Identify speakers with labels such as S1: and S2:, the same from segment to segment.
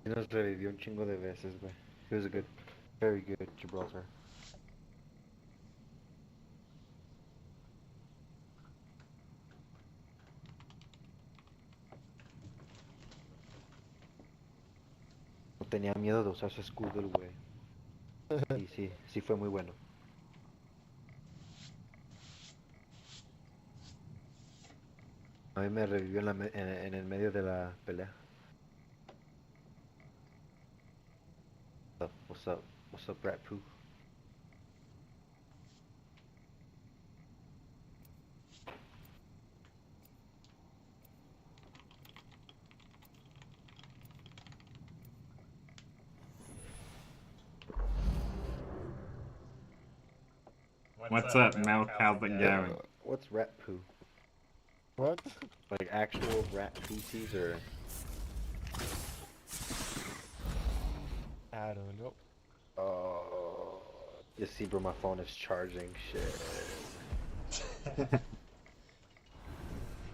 S1: Y nos revivió un chingo de veces, güey. He was a good, very good Gibraltar. No tenía miedo de usar su escudo el güey. Y sí, sí fue muy bueno. A mí me revivió en el medio de la pelea. What's up? What's up, Brat Poo?
S2: What's up, Milk? How's it going?
S1: What's rat poo?
S3: What?
S1: Like actual rat feces or?
S3: I don't know.
S1: Oh, you see, bro, my phone is charging. Shit.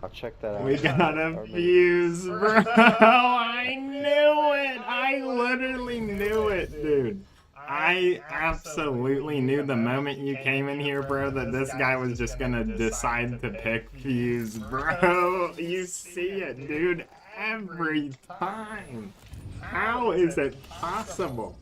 S1: I'll check that out.
S2: We got a
S1: Or maybe.
S2: fuse, bro. I knew it. I literally knew it, dude. I absolutely knew the moment you came in here, bro, that this guy was just gonna decide to pick fuse, bro. You see it, dude, every time. How is it possible?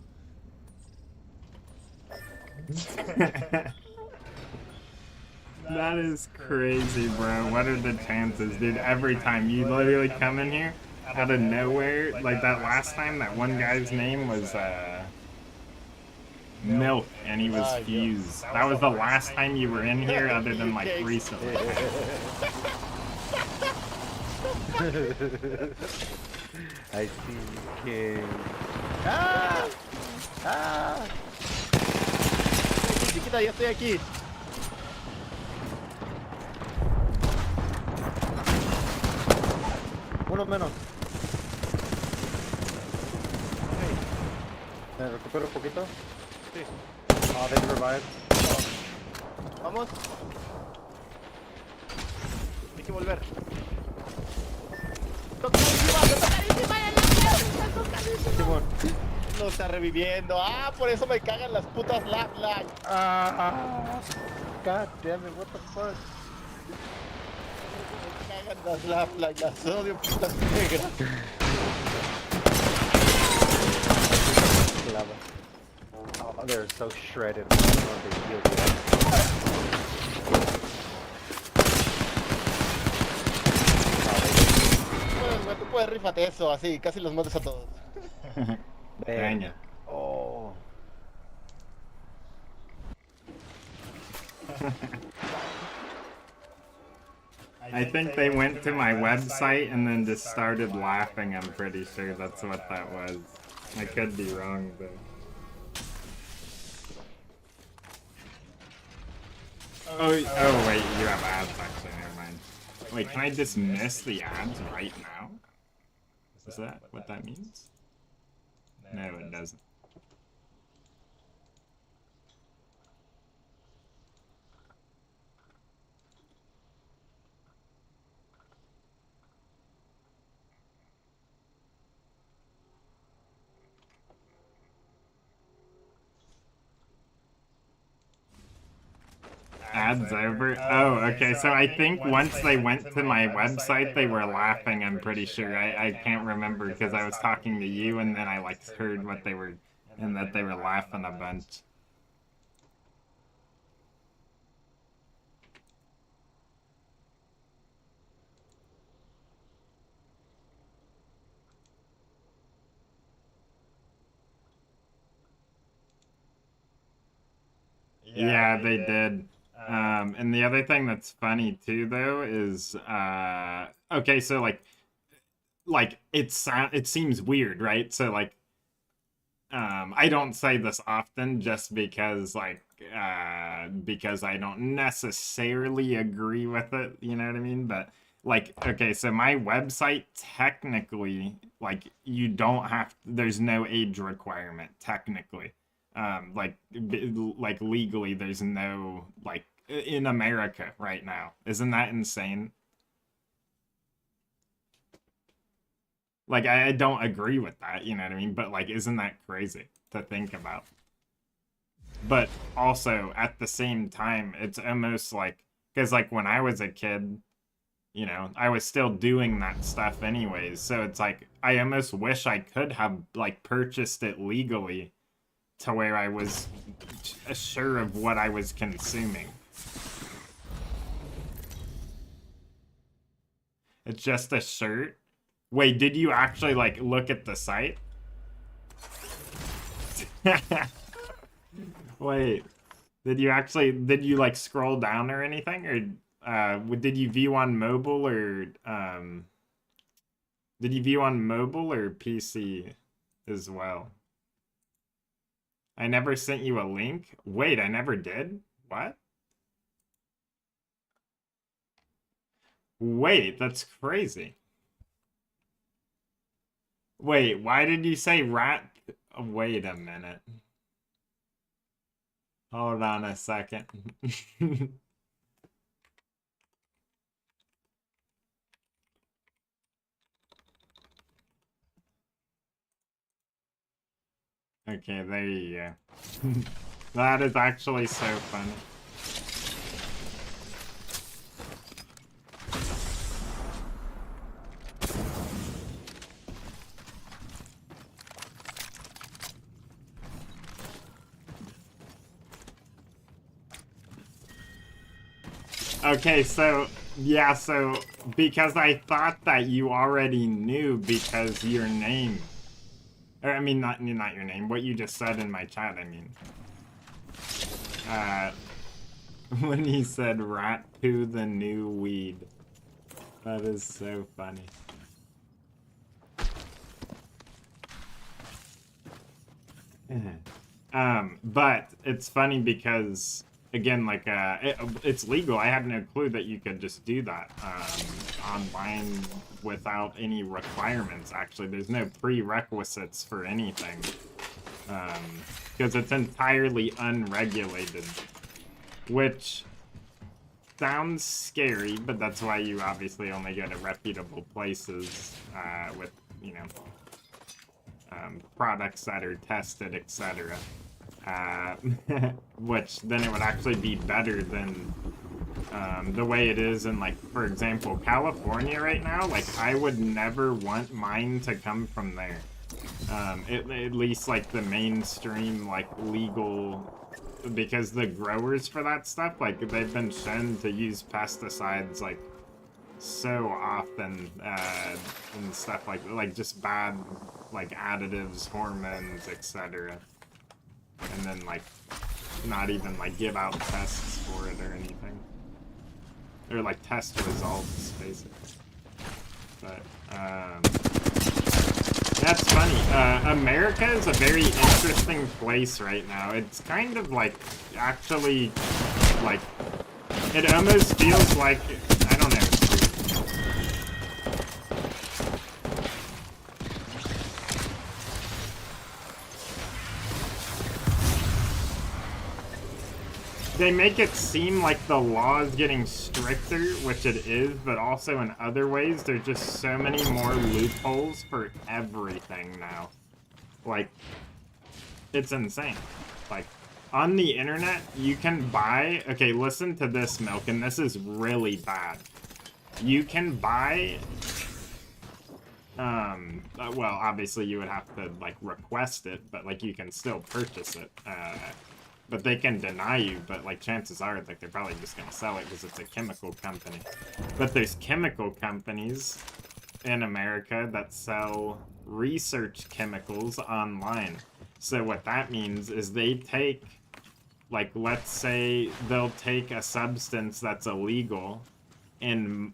S2: That is crazy, bro. What are the chances, dude? Every time you literally come in here out of nowhere, like that last time, that one guy's name was Milk, and he was
S3: Yeah.
S2: fused. That was the last time you were in here, other than like recently.
S1: I see you, King.
S3: ¡Ah! ¡Ah! Estoy aquí, chiquita, ya estoy aquí. Uno menos.
S1: ¿Me recupero un poquito?
S3: Sí.
S1: Oh, they revived.
S3: Vamos. Hay que volver. ¡Tocadísima! ¡Tocadísima! ¡Está tocadísima!
S1: Simón.
S3: No está reviviendo. Ah, por eso me cagan las putas lifeline.
S1: Ah, God damn it, what the fuck?
S3: Me cagan las lifeline. Las odio, putas negras.
S1: Lava. Oh, they're so shredded. I don't know if they healed
S3: Pues, güey, tú puedes rifate eso, así, casi los matas a todos.
S1: yet.
S2: Dang
S1: Damn.
S2: it.
S1: Oh.
S2: I think they went to my website and then just started laughing. I'm pretty sure that's what that was. I could be wrong, though. Oh, wait, you have ads actually, never mind. Wait, can I dismiss the ads right now? Is that what that means? No, it doesn't. Ads over? Oh, okay, so I think once they went to my website, they were laughing, I'm pretty sure. I can't remember because I was talking to you and then I like heard what they were, and that they were laughing a bunch. Yeah, they did. And the other thing that's funny too, though, is okay. So it seems weird, right? So I don't say this often just because I don't necessarily agree with it. You know what I mean? But like, okay, so my website technically, like, you don't have. There's no age requirement technically. Like legally, there's no like in America right now. Isn't that insane? Like, I don't agree with that, you know what I mean? But, like, isn't that crazy to think about? But also, at the same time, it's almost like, because, like, when I was a kid, you know, I was still doing that stuff anyways. So it's like, I almost wish I could have, like, purchased it legally to where I was sure of what I was consuming. It's just a shirt. Wait, did you actually, like, look at the site? Wait, did you, like, scroll down or anything? Or, did you view on mobile or, did you view on mobile or PC as well? I never sent you a link? Wait, I never did? What? Wait, that's crazy. Wait, why did you say rat? Wait a minute. Hold on a second. Okay, there you go. That is actually so funny. Okay, so, yeah, so, because I thought that you already knew because your name, or, I mean, not your name, what you just said in my chat, I mean. When he said rat poo the new weed. That is so funny. But it's funny because, again, like, it's legal. I had no clue that you could just do that online without any requirements, actually. There's no prerequisites for anything. Because it's entirely unregulated. Which sounds scary, but that's why you obviously only go to reputable places with, you know, products that are tested, etc. Which then it would actually be better than the way it is in, like, for example, California right now. Like, I would never want mine to come from there. At least, like, the mainstream, like, legal, because the growers for that stuff, like, they've been shown to use pesticides, like, so often, and stuff like just bad, like, additives, hormones, etc. And then, like, not even, like, give out tests for it or anything. Or, like, test results, basically. But, that's funny. America is a very interesting place right now. It's kind of, like, actually, like, it almost feels like, I don't know. They make it seem like the law is getting stricter, which it is, but also in other ways, there's just so many more loopholes for everything now. Like, it's insane. Like, on the internet, you can buy... Okay, listen to this, Milk, and this is really bad. You can buy... well, obviously you would have to, like, request it, but, like, you can still purchase it. But they can deny you, but, like, chances are, like, they're probably just gonna sell it because it's a chemical company. But there's chemical companies in America that sell research chemicals online. So what that means is they take, like, let's say they'll take a substance that's illegal and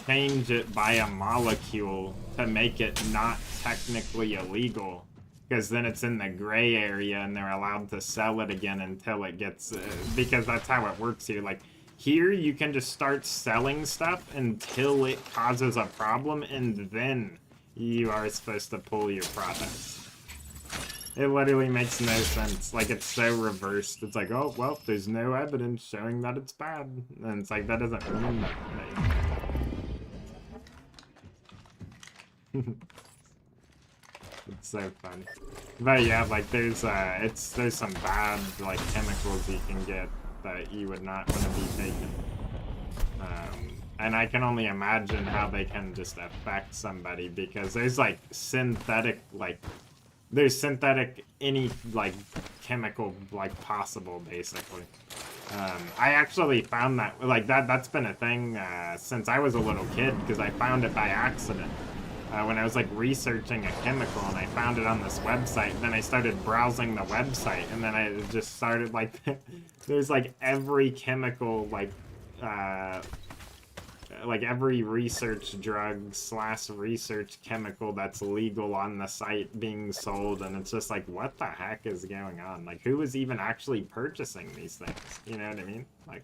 S2: change it by a molecule to make it not technically illegal. Because then it's in the gray area and they're allowed to sell it again until it gets... because that's how it works here. Like, here you can just start selling stuff until it causes a problem, and then you are supposed to pull your products. It literally makes no sense. Like, it's so reversed. It's like, oh, well, there's no evidence showing that it's bad. And it's like, that doesn't mean that. It's so funny. But yeah, like there's some bad like chemicals you can get that you would not want to be taking. And I can only imagine how they can just affect somebody because there's like synthetic there's synthetic any like chemical like possible basically. I actually found that like that's been a thing since I was a little kid because I found it by accident. When I was like researching a chemical and I found it on this website, and then I started browsing the website and then I just started like there's like every chemical like every research drug / research chemical that's legal on the site being sold, and it's just like what the heck is going on? Like who is even actually purchasing these things? You know what I mean? Like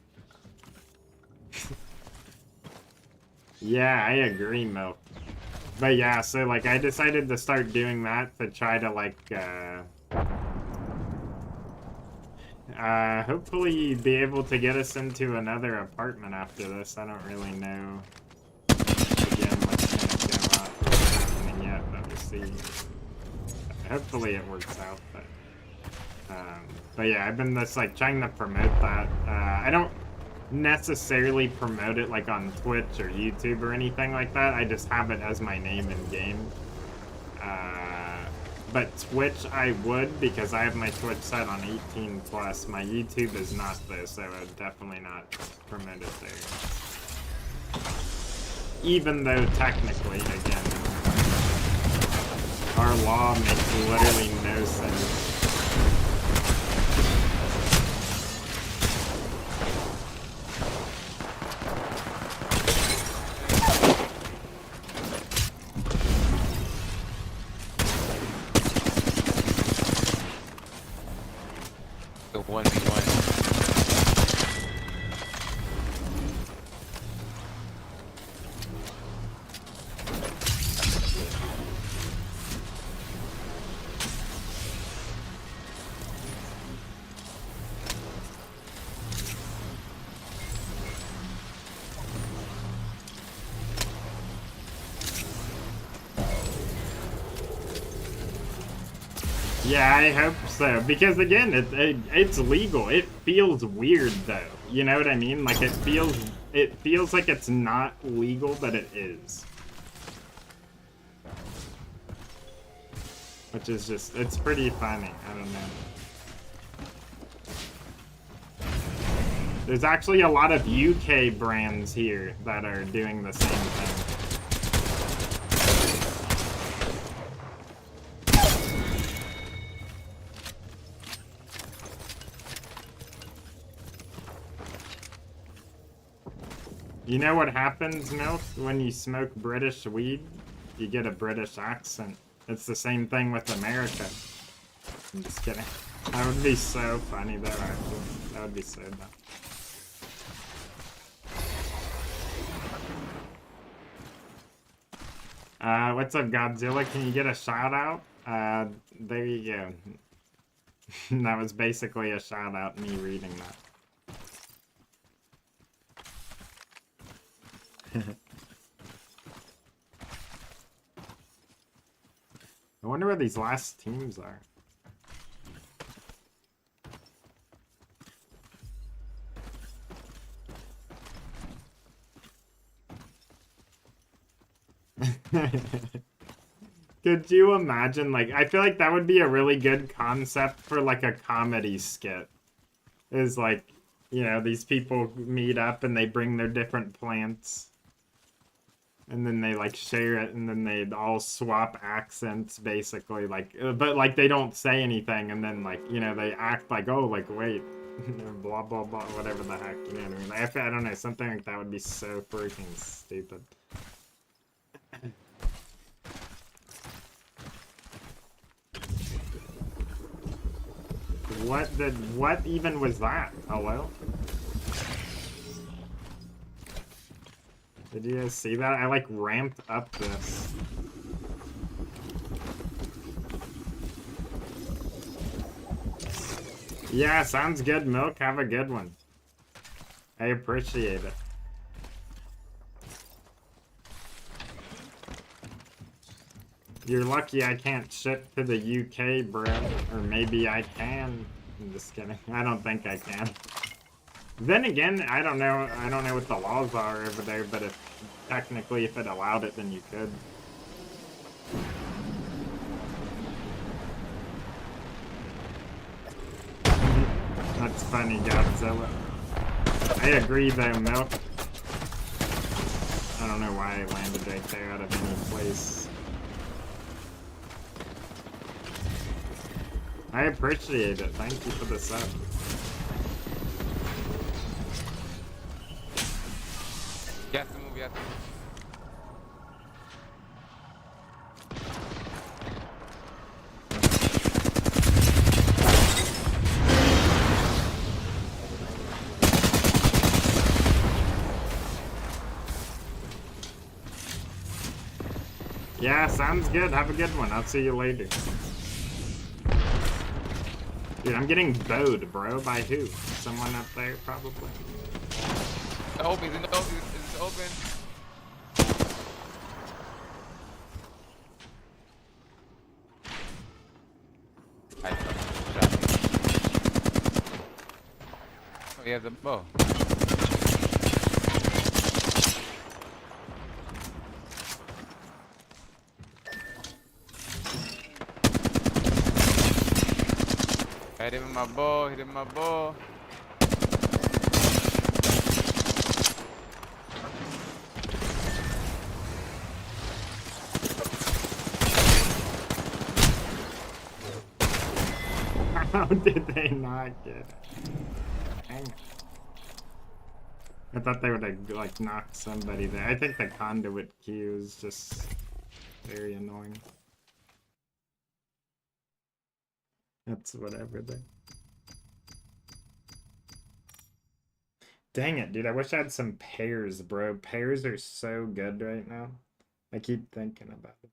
S2: yeah, I agree, Milk. But yeah, so like I decided to start doing that to try to like hopefully be able to get us into another apartment after this. I don't really know again what's gonna go on what's happening yet, but we'll see. Hopefully it works out, but yeah, I've been just like trying to promote that. I don't necessarily promote it like on Twitch or YouTube or anything like that. I just have it as my name in game. But Twitch I would, because I have my Twitch set on 18 plus. My YouTube is not though, so I would definitely not promote it there. Even though technically, again, our law makes literally no sense.
S4: The 1v1.
S2: Yeah, I hope so. Because again, it's legal. It feels weird though. You know what I mean? Like it feels like it's not legal, but it is. Which is just, it's pretty funny. I don't know. There's actually a lot of UK brands here that are doing the same thing. You know what happens, Milk, when you smoke British weed? You get a British accent. It's the same thing with America. I'm just kidding. That would be so funny though, actually. That would be so dumb. What's up, Godzilla? Can you get a shout out? There you go. That was basically a shout out, me reading that. I wonder where these last teams are. Could you imagine, like, I feel like that would be a really good concept for, like, a comedy skit. Is, like, you know, these people meet up and they bring their different plants. And then they, like, share it, and then they all swap accents, basically, like, but, like, they don't say anything, and then, like, you know, they act like, oh, like, wait, blah, blah, blah, whatever the heck, you know what I mean? Like, I don't know, something like that would be so freaking stupid. What even was that? Hello? Did you guys see that? I like ramped up this. Yeah, sounds good, Milk. Have a good one. I appreciate it. You're lucky I can't ship to the UK, bro. Or maybe I can. I'm just kidding. I don't think I can. Then again, I don't know. I don't know what the laws are over there, but if technically if it allowed it, then you could. That's funny, Godzilla. I agree though, Milk. I don't know why I landed right there out of any place. I appreciate it. Thank you for the sub.
S4: You have to move, you have to move.
S2: Yeah, sounds good. Have a good one. I'll see you later. Dude, I'm getting bowed, bro. By who? Someone up there, probably.
S4: It's open, it's open, it's open. I shot me. Oh, he has a bow. Hit him with my bow, hit him with my bow.
S2: How did they not get it? Dang it. I thought they would have, like, knocked somebody there. I think the conduit queue is just very annoying. That's whatever they... Dang it, dude. I wish I had some pears, bro. Pears are so good right now. I keep thinking about it.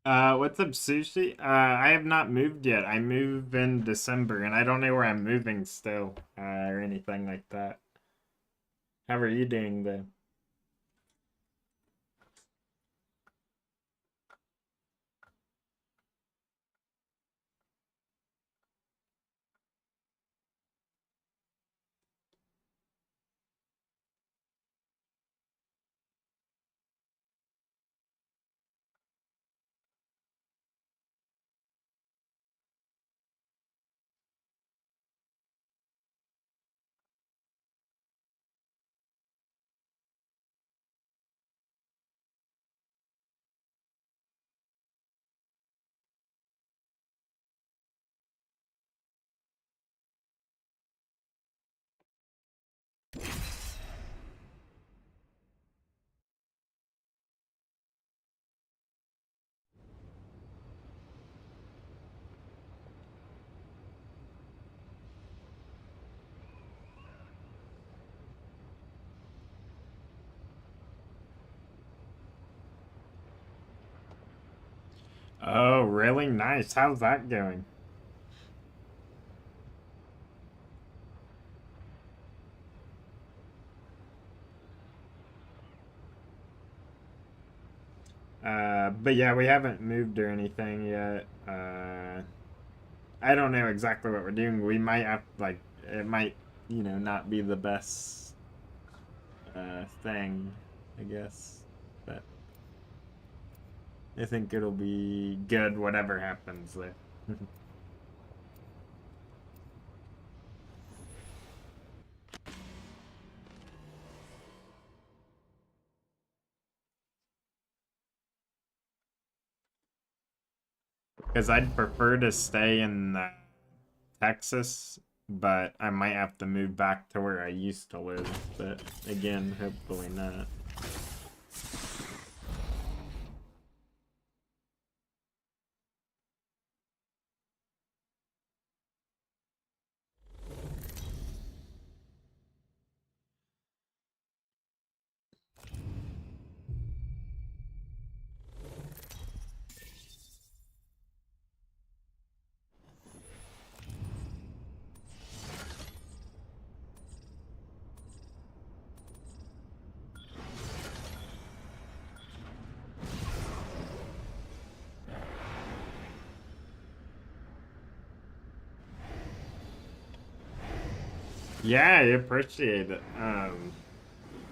S2: What's up, Sushi? I have not moved yet. I move in December, and I don't know where I'm moving still, or anything like that. How are you doing, though? Oh, really nice. How's that going? But yeah, we haven't moved or anything yet. I don't know exactly what we're doing. We might have, like, it might, not be the best, thing, I guess. But I think it'll be good, whatever happens there. Because I'd prefer to stay in Texas, but I might have to move back to where I used to live. But again, hopefully not. Yeah, I appreciate it.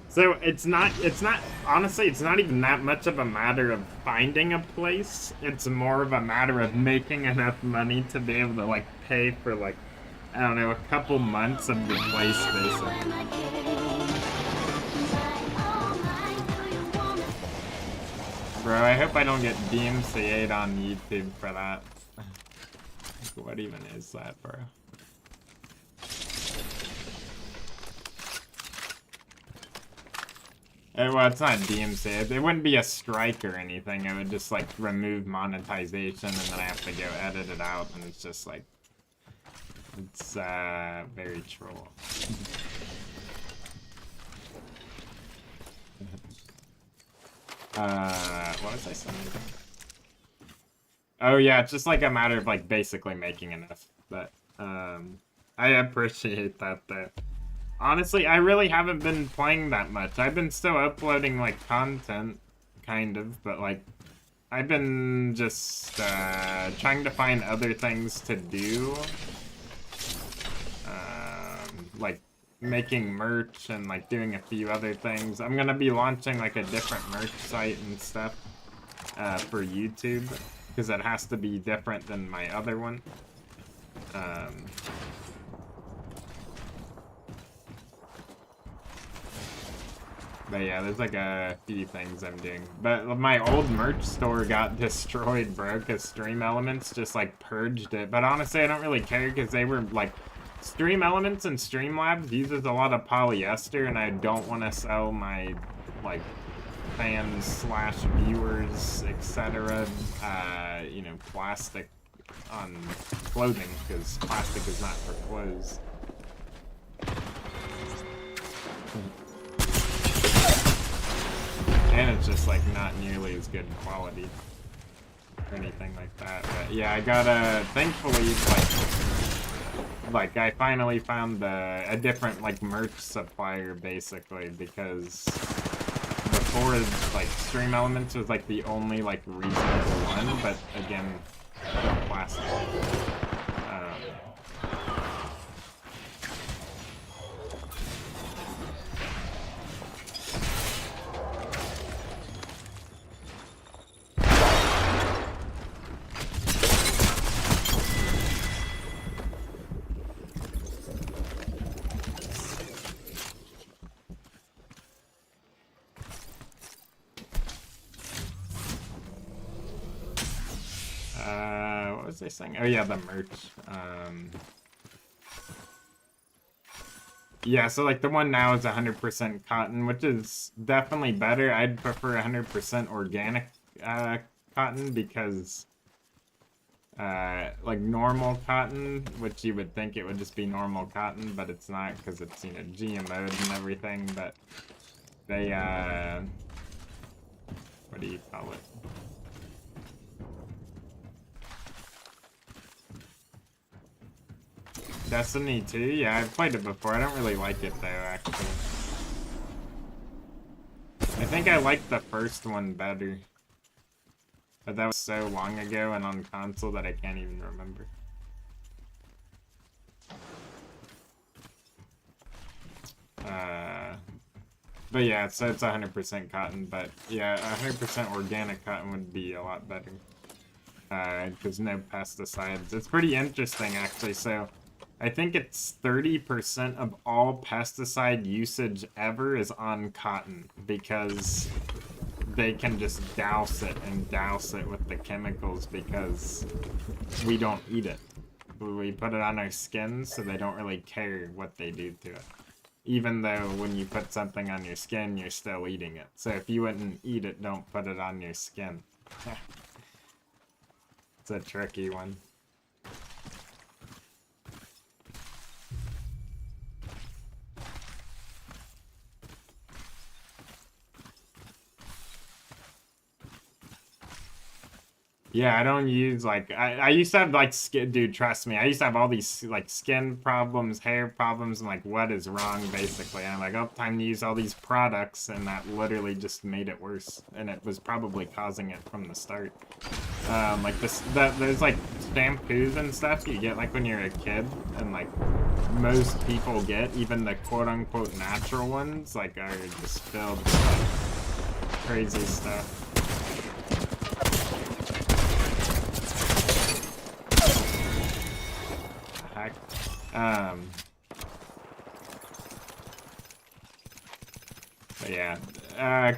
S2: So it's not honestly, it's not even that much of a matter of finding a place. It's more of a matter of making enough money to be able to like pay for like, I don't know, a couple months of the place basically. Bro, I hope I don't get DMCA'd on YouTube for that. What even is that, bro? Well, it's not DMCA. It wouldn't be a strike or anything. It would just, like, remove monetization, and then I have to go edit it out, and it's just, like... It's, very troll. What was I saying? Oh, yeah, it's just, like, a matter of, like, basically making enough. But, I appreciate that, though. Honestly, I really haven't been playing that much. I've been still uploading, like, content, kind of, but, like, I've been just, trying to find other things to do. Like, making merch and, like, doing a few other things. I'm gonna be launching, like, a different merch site and stuff, for YouTube, because it has to be different than my other one. But yeah, there's like a few things I'm doing. But my old merch store got destroyed, bro, because Stream Elements just like purged it. But honestly, I don't really care because they were like, Stream Elements and Streamlabs uses a lot of polyester, and I don't want to sell my like fans slash viewers, etc. You know, plastic on clothing, because plastic is not for clothes. And it's just like not nearly as good quality. or anything like that. But yeah, I got thankfully, like I finally found a different like merch supplier basically, because before like Stream Elements was like the only like reasonable one, but again, plastic. What was I saying? Oh yeah, the merch. Yeah, so like the one now is 100% cotton, which is definitely better. I'd prefer 100% organic cotton because like normal cotton, which you would think it would just be normal cotton, but it's not because it's, you know, GMO'd and everything, but they, what do you call it? Destiny 2? Yeah, I've played it before. I don't really like it though, actually. I think I liked the first one better. But that was so long ago and on console that I can't even remember. But yeah, so it's 100% cotton, but yeah, 100% organic cotton would be a lot better. Because no pesticides. It's pretty interesting, actually. So I think it's 30% of all pesticide usage ever is on cotton, because they can just douse it with the chemicals because we don't eat it. We put it on our skin, so they don't really care what they do to it. Even though when you put something on your skin, you're still eating it. So if you wouldn't eat it, don't put it on your skin. It's a tricky one. Yeah, I don't use, like, I used to have, like, skin, dude, trust me, I used to have all these, like, skin problems, hair problems, and, like, what is wrong, basically, and I'm like, oh, time to use all these products, and that literally just made it worse, and it was probably causing it from the start. Like, there's, like, shampoos and stuff you get, like, when you're a kid, and, like, most people get, even the quote-unquote natural ones, like, are just filled with, like, crazy stuff. But yeah,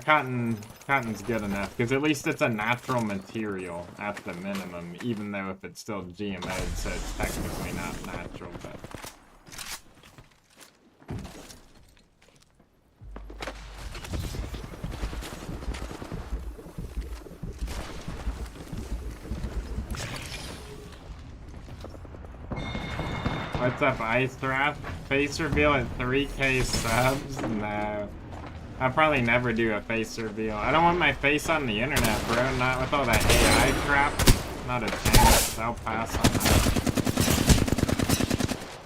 S2: cotton's good enough, because at least it's a natural material at the minimum, even though if it's still GMO'd, so it's technically not natural, but... What's up, Ice Draft? Face reveal at 3K subs? No. I'll probably never do a face reveal. I don't want my face on the internet, bro. Not with all that AI crap. Not a chance. I'll pass on that.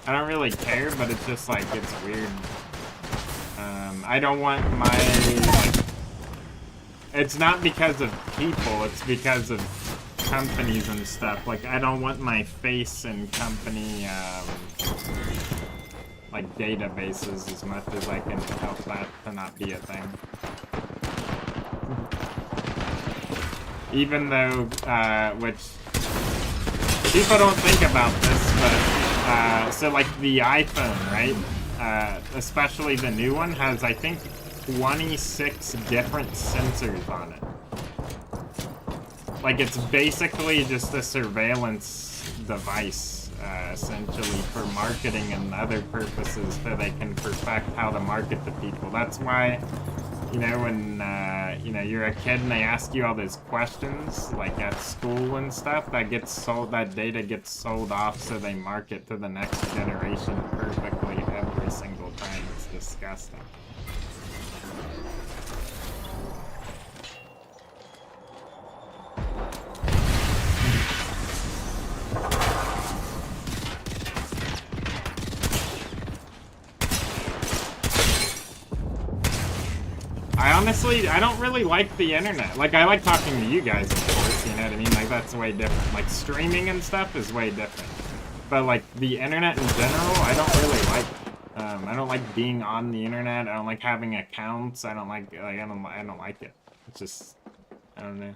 S2: I don't really care, but it's just like, it's weird. I don't want my, like... It's not because of people, it's because of companies and stuff. Like, I don't want my face in company, like, databases as much as I can help that to not be a thing. Even though, which, people don't think about this, but, so like the iPhone, right? Especially the new one has, I think, 26 different sensors on it. Like, it's basically just a surveillance device, essentially, for marketing and other purposes, so they can perfect how to market to people. That's why, you know, when, you know, you're a kid and they ask you all those questions, like at school and stuff, that gets sold, that data gets sold off so they market to the next generation perfectly every single time. It's disgusting. honestly, I don't really like the internet. Like, I like talking to you guys, of course, you know what I mean? Like, that's way different. Like, streaming and stuff is way different. But, like, the internet in general, I don't really like it. I don't like being on the internet. I don't like having accounts. I don't like I don't like it. It's just, I don't know.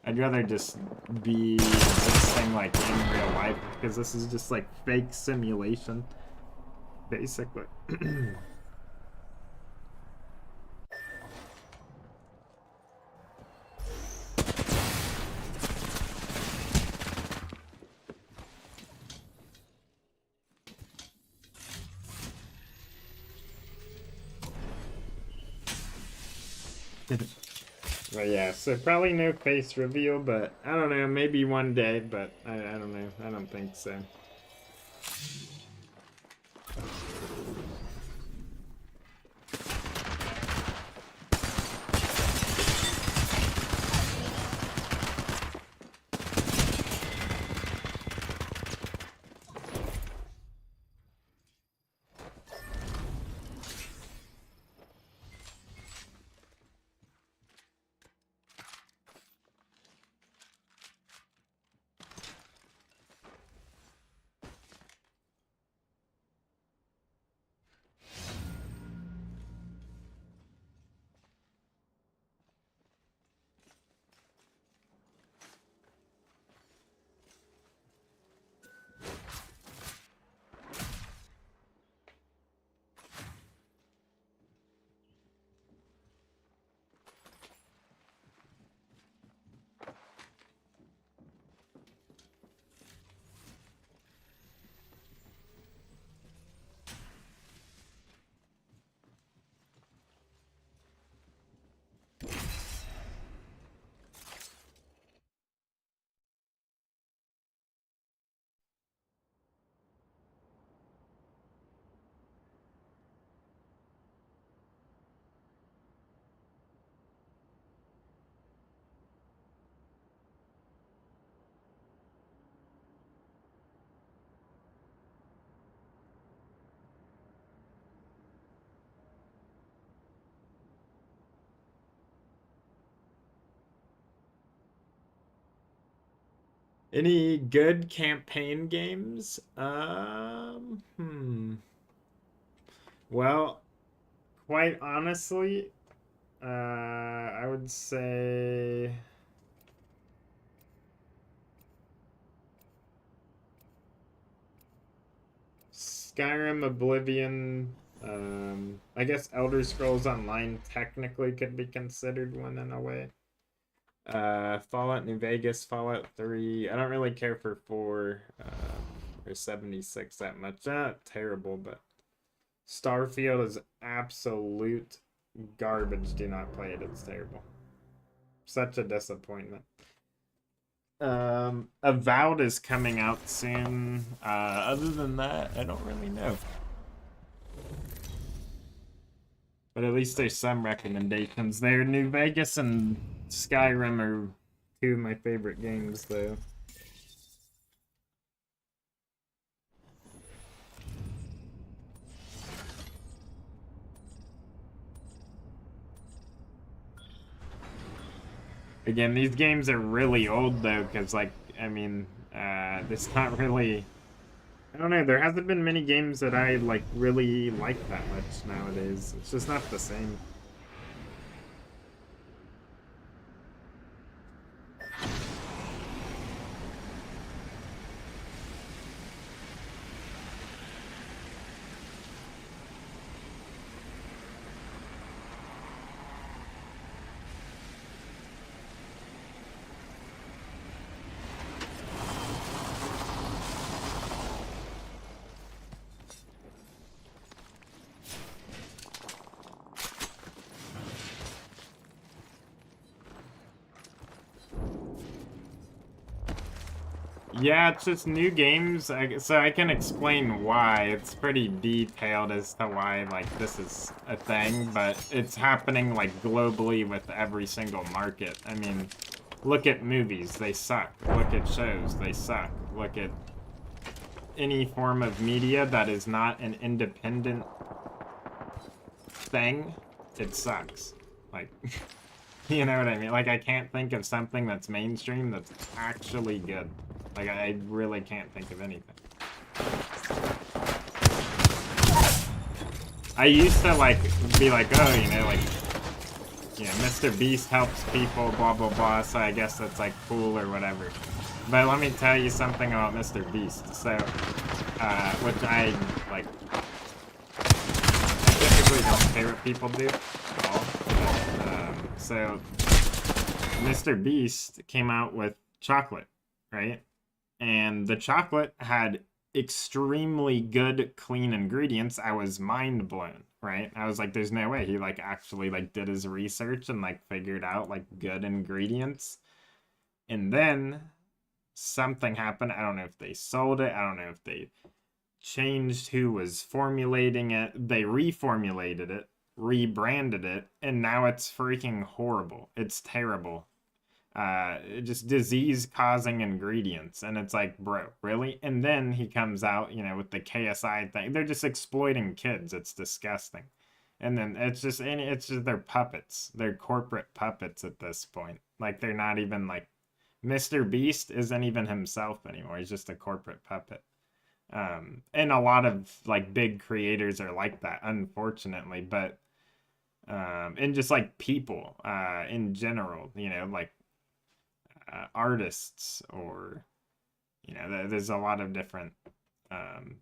S2: I'd rather just be existing, like, in real life, because this is just, like, fake simulation, basically. But yeah, so probably no face reveal, but I don't know, maybe one day, but I don't know. I don't think so. Any good campaign games? Well, quite honestly, I would say Skyrim, Oblivion, I guess Elder Scrolls Online technically could be considered one in a way. Fallout New Vegas, Fallout 3. I don't really care for 4 or 76 that much. Not terrible, but Starfield is absolute garbage. Do not play it. It's terrible. Such a disappointment. Avowed is coming out soon. Other than that, I don't really know. But at least there's some recommendations there. New Vegas and Skyrim are two of my favorite games, though. Again, these games are really old, though, because, like, I mean, it's not really... I don't know, there hasn't been many games that I, like, really like that much nowadays. It's just not the same. Yeah, it's just new games, so I can explain why. It's pretty detailed as to why, like, this is a thing, but it's happening, like, globally with every single market. I mean, look at movies, they suck. Look at shows, they suck. Look at any form of media that is not an independent thing, it sucks. Like, you know what I mean? Like, I can't think of something that's mainstream that's actually good. Like, I really can't think of anything. I used to, like, be like, oh, you know, like, you know, Mr. Beast helps people, blah, blah, blah, so I guess that's, like, cool or whatever. But let me tell you something about Mr. Beast. So, which I, like, I typically don't care what people do at all. But, so, Mr. Beast came out with chocolate, right? And the chocolate had extremely good, clean ingredients. I was mind blown, right? I was like, there's no way he, like, actually, like, did his research and, like, figured out, like, good ingredients. And then something happened. I don't know if they sold it. I don't know if they changed who was formulating it. They reformulated it, rebranded it, and now it's freaking horrible. It's terrible. Just disease-causing ingredients, and it's like, bro, really? And then he comes out, you know, with the KSI thing. They're just exploiting kids. It's disgusting. And then it's just they're puppets. They're corporate puppets at this point. Like, they're not even, like, Mr. Beast isn't even himself anymore. He's just a corporate puppet. And a lot of, like, big creators are like that, unfortunately. But, and just, like, people, in general, you know, like, artists, or, you know, there's a lot of different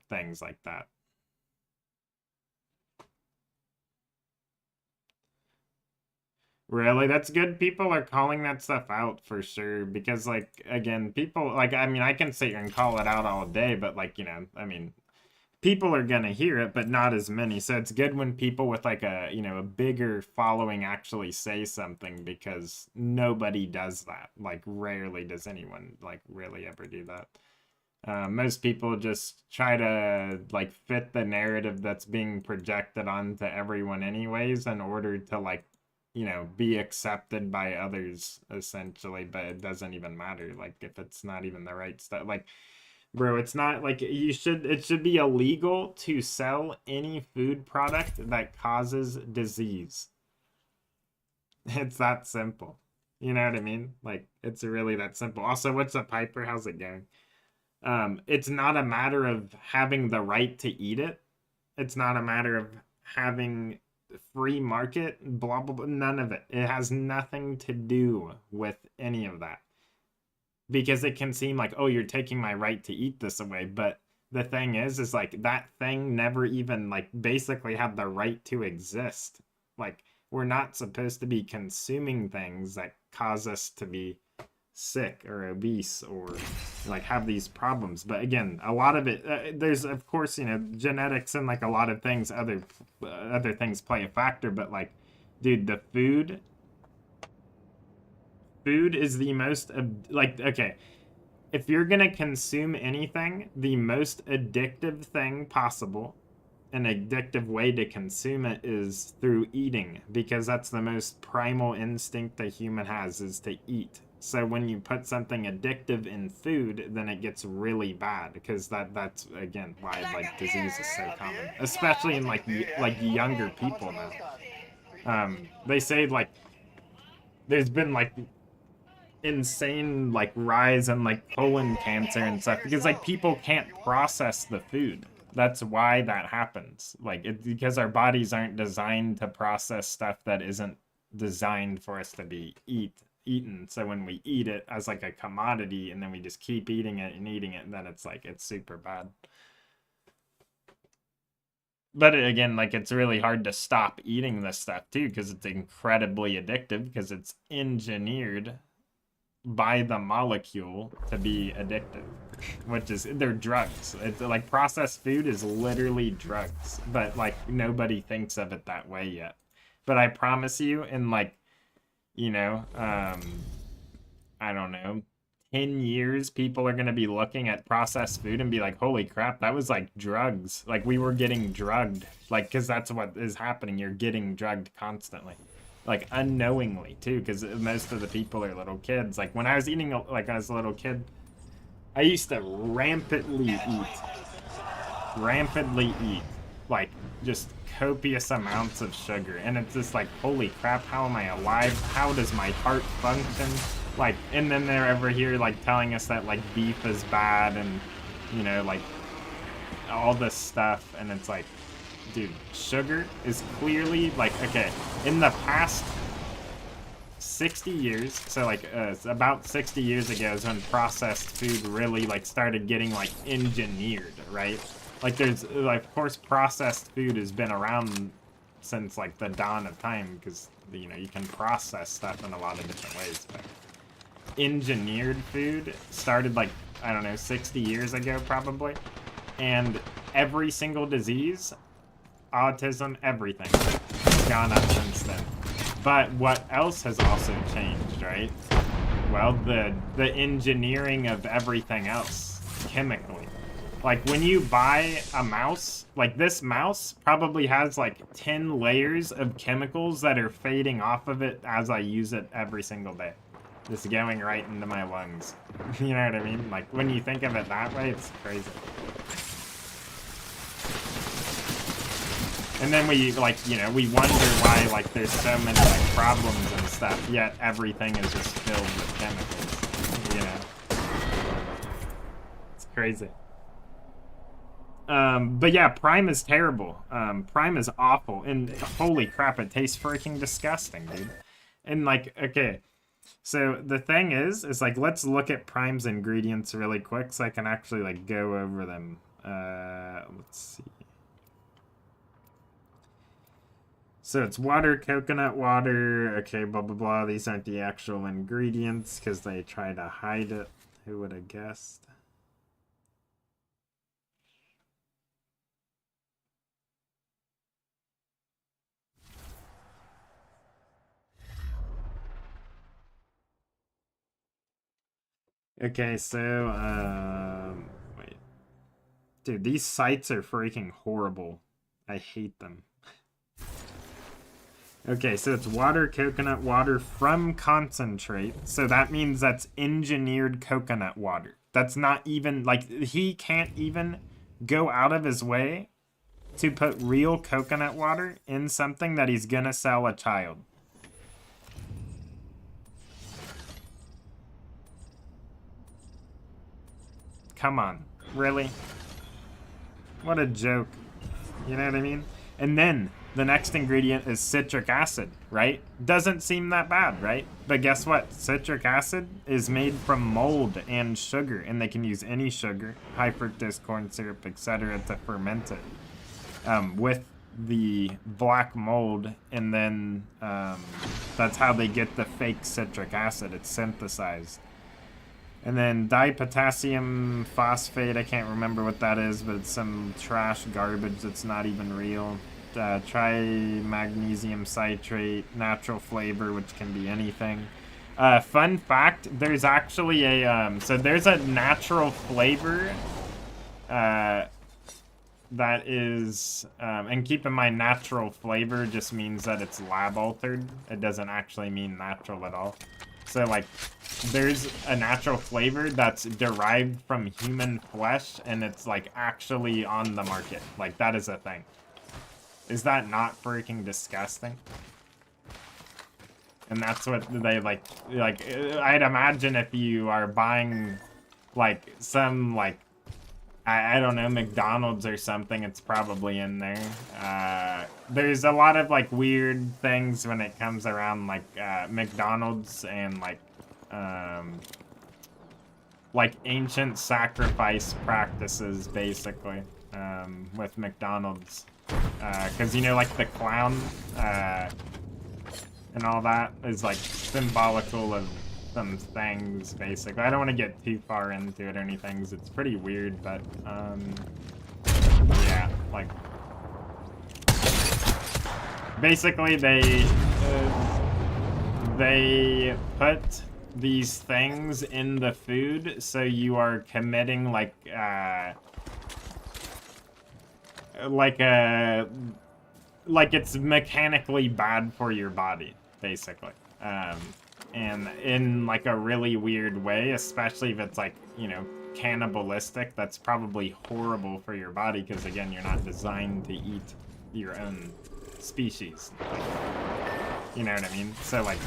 S2: things like that. Really? That's good. People are calling that stuff out for sure, because, like, again, people, like, I mean, I can sit here and call it out all day, but, like, you know, I mean, people are gonna hear it, but not as many. So it's good when people with, like, a, you know, a bigger following actually say something, because nobody does that. Like, rarely does anyone, like, really ever do that. Most people just try to, like, fit the narrative that's being projected onto everyone anyways, in order to, like, you know, be accepted by others, essentially. But it doesn't even matter, like, if it's not even the right stuff. Like, bro, it's not like it should be illegal to sell any food product that causes disease. It's that simple. You know what I mean? Like, it's really that simple. Also, what's up, Piper? How's it going? It's not a matter of having the right to eat it. It's not a matter of having free market, blah, blah, blah. None of it. It has nothing to do with any of that. Because it can seem like, oh, you're taking my right to eat this away. But the thing is like, that thing never even, like, basically had the right to exist. Like, we're not supposed to be consuming things that cause us to be sick or obese or, like, have these problems. But again, a lot of it, there's, of course, you know, genetics and, like, a lot of things, other things play a factor. But, like, dude, the food is the most, like, okay, if you're gonna consume anything, the most addictive thing possible, an addictive way to consume it, is through eating, because that's the most primal instinct a human has, is to eat. So when you put something addictive in food, then it gets really bad, because that's again why, like, disease is so common, especially in, like younger people now. They say, like, there's been, like, insane, like, rise in, like, colon cancer and stuff, because, like, people can't process the food. That's why that happens. Like, it's because our bodies aren't designed to process stuff that isn't designed for us to be eaten. So when we eat it as, like, a commodity, and then we just keep eating it, and then it's like, it's super bad. But again, like, it's really hard to stop eating this stuff too, because it's incredibly addictive, because it's engineered by the molecule to be addictive, which is, they're drugs. It's like, processed food is literally drugs, but, like, nobody thinks of it that way yet. But I promise you, in, like, you know, I don't know, 10 years, people are going to be looking at processed food and be like, holy crap, that was, like, drugs. Like, we were getting drugged. Like, because that's what is happening. You're getting drugged constantly. Like, unknowingly, too, because most of the people are little kids. Like, when I was eating, like, as a little kid, I used to rampantly eat. like just copious amounts of sugar, and it's just like, holy crap, how am I alive? How does my heart function? Like, and then they're over here like telling us that like beef is bad and, you know, like all this stuff, and it's like, dude, sugar is clearly like, okay, in the past 60 years, so like about 60 years ago is when processed food really like started getting like engineered, right? Like there's like, of course, processed food has been around since like the dawn of time, because you know you can process stuff in a lot of different ways. But engineered food started like, I don't know, 60 years ago probably, and every single disease, autism, everything has gone up since then. But what else has also changed, right? Well, the engineering of everything else chemically. Like when you buy a mouse, like this mouse probably has like 10 layers of chemicals that are fading off of it as I use it every single day. Just going right into my lungs. You know what I mean? Like when you think of it that way, it's crazy. And then we, like, you know, we wonder why, like, there's so many, like, problems and stuff, yet everything is just filled with chemicals, you know? It's crazy. But yeah, Prime is terrible. Prime is awful, and holy crap, it tastes freaking disgusting, dude. And, like, okay, so the thing is, like, let's look at Prime's ingredients really quick so I can actually, like, go over them. Let's see. So it's water, coconut water, okay, blah, blah, blah. These aren't the actual ingredients because they try to hide it. Who would have guessed? Okay, so, wait. Dude, these sites are freaking horrible. I hate them. Okay, so it's water, coconut water from concentrate. So that means that's engineered coconut water. That's not even, like, he can't even go out of his way to put real coconut water in something that he's gonna sell a child. Come on, really? What a joke. You know what I mean? And then the next ingredient is citric acid, right? Doesn't seem that bad, right? But guess what? Citric acid is made from mold and sugar, and they can use any sugar, high fructose corn syrup, etc., to ferment it with the black mold, and then that's how they get the fake citric acid. It's synthesized. And then dipotassium phosphate, I can't remember what that is, but it's some trash garbage that's not even real. Trimagnesium citrate, natural flavor, which can be anything. Fun fact, there's actually a, so there's a natural flavor that is, and keep in mind natural flavor just means that it's lab altered. It doesn't actually mean natural at all. So, like, there's a natural flavor that's derived from human flesh, and it's, like, actually on the market. Like, that is a thing. Is that not freaking disgusting? And that's what they, like, I'd imagine if you are buying, like, some, like, I don't know, McDonald's or something, it's probably in there. There's a lot of, like, weird things when it comes around, like, McDonald's and, like ancient sacrifice practices, basically, with McDonald's. Because, you know, like, the clown, and all that is, like, symbolical of some things, basically. I don't want to get too far into it or anything, because it's pretty weird, but, yeah, like, basically they put these things in the food, so you are committing, like it's mechanically bad for your body, basically. And in, like, a really weird way, especially if it's, like, you know, cannibalistic, that's probably horrible for your body because, again, you're not designed to eat your own species. You know what I mean? So, like,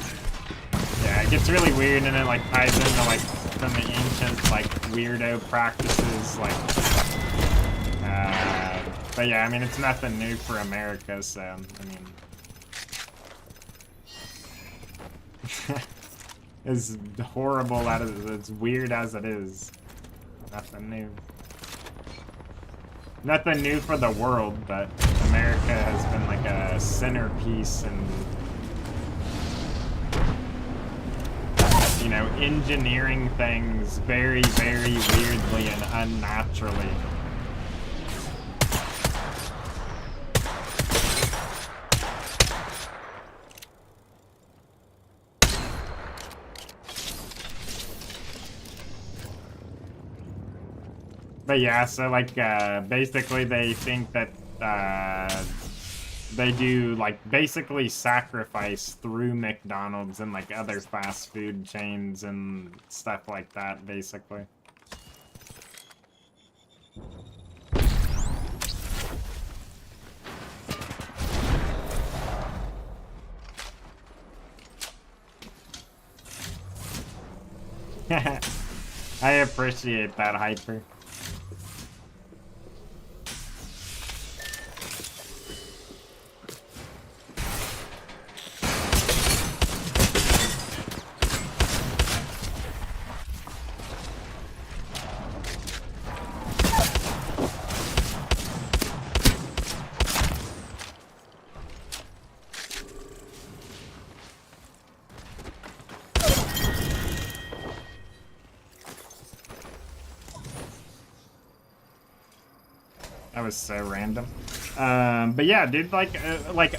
S2: yeah, it gets really weird, and it, like, ties into, like, some of the ancient, like, weirdo practices, like, but yeah, I mean, it's nothing new for America, so, I mean, as horrible as weird as it is, nothing new. Nothing new for the world, but America has been like a centerpiece and, you know, engineering things very, very weirdly and unnaturally. But yeah, so like basically they think that they do like basically sacrifice through McDonald's and like other fast food chains and stuff like that, basically. I appreciate that, Hyper. That was so random. But yeah, dude, like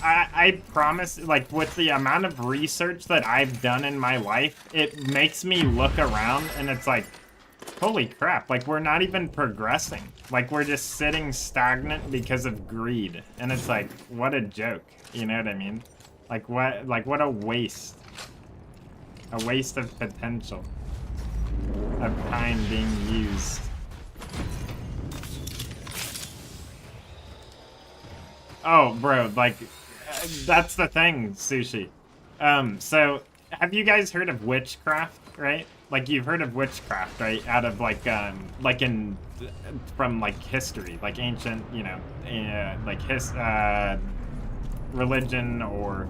S2: I promise, like, with the amount of research that I've done in my life, it makes me look around and it's like, holy crap, like, we're not even progressing. Like, we're just sitting stagnant because of greed. And it's like, what a joke. You know what I mean? Like, what a waste. A waste of potential. Of time being used. Oh, bro, like, that's the thing, Sushi. So, have you guys heard of witchcraft, right? Like, you've heard of witchcraft, right? Out of, like from, like, history, like, ancient, you know, religion or,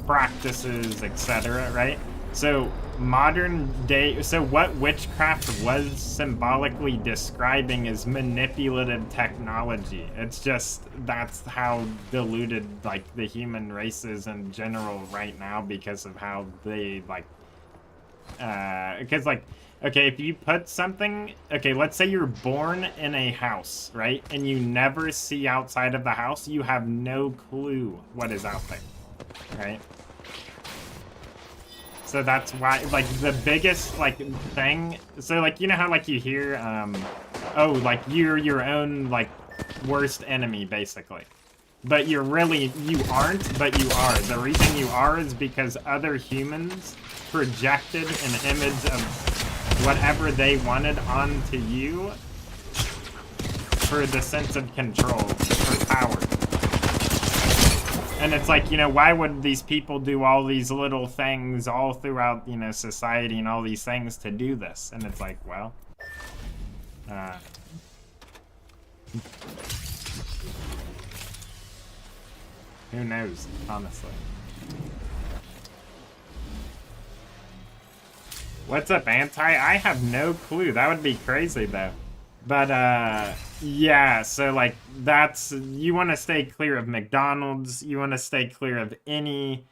S2: practices, etc., right? So, modern day, so what witchcraft was symbolically describing is manipulative technology. It's just, that's how diluted, like, the human race is in general right now because of how they, like, because, like, okay, if you put something, okay, let's say you're born in a house, right? And you never see outside of the house, you have no clue what is out there, right? So that's why, like, the biggest, like, thing, so, like, you know how, like, you hear, oh, like, you're your own, like, worst enemy, basically. But you aren't, but you are. The reason you are is because other humans projected an image of whatever they wanted onto you for the sense of control, for power. And it's like, you know, why would these people do all these little things all throughout, you know, society and all these things to do this? And it's like, well, who knows, honestly. What's up, Anti? I have no clue. That would be crazy, though. But, yeah, so, like, that's, you want to stay clear of McDonald's, you want to stay clear of any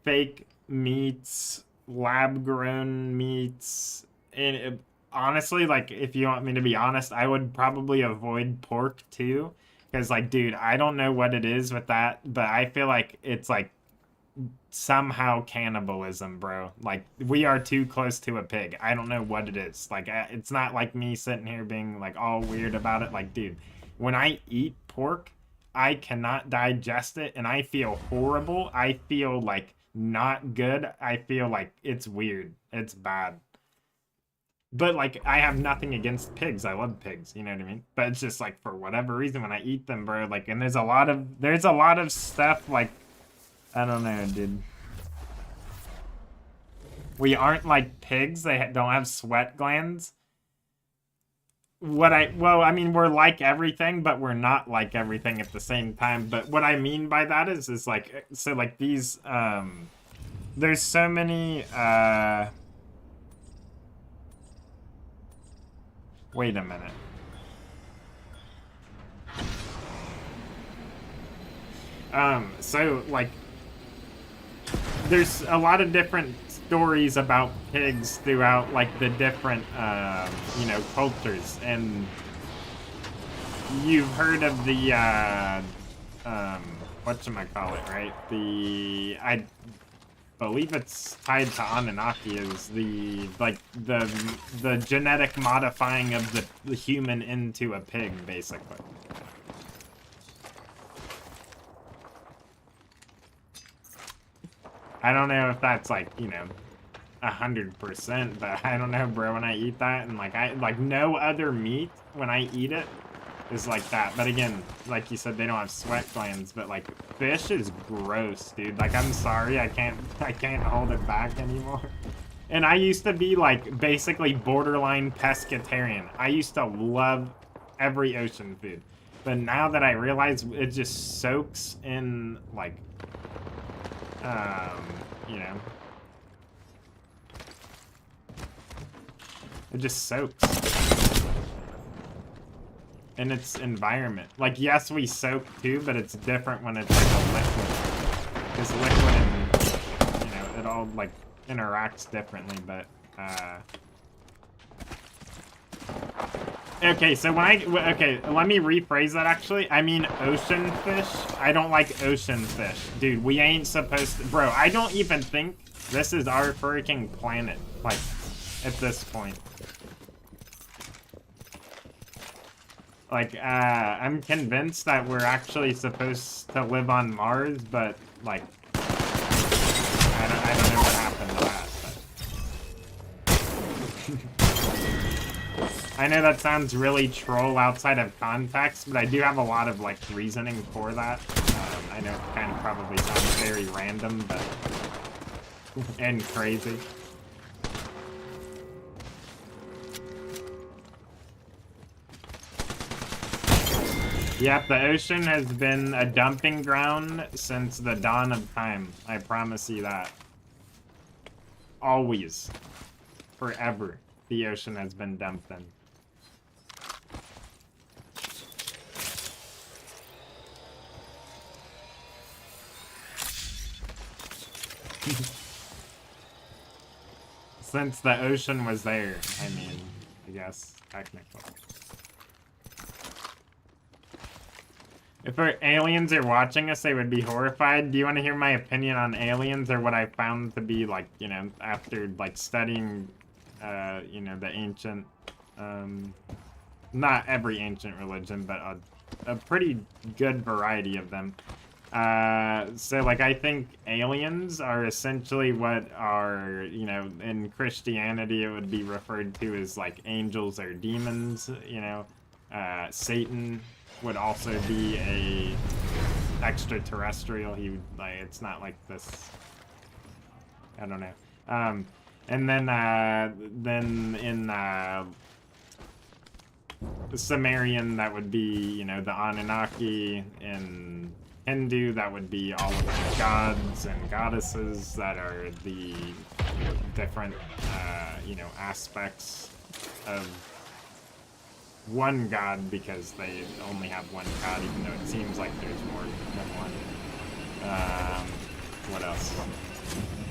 S2: fake meats, lab-grown meats, and honestly, like, if you want me to be honest, I would probably avoid pork, too, because, like, dude, I don't know what it is with that, but I feel like it's, like, somehow cannibalism, bro. Like, we are too close to a pig. I don't know what it is. Like, it's not like me sitting here being, like, all weird about it. Like, dude, when I eat pork, I cannot digest it, and I feel horrible. I feel, like, not good. I feel like it's weird. It's bad. But like, I have nothing against pigs. I love pigs. You know what I mean? But it's just like, for whatever reason, when I eat them, bro, like, and there's a lot of stuff like, I don't know, dude. We aren't like pigs. They don't have sweat glands. Well, I mean, we're like everything, but we're not like everything at the same time. But what I mean by that is like, so like these, there's so many, wait a minute. So like, there's a lot of different stories about pigs throughout like the different you know, cultures, and you've heard of the whatchamacallit, right? I believe it's tied to Anunnaki, is the like the genetic modifying of the human into a pig, basically. I don't know if that's like, you know, 100%, but I don't know, bro. When I eat that, and like no other meat when I eat it is like that. But again, like you said, they don't have sweat glands. But like, fish is gross, dude. Like, I'm sorry, I can't hold it back anymore. And I used to be like basically borderline pescatarian. I used to love every ocean food, but now that I realize it just soaks in like, you know, it just soaks in its environment. Like, yes, we soak too, but it's different when it's like a liquid. Because liquid and, you know, it all like interacts differently, but, okay, so okay, let me rephrase that actually. I mean ocean fish. I don't like ocean fish. Dude, we ain't supposed to, bro, I don't even think this is our freaking planet, like, at this point. Like, I'm convinced that we're actually supposed to live on Mars, but, like, I don't know what happened to that, but... I know that sounds really troll outside of context, but I do have a lot of, like, reasoning for that. I know it kind of probably sounds very random, but... and crazy. Yep, the ocean has been a dumping ground since the dawn of time. I promise you that. Always. Forever. The ocean has been dumped in. Since the ocean was there, I mean, I guess, technically. If our aliens are watching us, they would be horrified. Do you want to hear my opinion on aliens, or what I found to be, like, you know, after, like, studying, you know, the ancient, not every ancient religion, but a pretty good variety of them. So, like, I think aliens are essentially what are, you know, in Christianity, it would be referred to as, like, angels or demons, you know. Satan would also be a extraterrestrial. He would, like, it's not like this, I don't know. And then in Sumerian, that would be, you know, the Anunnaki. In Hindu, that would be all of the gods and goddesses that are the different, you know, aspects of one god, because they only have one god, even though it seems like there's more than one. What else?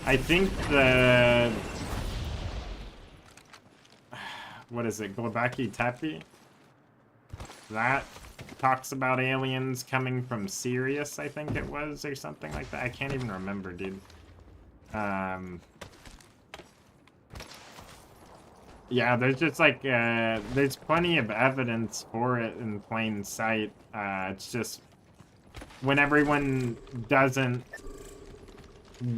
S2: I think the... what is it? Glabaki Tepe? That talks about aliens coming from Sirius, I think it was, or something like that. I can't even remember, dude. Yeah, there's just like, there's plenty of evidence for it in plain sight. It's just when everyone doesn't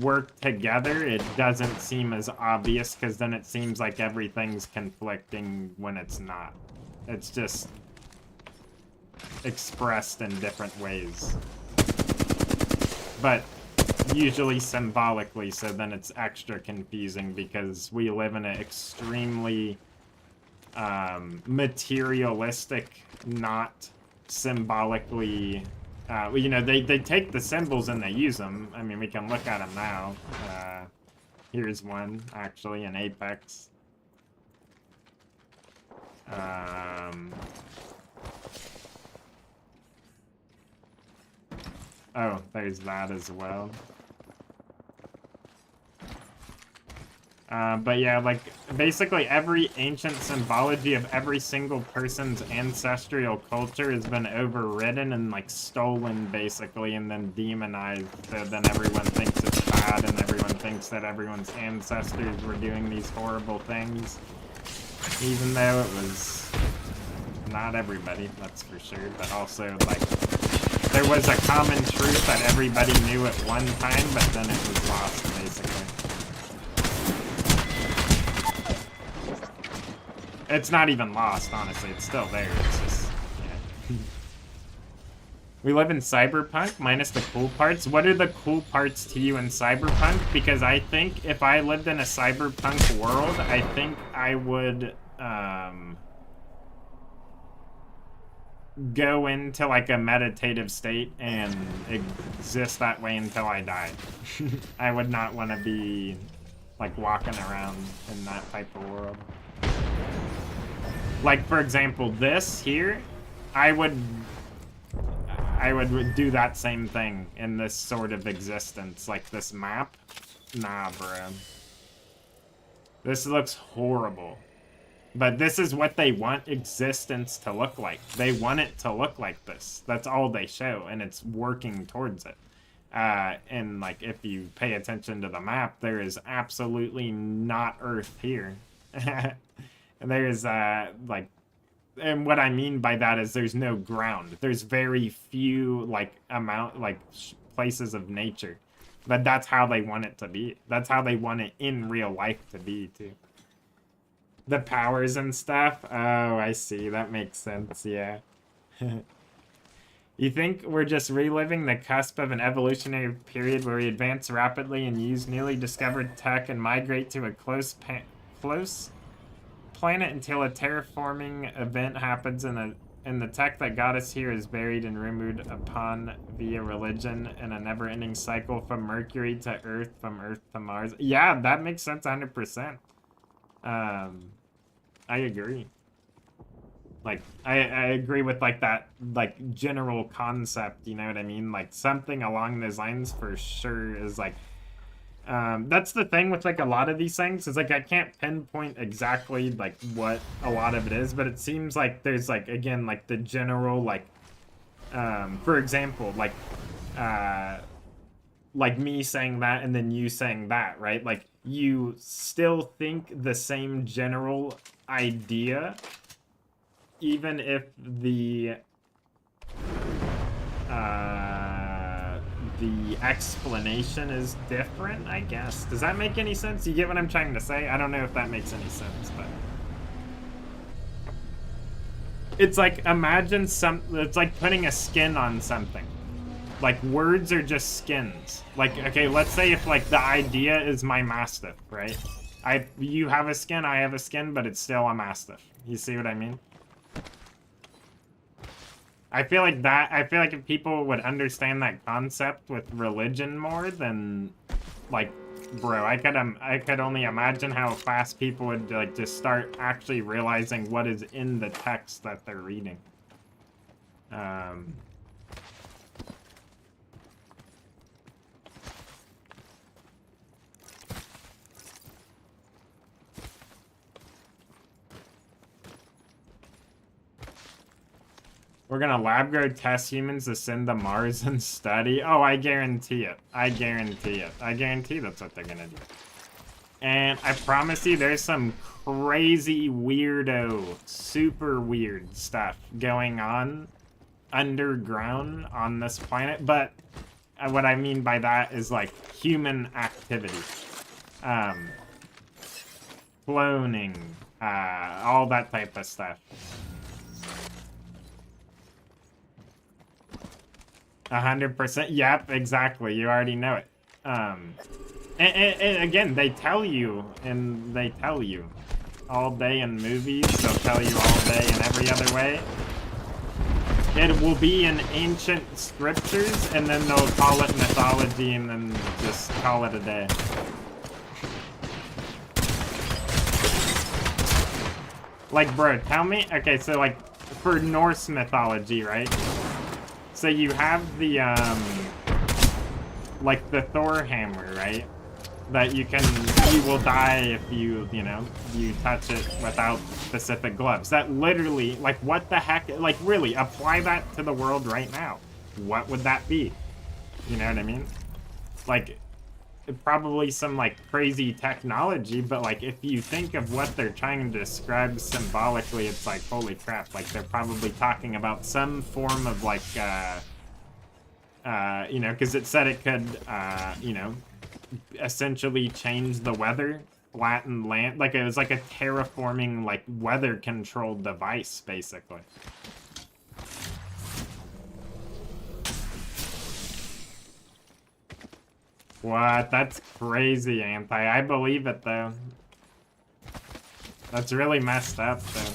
S2: work together, it doesn't seem as obvious, because then it seems like everything's conflicting when it's not. It's just expressed in different ways. But usually symbolically, so then it's extra confusing because we live in an extremely materialistic, not symbolically... you know, they take the symbols and they use them. I mean, we can look at them now. Here's one, actually, in Apex. Oh, there's that as well. But yeah, like, basically every ancient symbology of every single person's ancestral culture has been overridden and, like, stolen, basically, and then demonized, so then everyone thinks it's bad and everyone thinks that everyone's ancestors were doing these horrible things, even though it was not everybody, that's for sure, but also, like, there was a common truth that everybody knew at one time, but then it was lost, basically. It's not even lost, honestly. It's still there. It's just, yeah. We live in Cyberpunk, minus the cool parts. What are the cool parts to you in Cyberpunk? Because I think if I lived in a Cyberpunk world, I think I would, go into, like, a meditative state and exist that way until I died. I would not want to be, like, walking around in that type of world. Like, for example, this here, I would do that same thing in this sort of existence. Like, this map? Nah, bro. This looks horrible. But this is what they want existence to look like. They want it to look like this. That's all they show, and it's working towards it. And, like, if you pay attention to the map, there is absolutely not Earth here. There's, like, and what I mean by that is there's no ground. There's very few, like, places of nature. But that's how they want it to be. That's how they want it in real life to be, too. The powers and stuff? Oh, I see. That makes sense, yeah. You think we're just reliving the cusp of an evolutionary period where we advance rapidly and use newly discovered tech and migrate to a close planet until a terraforming event happens and the tech that got us here is buried and removed upon via religion in a never-ending cycle from Mercury to Earth, from Earth to Mars? Yeah, that makes sense 100%. I agree. Like, I agree with, like, that, like, general concept, you know what I mean? Like, something along those lines for sure is, like, that's the thing with, like, a lot of these things, is, like, I can't pinpoint exactly, like, what a lot of it is, but it seems like there's, like, again, like, the general, like, for example, like me saying that and then you saying that, right? Like, you still think the same general idea, even if the explanation is different, I guess. Does that make any sense? You get what I'm trying to say? I don't know if that makes any sense, but it's like, imagine it's like putting a skin on something. Like, words are just skins. Like, okay, let's say if, like, the idea is my Mastiff, right? You have a skin, I have a skin, but it's still a Mastiff. You see what I mean? I feel like if people would understand that concept with religion more, then, like, bro, I could only imagine how fast people would, like, just start actually realizing what is in the text that they're reading. We're gonna lab-grow test humans to send to Mars and study. Oh, I guarantee it. I guarantee it. I guarantee that's what they're gonna do. And I promise you, there's some crazy weirdo, super weird stuff going on underground on this planet. But what I mean by that is like human activity. Cloning, all that type of stuff. 100%. Yep, exactly. You already know it. And again, they tell you, all day in movies. They'll tell you all day in every other way. It will be in ancient scriptures, and then they'll call it mythology, and then just call it a day. Like, bro, tell me. Okay, so like for Norse mythology, right? So you have the like the Thor hammer, right? That you will die if you touch it without specific gloves. That literally, like, what the heck? Like, really, apply that to the world right now. What would that be? You know what I mean? Like, probably some, like, crazy technology, but, like, if you think of what they're trying to describe symbolically, it's like, holy crap. Like, they're probably talking about some form of, like, you know, because it said it could, you know, essentially change the weather, flatten land. Like, it was like a terraforming, like, weather control device, basically. What? That's crazy, Anti. I believe it, though. That's really messed up, though.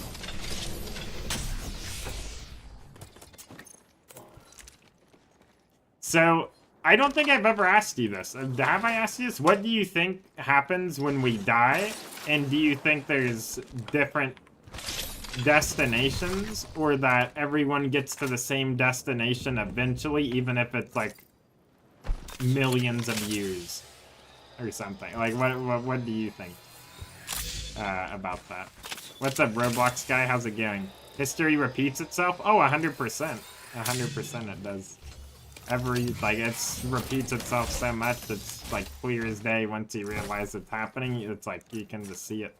S2: So, I don't think I've ever asked you this. Have I asked you this? What do you think happens when we die? And do you think there's different destinations, or that everyone gets to the same destination eventually, even if it's like millions of years or something? Like, what do you think about that? What's up, Roblox guy? How's it going? History repeats itself? Oh, 100%. 100% it does. It repeats itself so much, it's like clear as day once you realize it's happening. It's like you can just see it.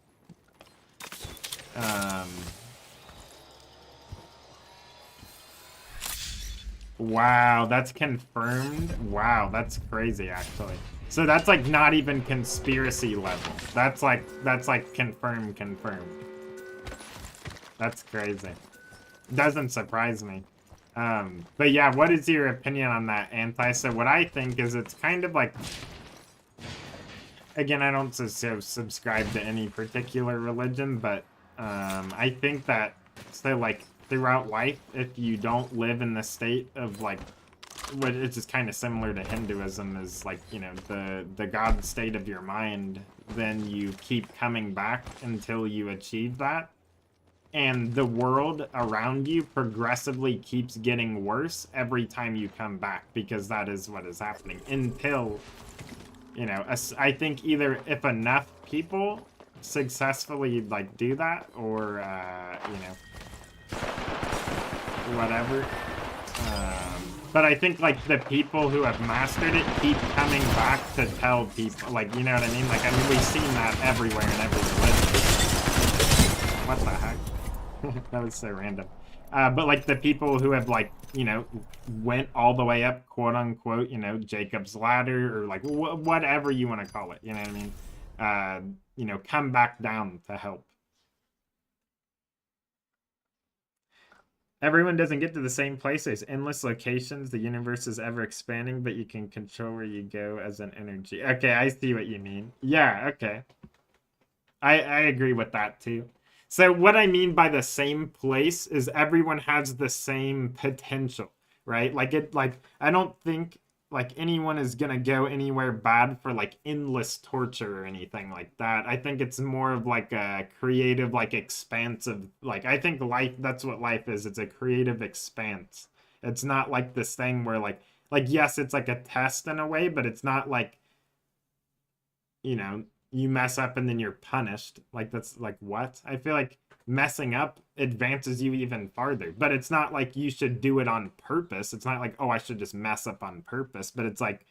S2: Wow, that's confirmed. Wow, that's crazy, actually. So that's like not even conspiracy level. That's like confirmed. That's crazy. Doesn't surprise me. But yeah, what is your opinion on that, Anti? So what I think is it's kind of like, again, I don't subscribe to any particular religion, but I think that, so like throughout life, if you don't live in the state of like, what it's just kind of similar to Hinduism, is like, you know, the God state of your mind, then you keep coming back until you achieve that. And the world around you progressively keeps getting worse every time you come back, because that is what is happening until, you know, I think either if enough people successfully like do that, or you know, whatever. But I think like the people who have mastered it keep coming back to tell people, like, you know what I mean? Like, I mean, we've seen that everywhere in every religion. What the heck? That was so random. But like the people who have, like, you know, went all the way up, quote unquote, you know, Jacob's ladder, or like whatever you want to call it, you know what I mean? You know, come back down to help. Everyone doesn't get to the same place. There's endless locations. The universe is ever expanding, but you can control where you go as an energy. Okay, I see what you mean. Yeah, okay. I agree with that too. So what I mean by the same place is everyone has the same potential, right? Like I don't think like anyone is gonna go anywhere bad for like endless torture or anything like that. I think it's more of like a creative, like expansive, like I think life, that's what life is. It's a creative expanse. It's not like this thing where like yes, it's like a test in a way, but it's not like, you know, you mess up and then you're punished. Like, that's like, what? I feel like messing up advances you even farther, but it's not like you should do it on purpose. It's not like, oh, I should just mess up on purpose, but it's like,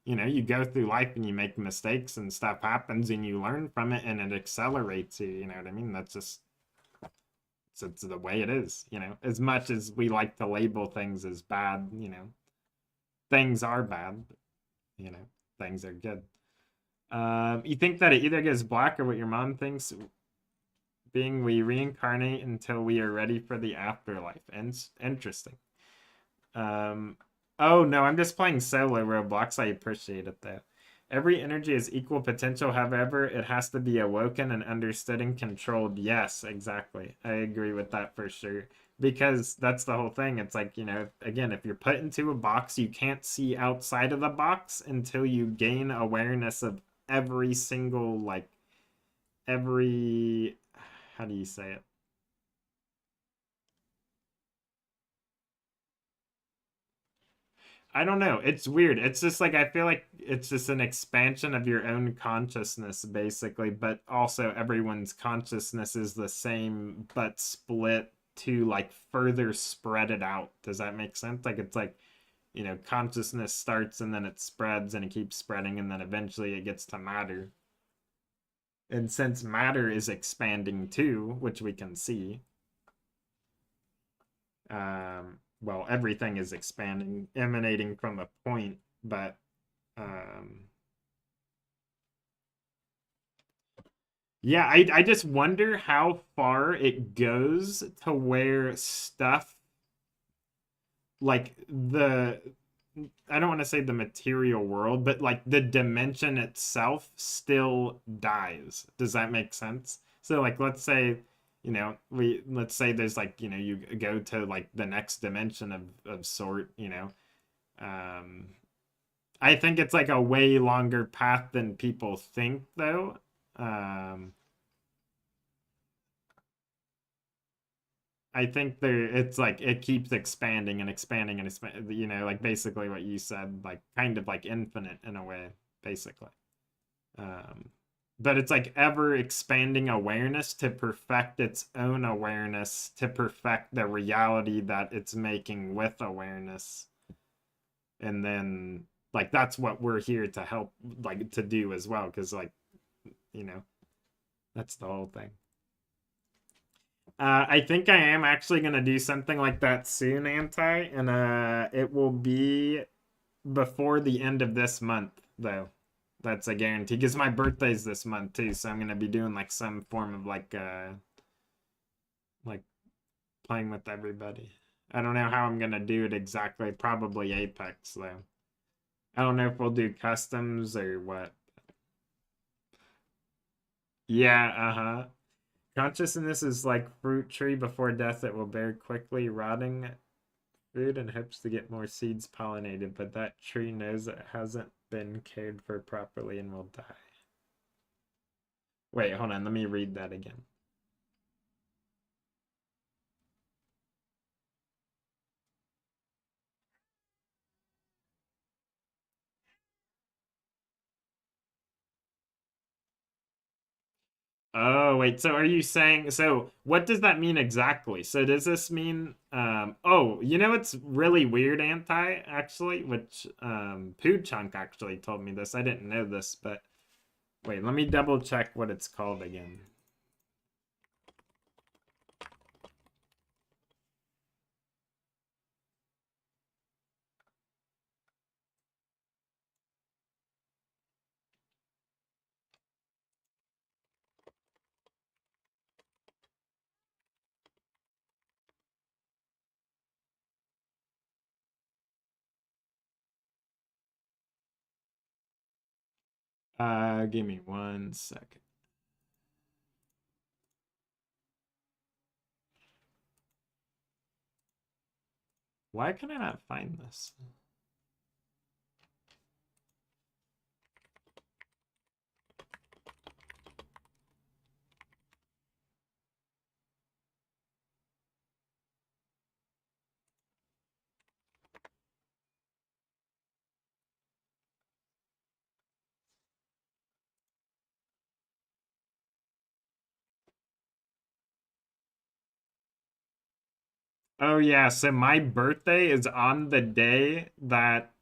S2: you know, you go through life and you make mistakes and stuff happens and you learn from it and it accelerates you, you know what I mean? That's just, it's the way it is, you know, as much as we like to label things as bad, you know. things are bad, but, you know, things are good. You think that it either goes black or what your mom thinks, being we reincarnate until we are ready for the afterlife. And interesting. Oh no, I'm just playing solo Roblox. I appreciate it though. Every energy has equal potential, however, it has to be awoken and understood and controlled. Yes, exactly. I agree with that for sure. Because that's the whole thing. It's like, you know, again, if you're put into a box, you can't see outside of the box until you gain awareness of every single, like, every, how do you say it? I don't know. It's weird. It's just like I feel like it's just an expansion of your own consciousness, basically, but also everyone's consciousness is the same, but split to like further spread it out. Does that make sense? Like it's like, you know, consciousness starts and then it spreads and it keeps spreading and then eventually it gets to matter. And since matter is expanding too, which we can see, well, everything is expanding, emanating from a point, but yeah, I just wonder how far it goes to where stuff like the I don't want to say the material world, but like the dimension itself still dies. Does that make sense? So like let's say, you know, let's say there's like, you know, you go to like the next dimension of sort, you know. Um I think it's like a way longer path than people think though. I think it's like it keeps expanding and expanding and expand, you know, like basically what you said, like kind of like infinite in a way, basically. Um, but it's like ever expanding awareness to perfect its own awareness, to perfect the reality that it's making with awareness. And then like that's what we're here to help like to do as well, because like, you know, that's the whole thing. I think I am actually gonna do something like that soon, Anti, and it will be before the end of this month, though. That's a guarantee because my birthday's this month too, so I'm gonna be doing like some form of like playing with everybody. I don't know how I'm gonna do it exactly. Probably Apex though. I don't know if we'll do customs or what. Yeah, uh-huh. Consciousness is like fruit tree before death, it will bear quickly, rotting food and hopes to get more seeds pollinated, but that tree knows it hasn't been cared for properly and will die. Wait, hold on, let me read that again. Oh, wait, so are you saying, so what does that mean exactly? So does this mean, oh, you know what's really weird, Anti, actually, which, Poo Chunk actually told me this. I didn't know this, but wait, let me double check what it's called again. Give me 1 second. Why can I not find this? Oh yeah, so my birthday is on the day that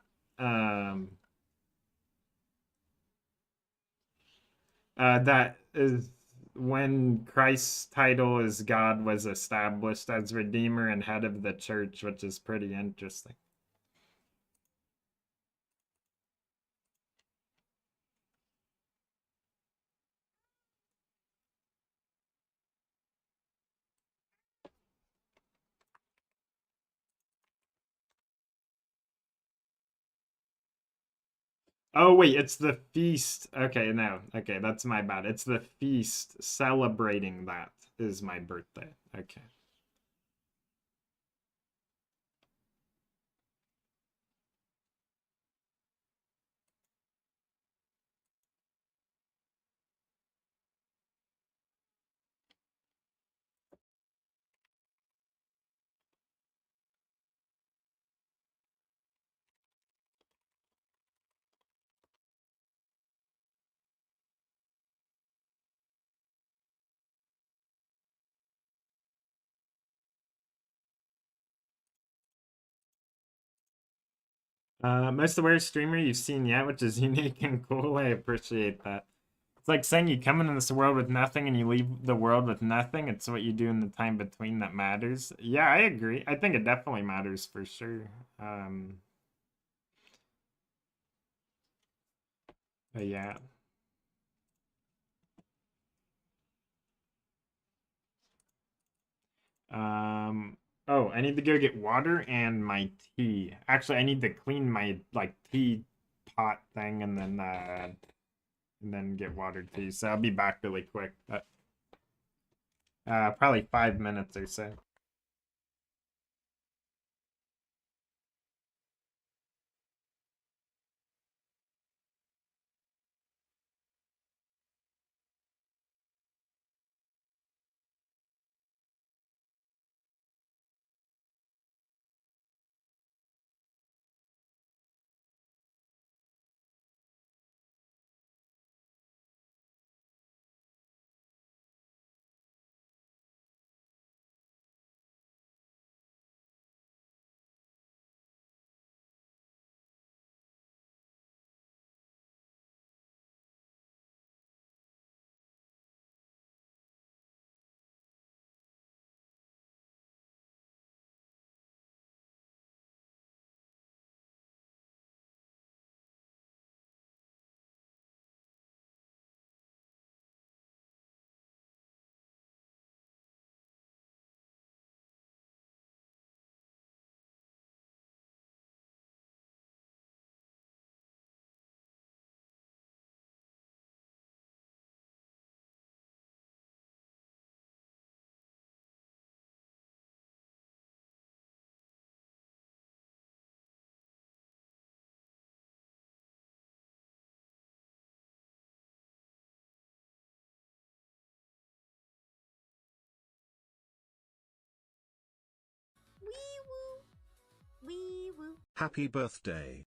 S2: that is when Christ's title as God was established as Redeemer and head of the church, which is pretty interesting. Oh wait, it's the feast. Okay, no. Okay, that's my bad. It's the feast celebrating that is my birthday. Okay. Most aware streamer you've seen yet, which is unique and cool. I appreciate that. It's like saying you come into this world with nothing and you leave the world with nothing. It's what you do in the time between that matters. Yeah, I agree. I think it definitely matters for sure. But yeah. Oh, I need to go get water and my tea. Actually, I need to clean my like tea pot thing and then get water too. So I'll be back really quick. But, probably 5 minutes or so.
S5: Happy birthday.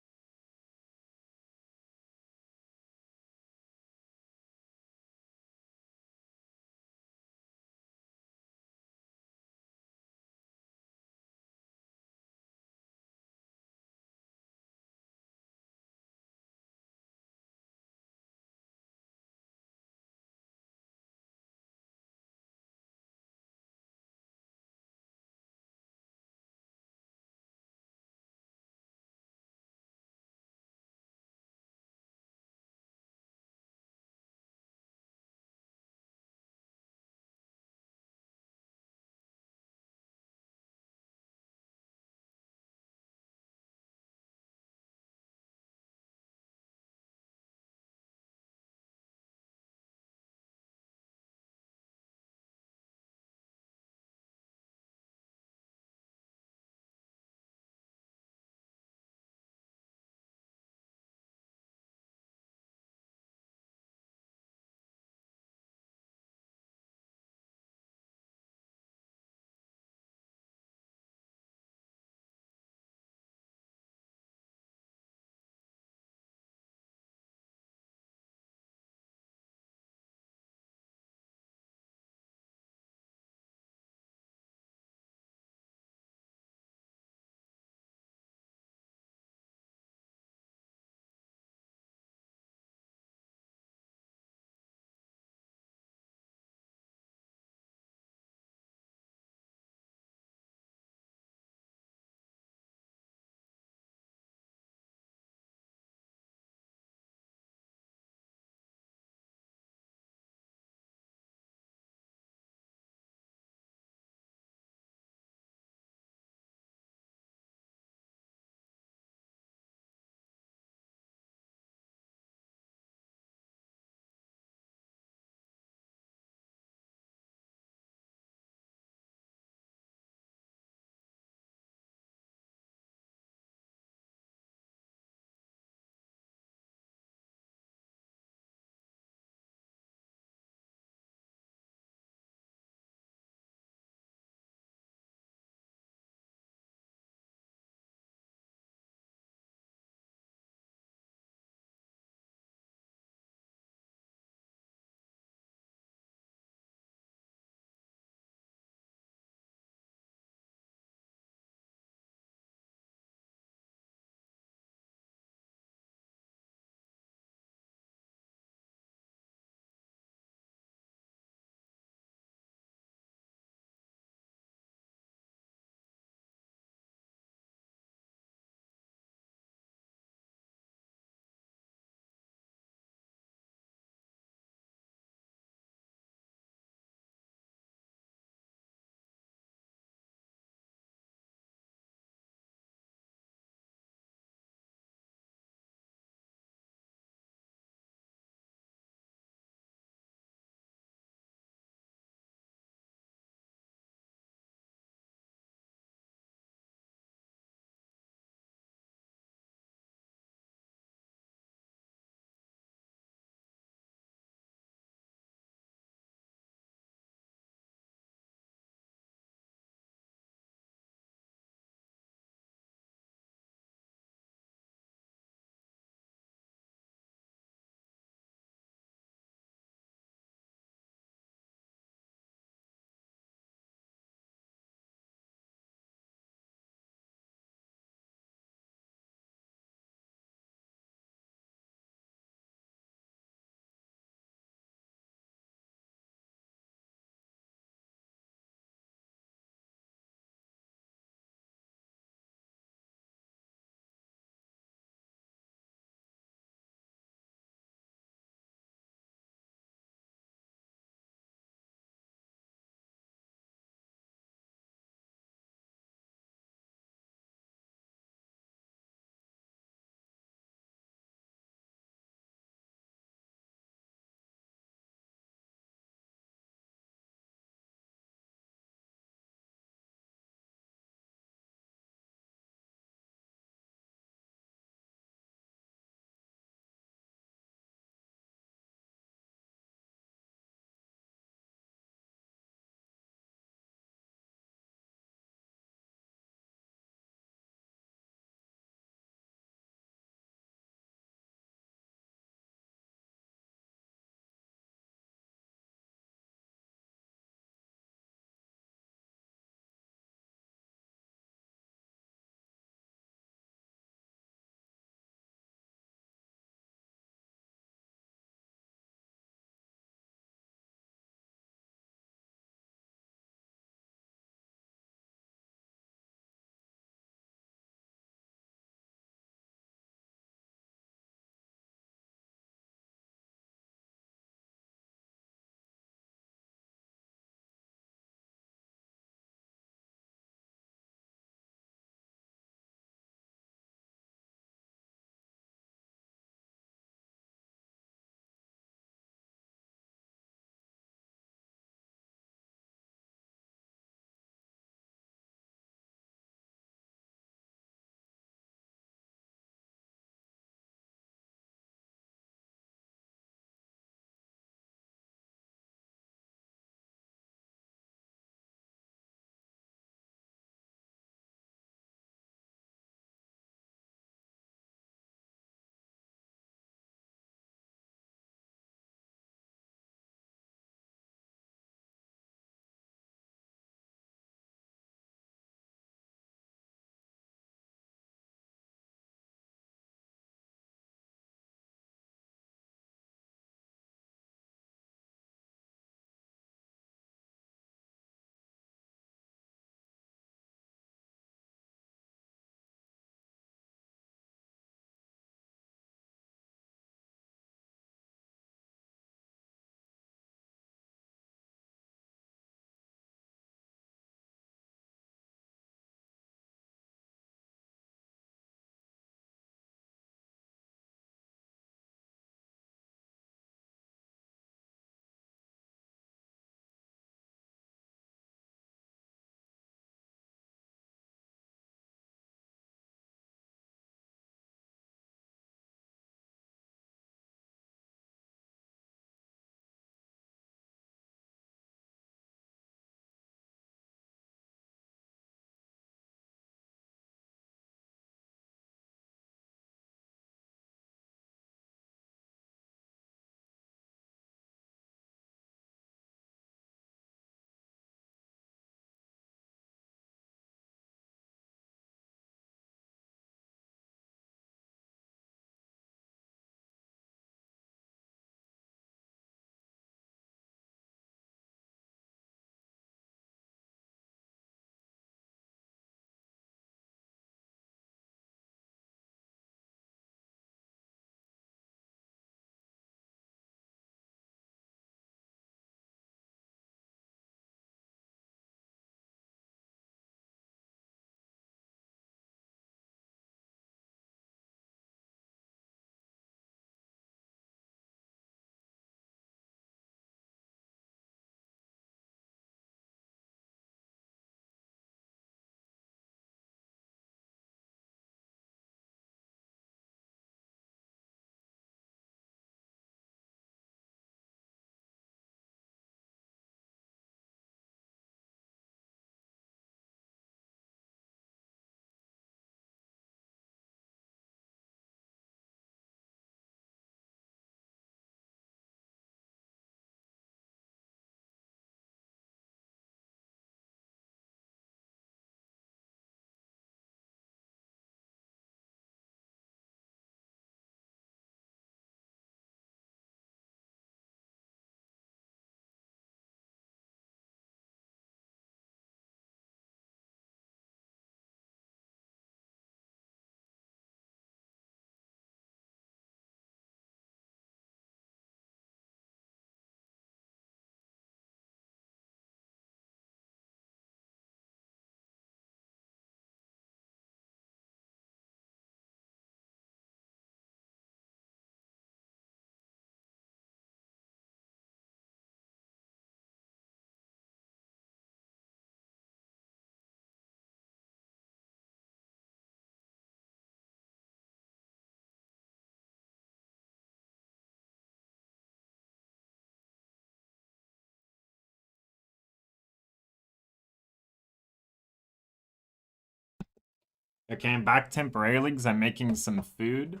S2: Okay, I'm back temporarily because I'm making some food.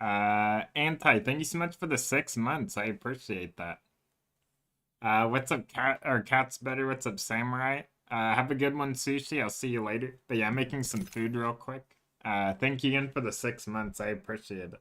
S2: Anti, thank you so much for the 6 months. I appreciate that. What's up, Cat? Or Cat's better. What's up, Samurai? Have a good one, Sushi. I'll see you later. But yeah, I'm making some food real quick. Thank you again for the 6 months. I appreciate it.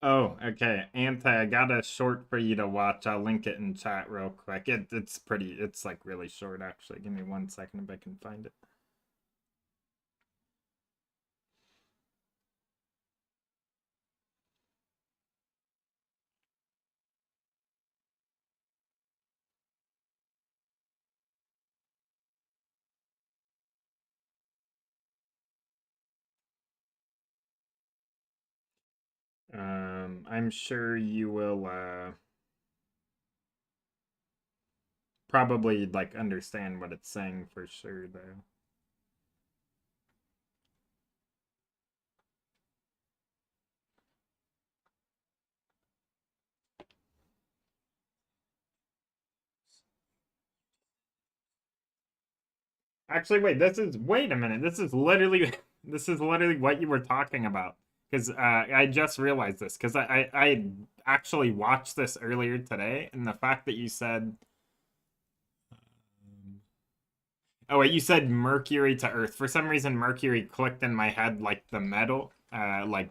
S2: Oh, okay. Anti, I got a short for you to watch. I'll link it in chat real quick. It's like really short actually. Give me 1 second if I can find it. I'm sure you will probably like understand what it's saying for sure though. Actually, wait a minute. This is literally this is literally what you were talking about. Because I just realized this because I actually watched this earlier today, and the fact that you said, oh wait, you said Mercury to Earth. For some reason, Mercury clicked in my head like the metal, like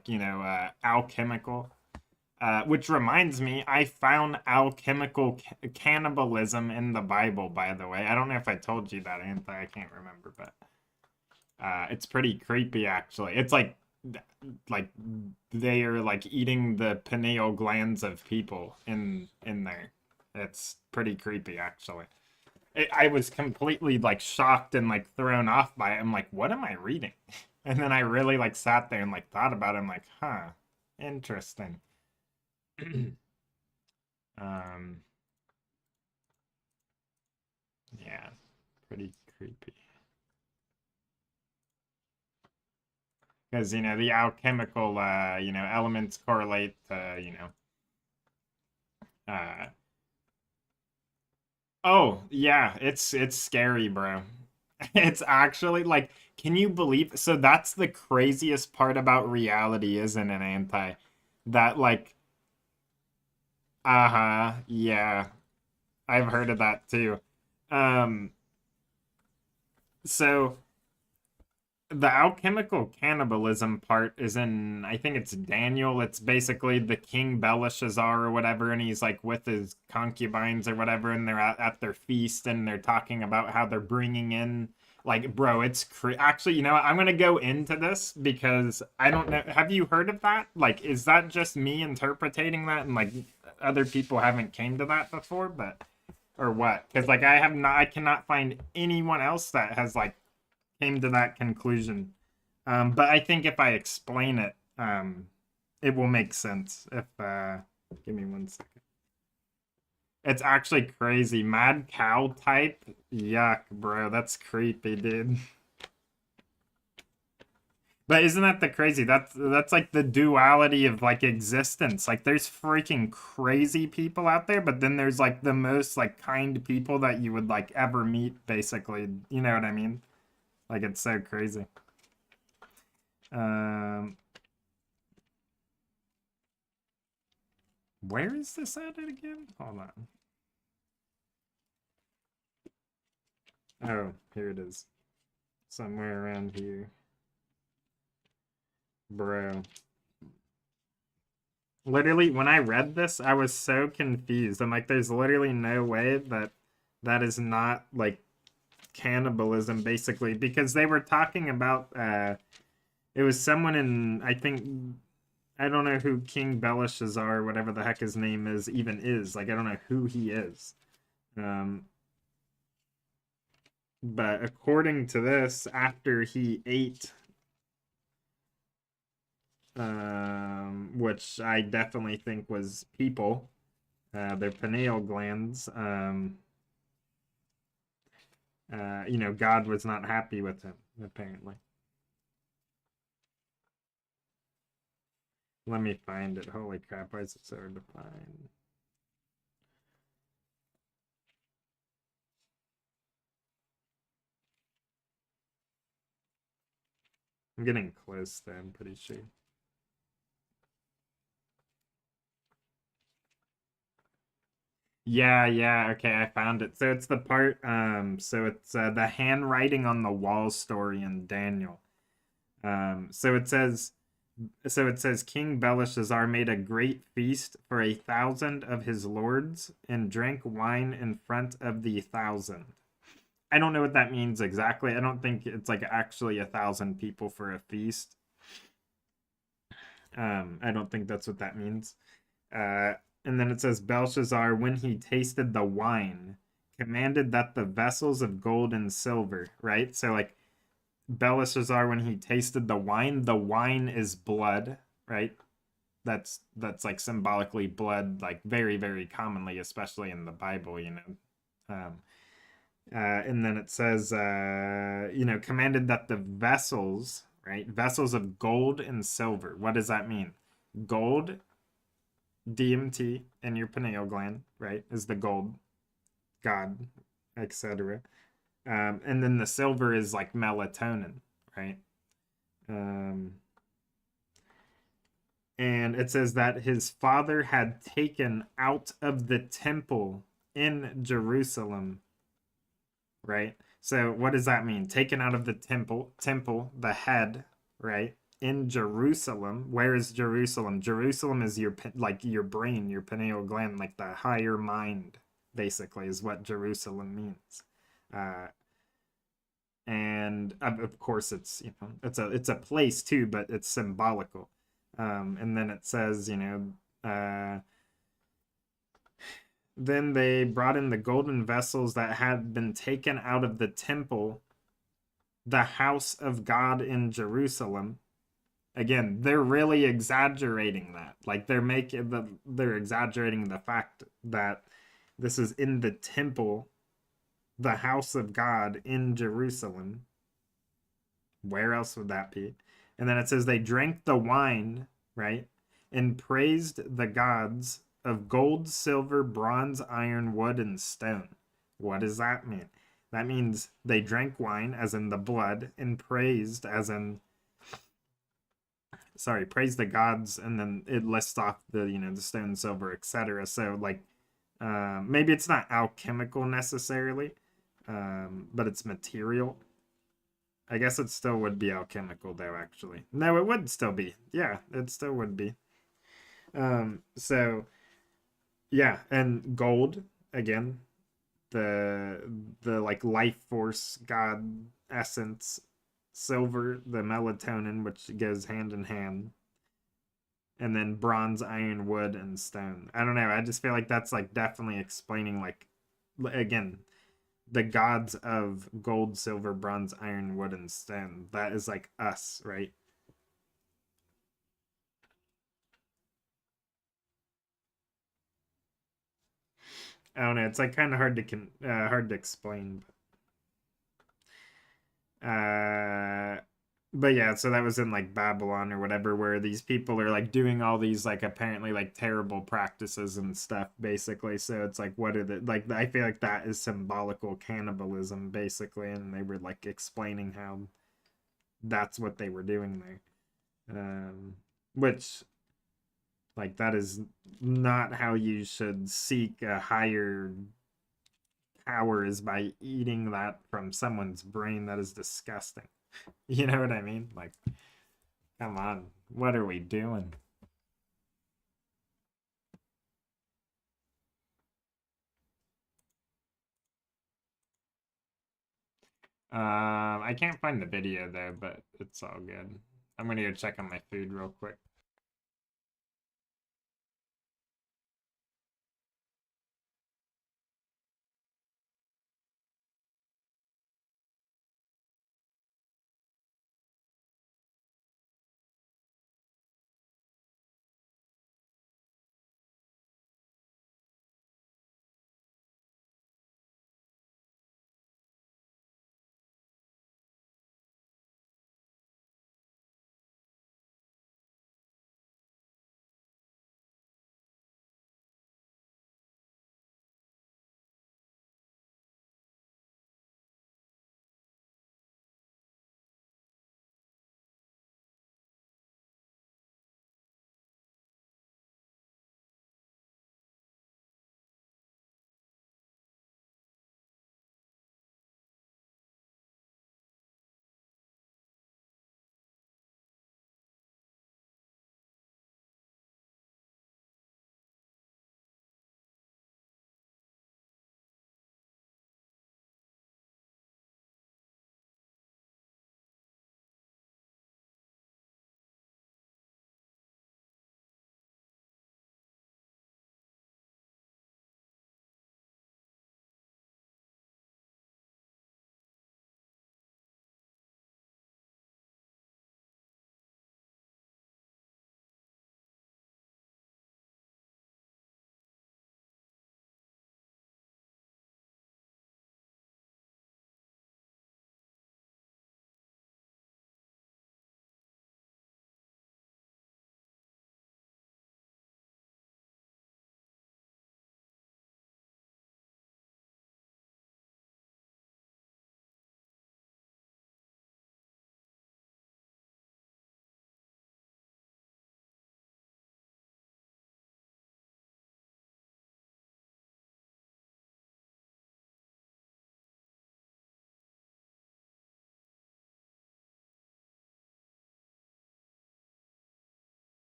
S2: alchemical. Which reminds me, I found alchemical cannibalism in the Bible. By the way, I don't know if I told you that, Anthony. I can't remember, but it's pretty creepy actually. It's like they are like eating the pineal glands of people in there. It's pretty creepy actually. I was completely like shocked and like thrown off by it. I'm like, what am I reading? And then I really like sat there and like thought about it. I'm like, huh, interesting. um, yeah, pretty creepy. Because the alchemical elements correlate to uh oh yeah, it's scary, bro. It's actually like, can you believe, so that's the craziest part about reality, isn't it, Anti? That like, uh-huh, yeah, I've heard of that too. um so the alchemical cannibalism part is in, I think it's Daniel. It's basically the King Belshazzar or whatever, and he's like with his concubines or whatever, and they're at their feast, and they're talking about how they're bringing in, like, bro, it's actually, you know what? I'm gonna go into this because I don't know. Have you heard of that? Like, is that just me interpreting that, and like other people haven't came to that before, but or what? Because like I cannot find anyone else that has like came to that conclusion. But I think if I explain it, it will make sense. If give me 1 second. It's actually crazy. Mad cow type? Yuck, bro. That's creepy, dude. But isn't that the crazy? That's like the duality of like existence. Like there's freaking crazy people out there, but then there's like the most like kind people that you would like ever meet, basically. You know what I mean? Like it's so crazy. Where is this at again? Hold on. Oh, here it is. Somewhere around here. Bro. Literally, when I read this, I was so confused. I'm like, there's literally no way that that is not, like, cannibalism, basically. Because they were talking about, it was someone in, I think, I don't know who King Belshazzar, whatever the heck his name is, even is. Like, I don't know who he is. But according to this, after he ate, which I definitely think was people, their pineal glands, you know, God was not happy with him, apparently. Let me find it. Holy crap, why is it so hard to find? I'm getting close there, I'm pretty sure. Yeah, okay, I found it. So it's the part, so it's the handwriting on the wall story in Daniel. So it says King Belshazzar made a great feast for 1,000 of his lords and drank wine in front of the 1,000. I don't know what that means exactly. I don't think it's like actually 1,000 people for a feast. I don't think that's what that means. And then it says Belshazzar, when he tasted the wine, commanded that the vessels of gold and silver, right? So like Belshazzar, when he tasted the wine is blood, right? That's like symbolically blood, like very, very commonly, especially in the Bible, you know. And then it says, you know, commanded that the vessels, right? Vessels of gold and silver. What does that mean? Gold, DMT in your pineal gland, right? Is the gold, God, etc. And then the silver is like melatonin, right? And it says that his father had taken out of the temple in Jerusalem, right? So what does that mean? Taken out of the temple, the head, right? In Jerusalem. Where is Jerusalem? Jerusalem is your like your brain, your pineal gland, like the higher mind, basically, is what Jerusalem means. And of course it's, you know, it's a place too, but it's symbolical. And then it says, you know, then they brought in the golden vessels that had been taken out of the temple, the house of God in Jerusalem. Again, they're really exaggerating that. Like they're exaggerating the fact that this is in the temple, the house of God in Jerusalem. Where else would that be? And then it says they drank the wine, right? And praised the gods of gold, silver, bronze, iron, wood, and stone. What does that mean? That means they drank wine, as in the blood, and praised, as in, sorry, praised the gods, and then it lists off the, you know, the stone, silver, etc. So, like, maybe it's not alchemical necessarily, but it's material. I guess it still would be alchemical though, actually. No, it would still be. Yeah, it still would be. So yeah, and gold again, the like life force god essence, silver, the melatonin, which goes hand in hand, and then bronze, iron, wood, and stone. I don't know. I just feel like that's like definitely explaining like again the gods of gold, silver, bronze, iron, wood, and stone. That is like us, right? I don't know. It's like kind of hard to explain. Uh, but yeah, so that was in like Babylon or whatever, where these people are like doing all these like apparently like terrible practices and stuff, basically. So it's like, what are the like? I feel like that is symbolical cannibalism, basically, and they were like explaining how that's what they were doing there, which like that is not how you should seek a higher power is by eating that from someone's brain. That is disgusting. You know what I mean? Like, come on, what are we doing? I can't find the video though, but it's all good. I'm gonna go check on my food real quick.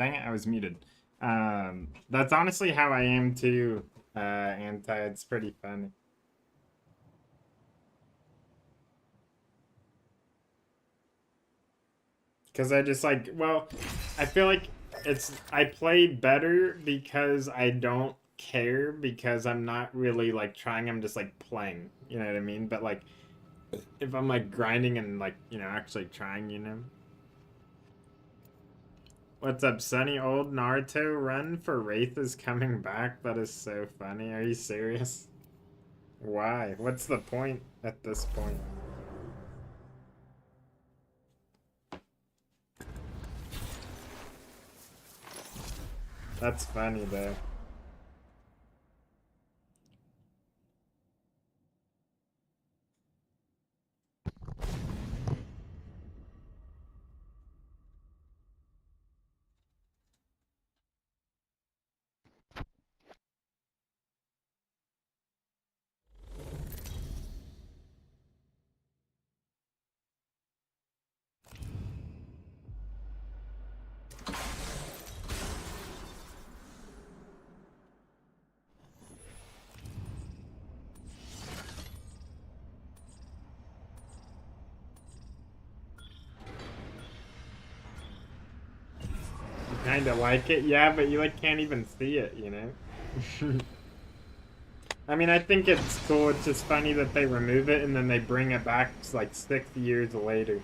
S2: Dang it, I was muted. That's honestly how I am too, Anti. It's pretty funny. Because I just like, well, I feel like I play better because I don't care, because I'm not really like trying, I'm just like playing, you know what I mean? But like, if I'm like grinding and like, you know, actually trying, you know? What's up, Sunny? Old Naruto run for Wraith is coming back? That is so funny. Are you serious? Why? What's the point at this point? That's funny though. Kinda like it, yeah, but you like can't even see it, you know? I mean, I think it's cool. It's just funny that they remove it and then they bring it back like 6 years later.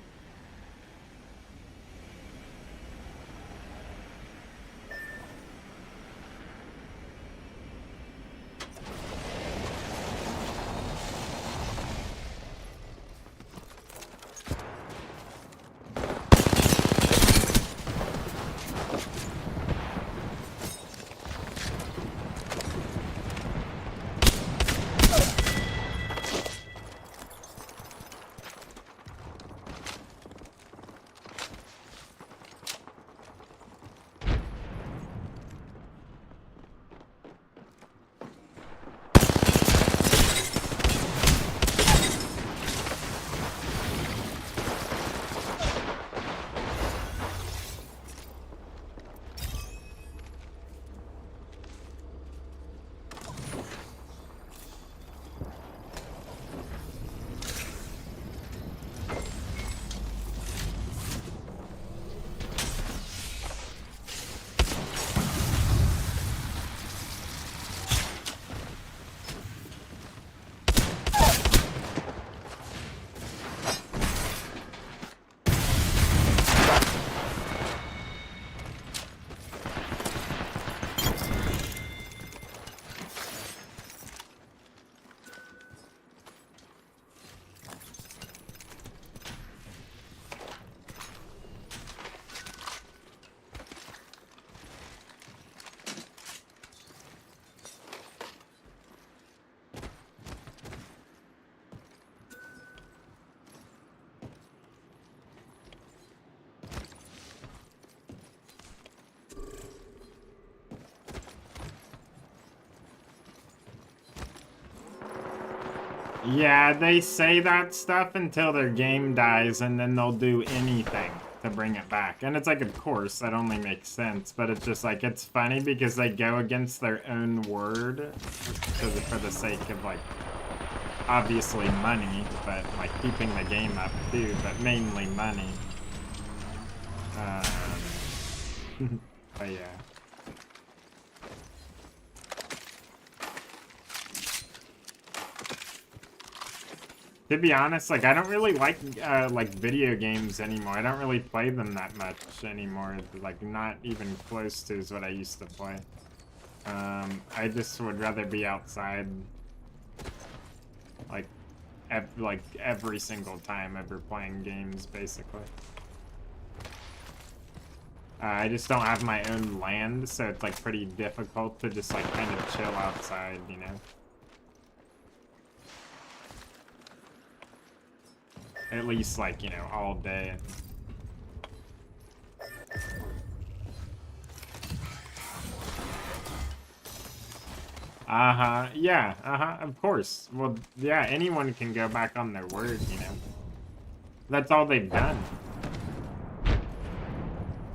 S2: Yeah, they say that stuff until their game dies, and then they'll do anything to bring it back. And it's like, of course, that only makes sense, but it's just like, it's funny because they go against their own word for the sake of, like, obviously money, but, like, keeping the game up, too, but mainly money. But yeah. To be honest, like, I don't really like video games anymore. I don't really play them that much anymore. Like, not even close to is what I used to play. I just would rather be outside, like, every single time ever playing games, basically. I just don't have my own land, so it's, like, pretty difficult to just, like, kind of chill outside, you know? At least, like, you know, all day. Uh-huh. Yeah, uh-huh. Of course. Well, yeah, anyone can go back on their word, you know. That's all they've done.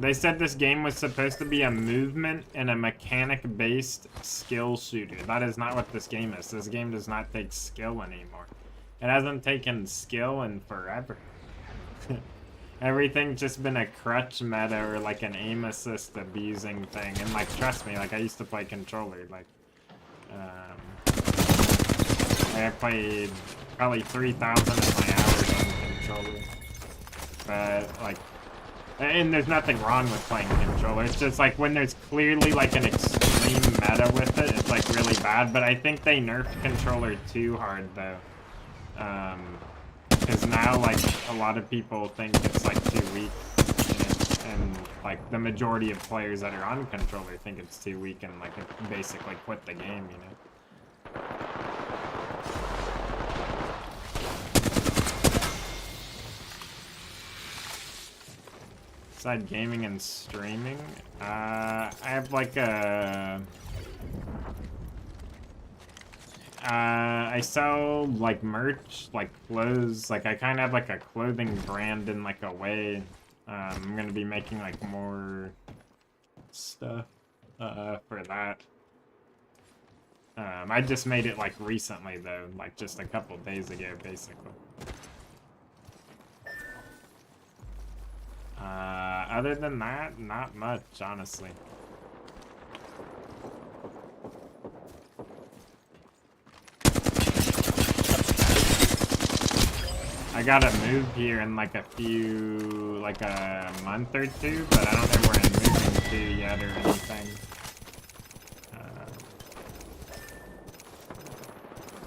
S2: They said this game was supposed to be a movement and a mechanic-based skill shooter. That is not what this game is. This game does not take skill anymore. It hasn't taken skill in forever. Everything's just been a crutch meta or like an aim assist abusing thing. And like, trust me, like I used to play controller. Like, I played probably 3,000 of my hours on controller. But like, and there's nothing wrong with playing controller. It's just like when there's clearly like an extreme meta with it, it's like really bad. But I think they nerfed controller too hard though. Because now like a lot of people think it's like too weak. And like the majority of players that are on controller think it's too weak and like basically quit the game, you know? Besides gaming and streaming, I have like a... I sell like merch, like clothes, like I kind of have like a clothing brand in like a way. I'm gonna be making like more stuff for that. I just made it like recently though, like just a couple days ago basically. Other than that, not much, honestly. I gotta move here in like a few, like a month or two, but I don't know where I'm moving to yet or anything.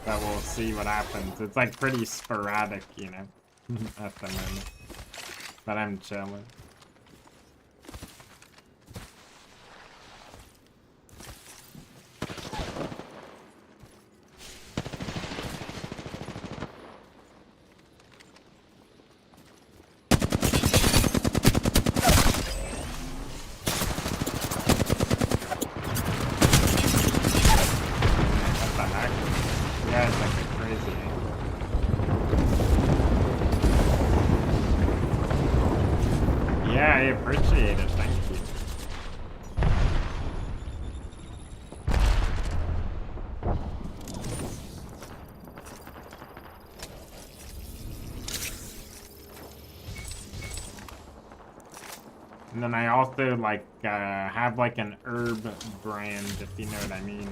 S2: But we'll see what happens. It's like pretty sporadic, you know, at the moment. But I'm chilling. And then I also like have like an herb brand, if you know what I mean.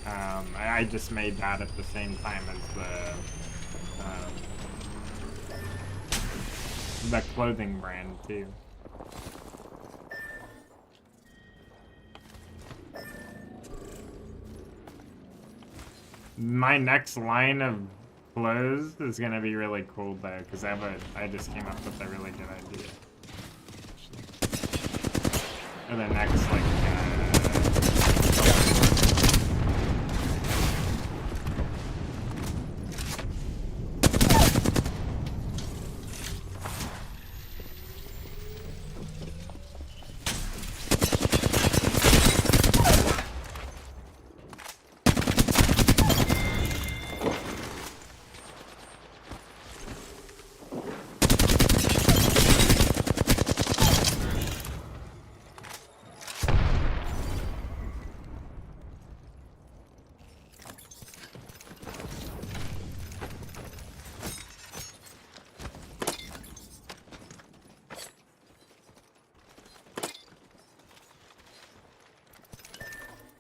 S2: I just made that at the same time as the clothing brand too. My next line of clothes is gonna be really cool though, because I just came up with a really good idea. Or the next, like,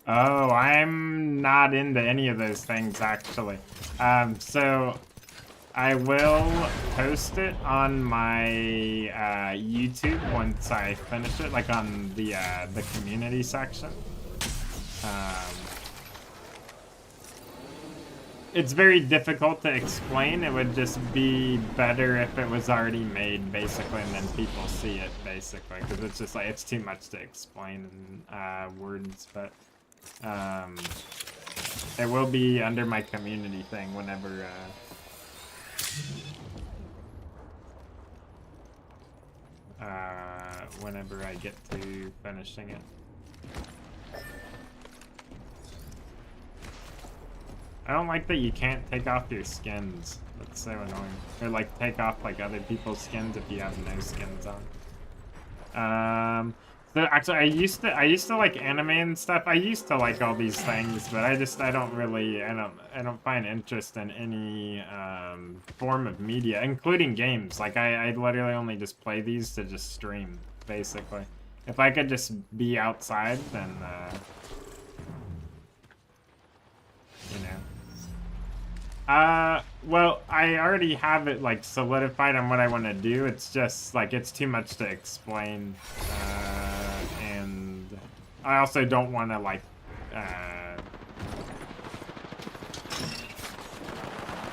S2: oh, I'm not into any of those things, actually. So I will post it on my YouTube once I finish it, like on the community section. It's very difficult to explain. It would just be better if it was already made, basically, and then people see it, basically, because it's just like, it's too much to explain in words, but it will be under my community thing whenever whenever I get to finishing it. I don't like that you can't take off your skins. That's so annoying. Or like take off like other people's skins if you have no skins on. So actually, I used to like anime and stuff. I used to like all these things, but I don't really, I don't find interest in any form of media, including games. Like I literally only just play these to just stream, basically. If I could just be outside, then you know. Well, I already have it like solidified on what I want to do. It's just like it's too much to explain, and I also don't want to like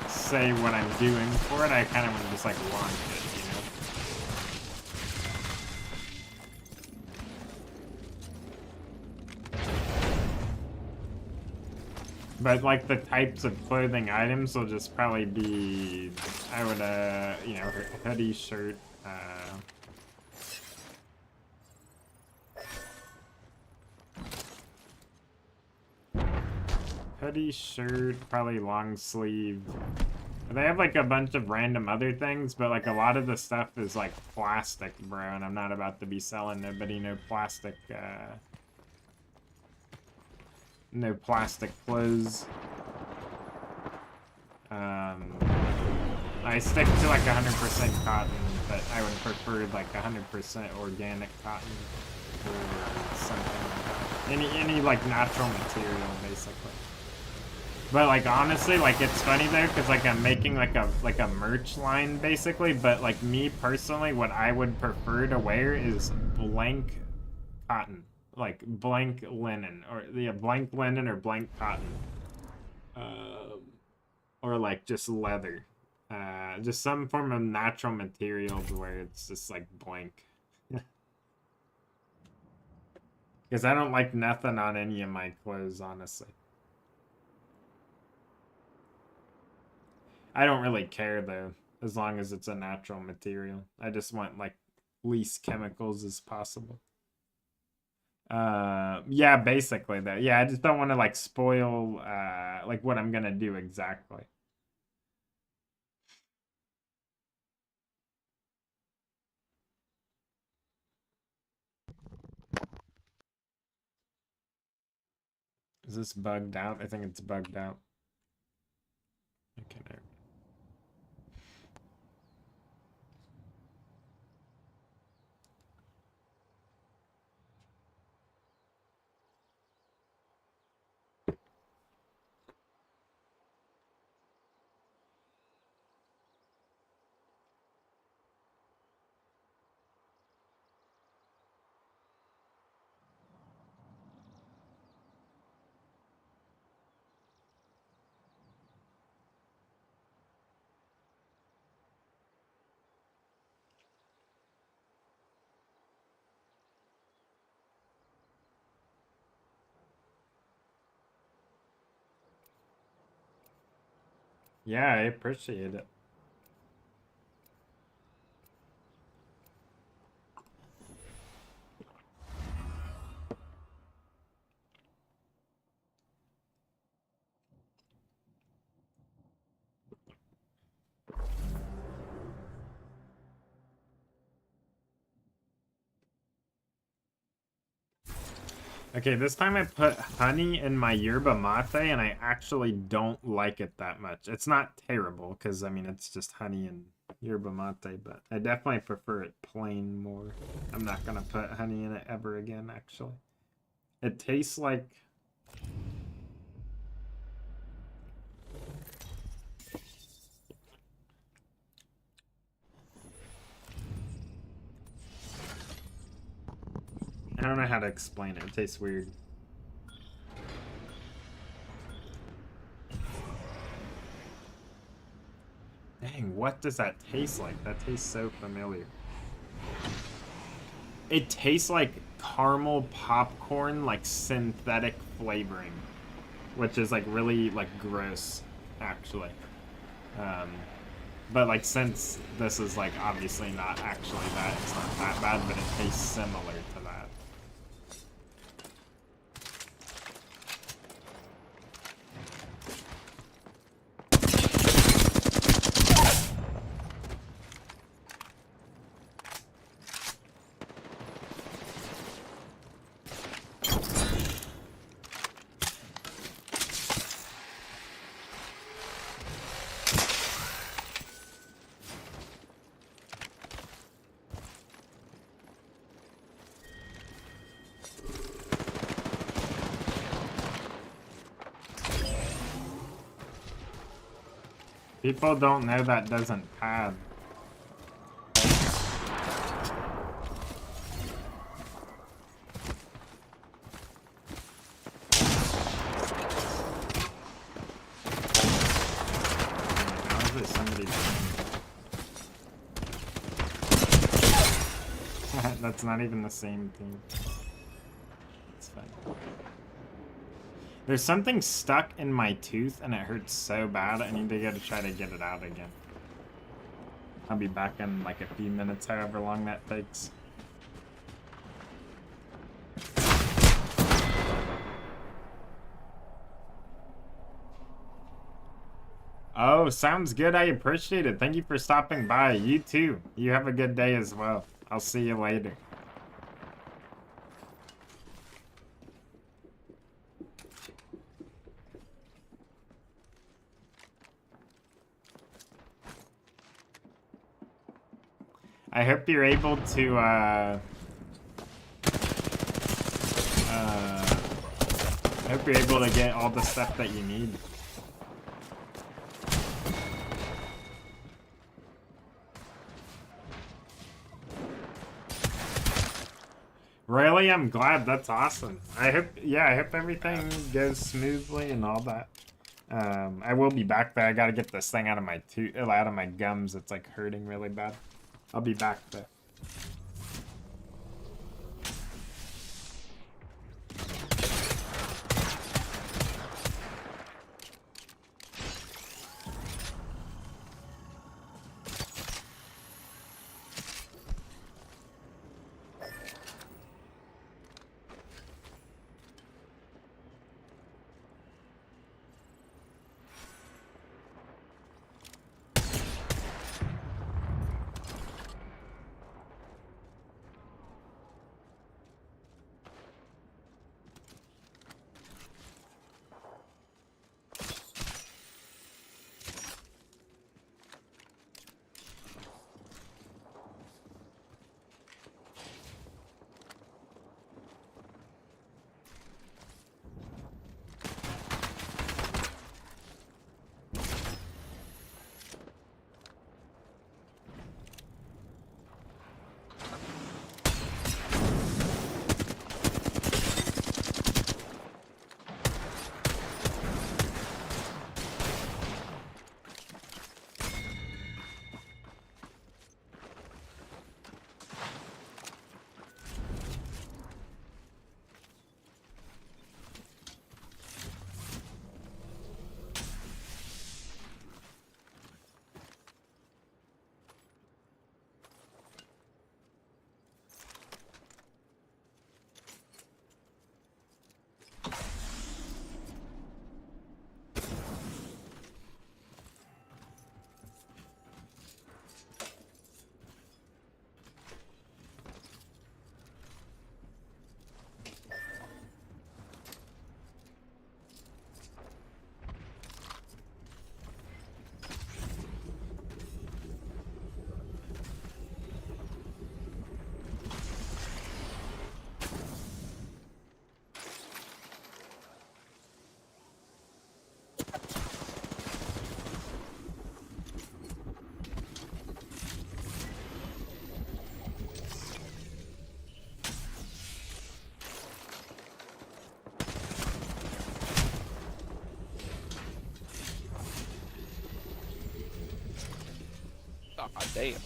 S2: say what I'm doing for it. I kind of want to just like launch it, you know. But like the types of clothing items will just probably be, I would, you know, hoodie, shirt, hoodie, shirt, probably long sleeve. They have like a bunch of random other things, but like a lot of the stuff is like plastic, bro, and I'm not about to be selling nobody no plastic clothes. I stick to like 100% cotton, but I would prefer like 100% organic cotton or something like that. Any like natural material, basically. But like honestly, like it's funny though, cause like I'm making like a merch line basically. But like me personally, what I would prefer to wear is blank cotton. Like blank linen, or yeah, blank linen or blank cotton, or like just leather, just some form of natural material where it's just like blank. Because I don't like nothing on any of my clothes, honestly. I don't really care though, as long as it's a natural material. I just want like least chemicals as possible. Yeah, basically though. Yeah, I just don't want to like spoil like what I'm gonna do exactly. Is this bugged out? I think it's bugged out. Okay, there. Yeah, I appreciate it. Okay, this time I put honey in my yerba mate, and I actually don't like it that much. It's not terrible, because, I mean, it's just honey and yerba mate, but I definitely prefer it plain more. I'm not going to put honey in it ever again, actually. It tastes like... I don't know how to explain it. It tastes weird. Dang, what does that taste like? That tastes so familiar. It tastes like caramel popcorn, like synthetic flavoring, which is like really like gross, actually. But like since this is like obviously not actually that, it's not that bad, but it tastes similar to that. People don't know that doesn't pad. How is it somebody doing? That's not even the same thing. It's fine. There's something stuck in my tooth and it hurts so bad. I need to go to try to get it out again. I'll be back in like a few minutes, however long that takes. Oh, sounds good. I appreciate it. Thank you for stopping by. You too. You have a good day as well. I'll see you later. I hope you're able to, I hope you're able to get all the stuff that you need. Really? I'm glad. That's awesome. I hope, yeah, I hope everything goes smoothly and all that. I will be back there. I gotta get this thing out of my out of my gums. It's like hurting really bad. I'll be back there.
S4: God damn.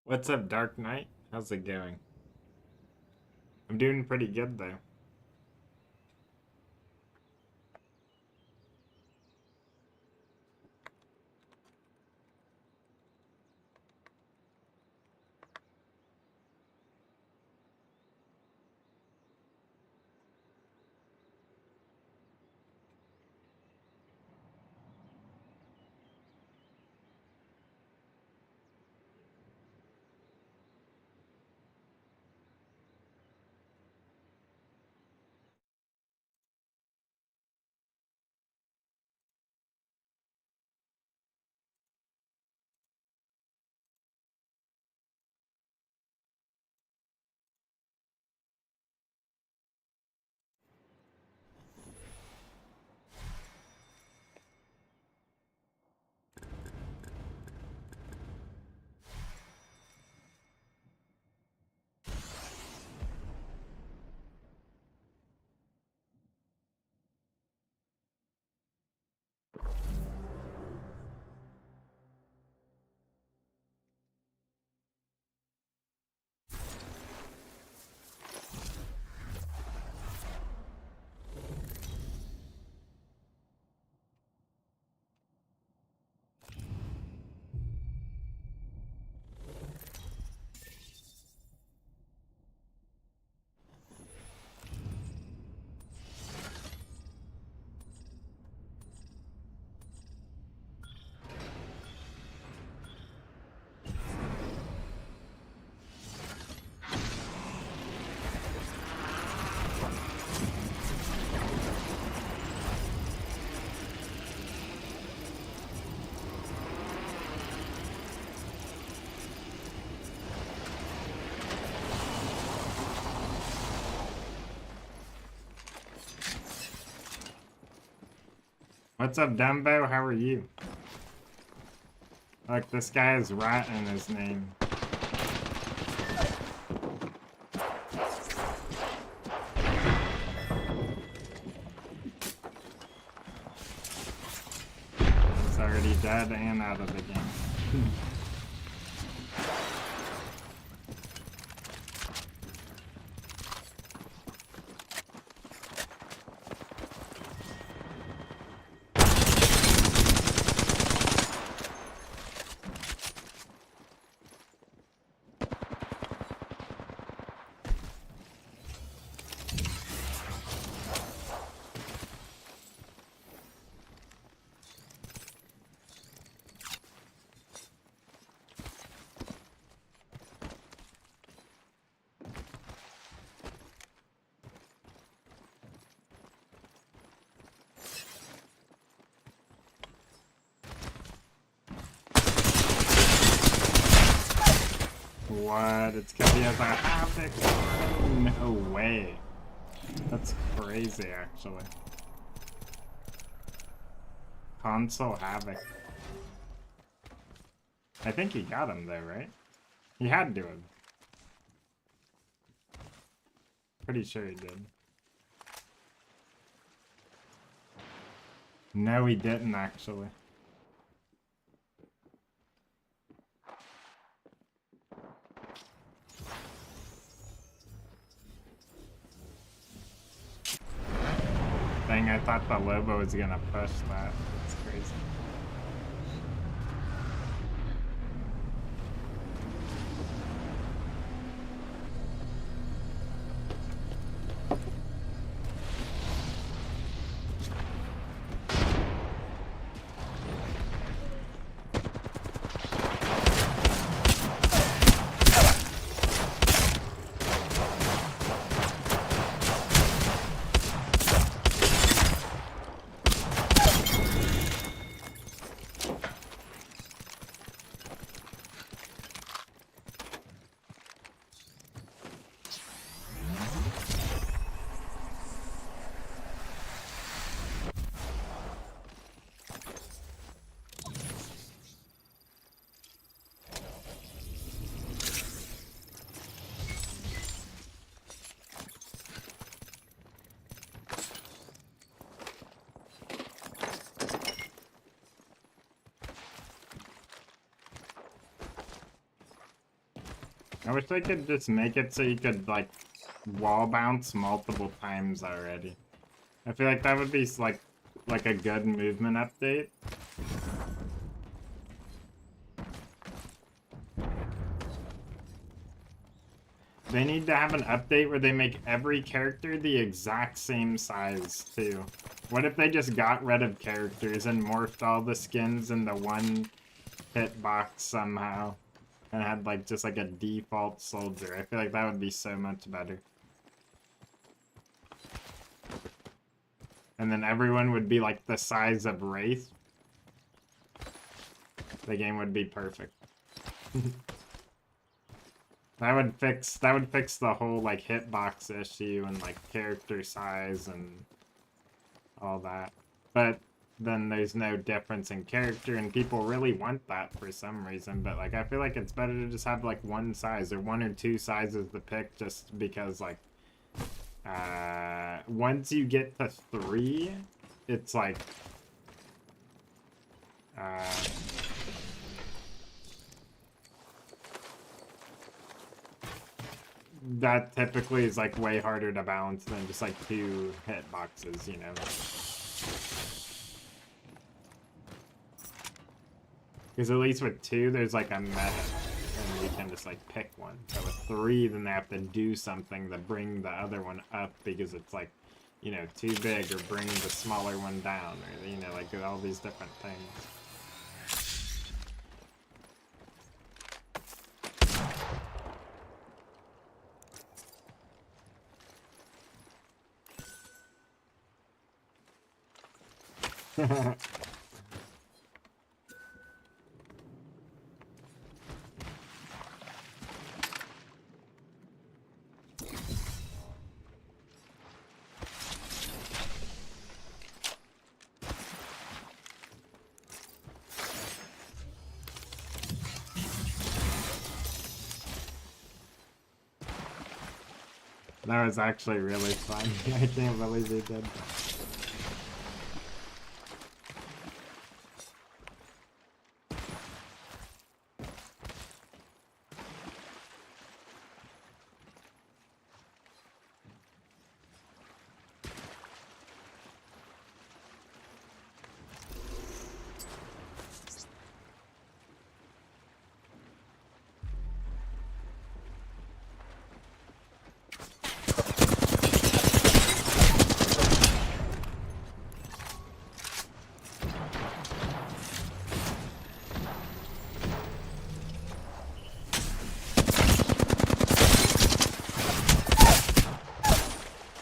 S2: What's up, Dark Knight? How's it going? I'm doing pretty good, though. What's up, Dumbo? How are you? Look, this guy has rat in his name. He's already dead and out of the game. What? It's gonna be as a havoc? No way. That's crazy, actually. Console havoc. I think he got him though, right? He had to have. Pretty sure he did. No, he didn't actually. Dang, I thought the Lobo was gonna push that. That's crazy. I wish they could just make it so you could, like, wall bounce multiple times already. I feel like that would be, like a good movement update. They need to have an update where they make every character the exact same size, too. What if they just got rid of characters and morphed all the skins into one hitbox somehow? And had, like, just like a default soldier. I feel like that would be so much better. And then everyone would be, like, the size of Wraith. The game would be perfect. That would fix the whole, like, hitbox issue and, like, character size and all that. But then there's no difference in character, and people really want that for some reason. But, like, I feel like it's better to just have, like, one size or one or two sizes to pick, just because, like, once you get to 3, it's like, that typically is, like, way harder to balance than just, like, 2 hitboxes, you know? Because at least with 2, there's, like, a meta, and you can just, like, pick one. But with 3, then they have to do something to bring the other one up, because it's, like, you know, too big, or bring the smaller one down, or, you know, like, all these different things. That was actually really fun. I can't believe they did that.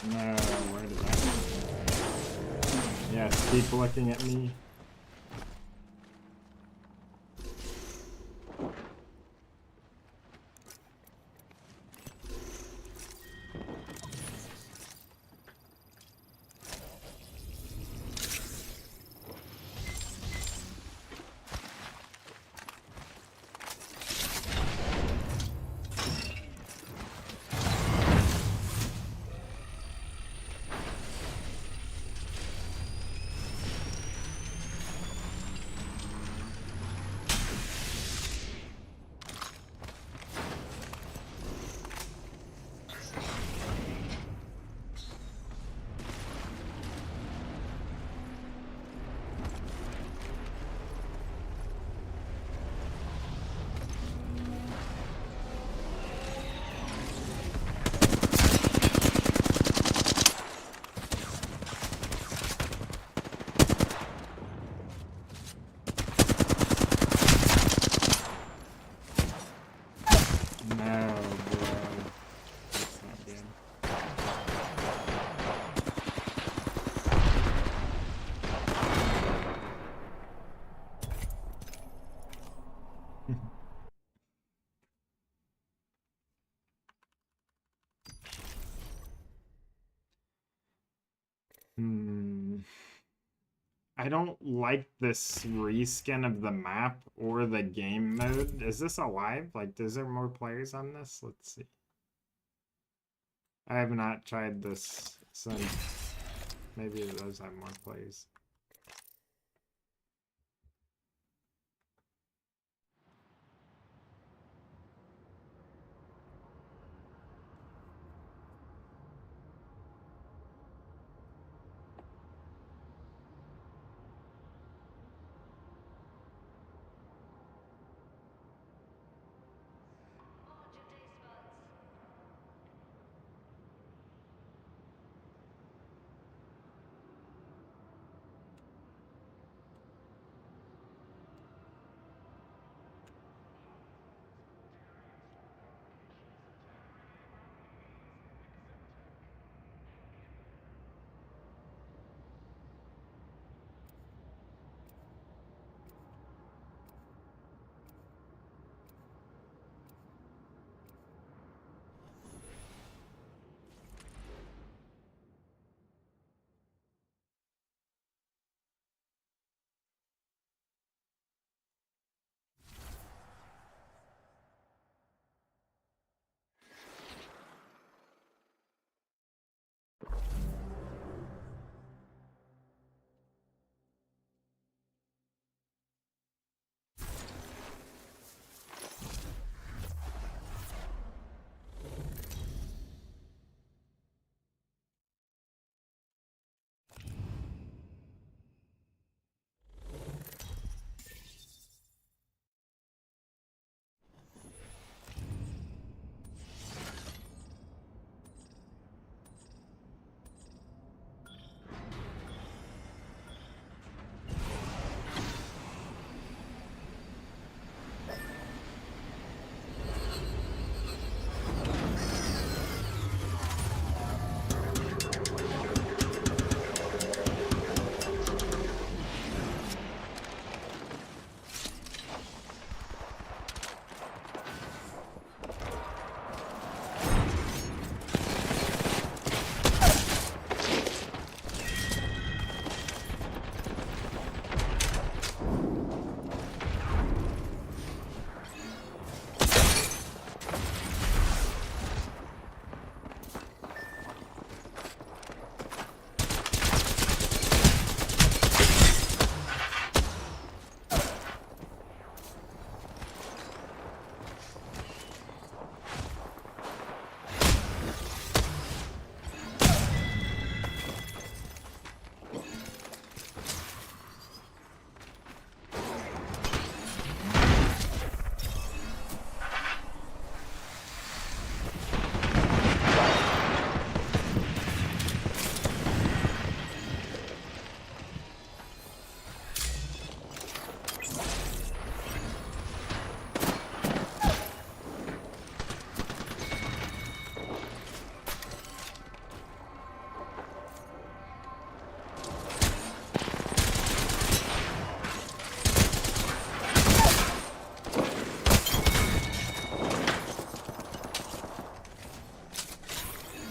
S2: No, where did that go? Yes, keep looking at me. No, bro. That's not good. I don't like this reskin of the map or the game mode. Is this alive? Like, is there more players on this? Let's see. I have not tried this since. Maybe it does have more players.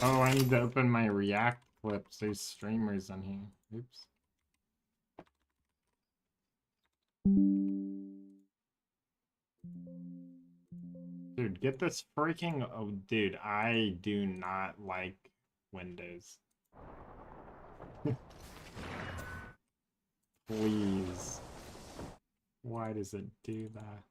S2: Oh, I need to open my React clips. There's streamers on here. Oops. Dude, get this freaking... Oh, dude, I do not like Windows. Please. Why does it do that?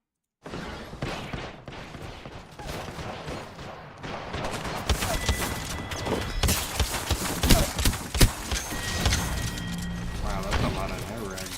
S2: Wow, that's a lot of air reg.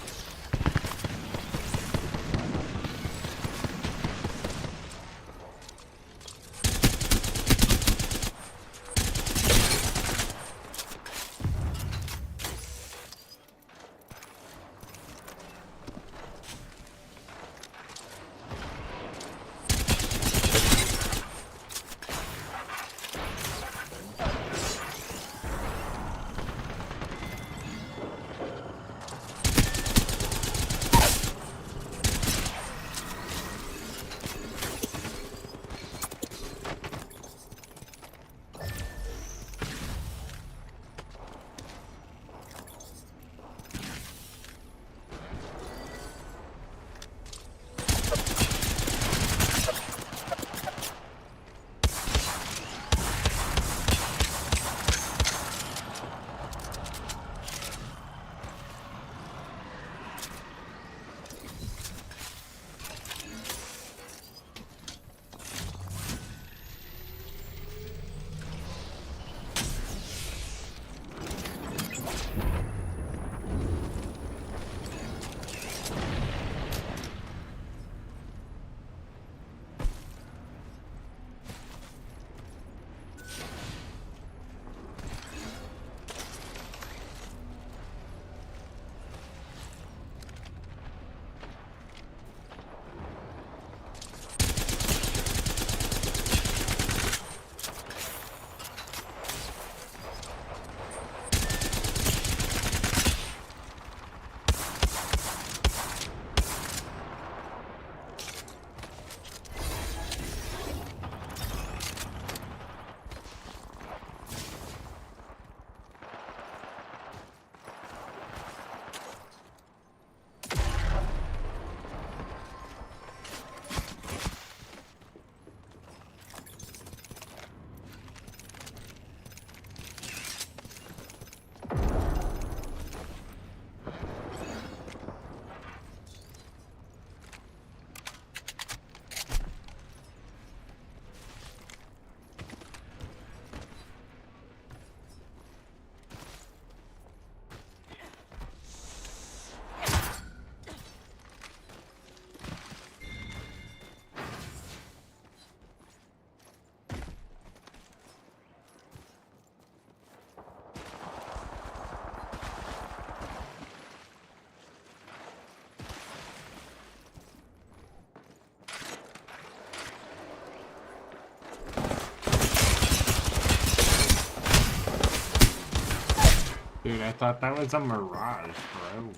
S2: Dude, I thought that was a mirage, bro.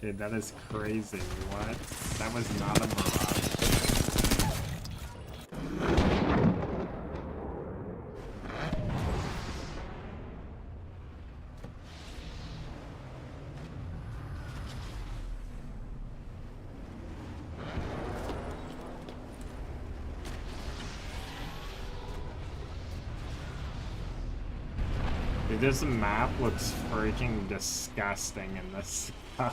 S2: Dude, that is crazy. What? That was not a mirage. Dude, this map looks freaking disgusting in this. I'm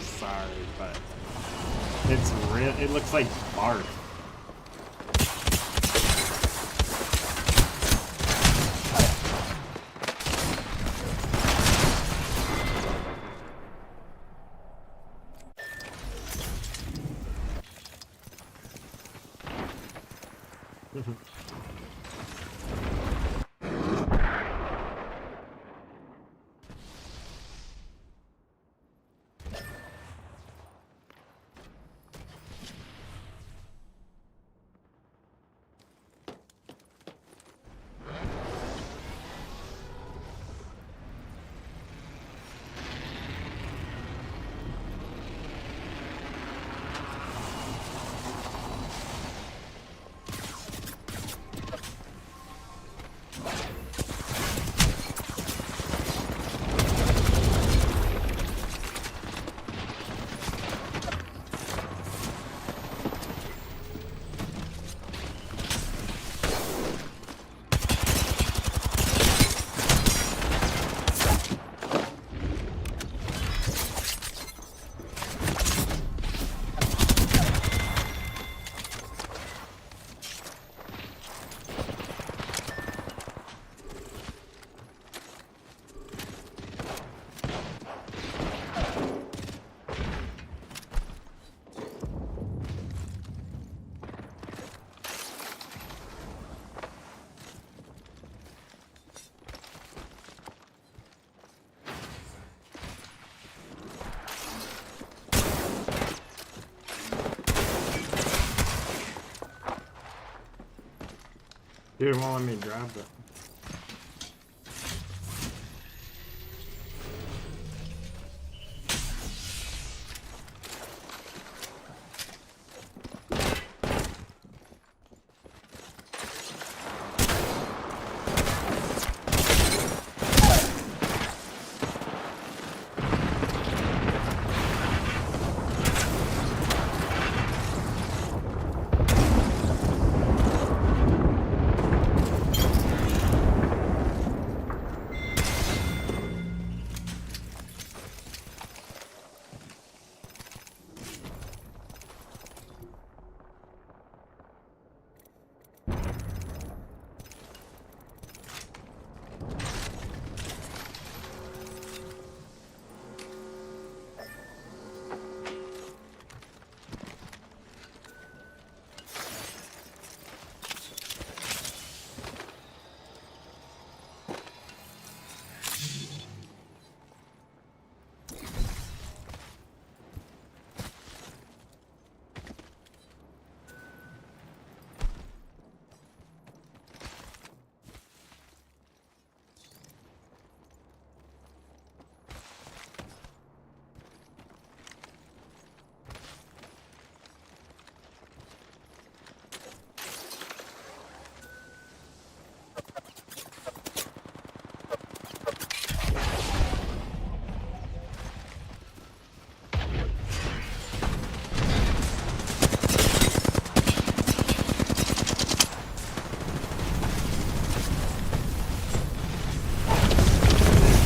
S2: sorry, but it's real. It looks like bark. Dude won't let me grab it.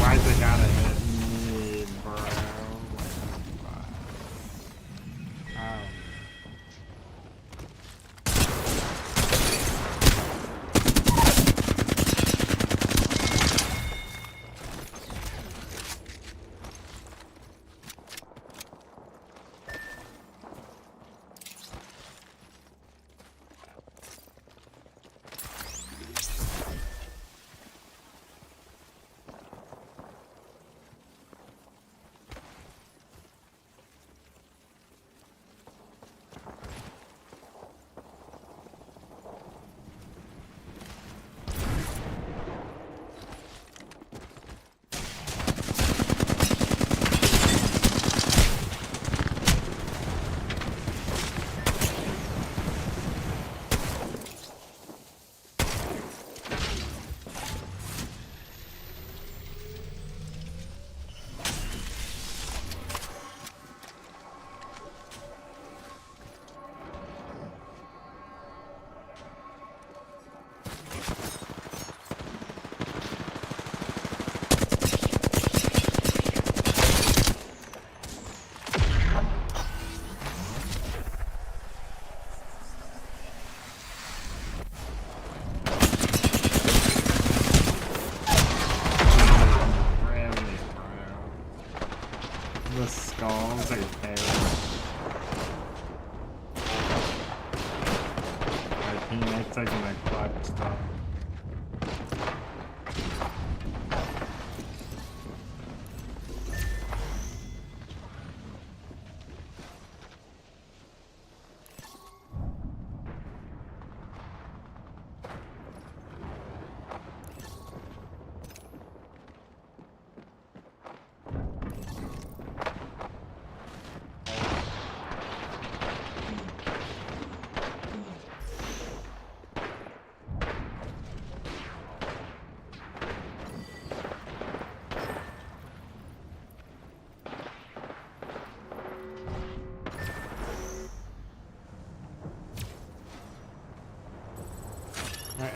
S2: Why's it gotta hit me, bro? Oh. Really, bro. The skulls are terrible. My teammates taking the clutch stuff.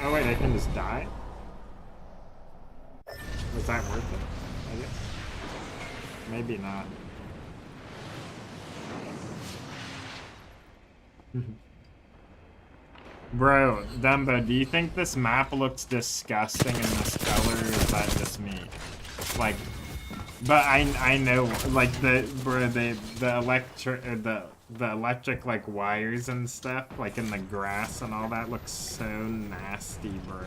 S2: Oh wait, I can just die? Was that worth it? I guess. Maybe not. Bro, Dumbo, do you think this map looks disgusting in this color, or is that just me? Like, but I know, like, the electric like wires and stuff, like in the grass and all that, looks so nasty, bro.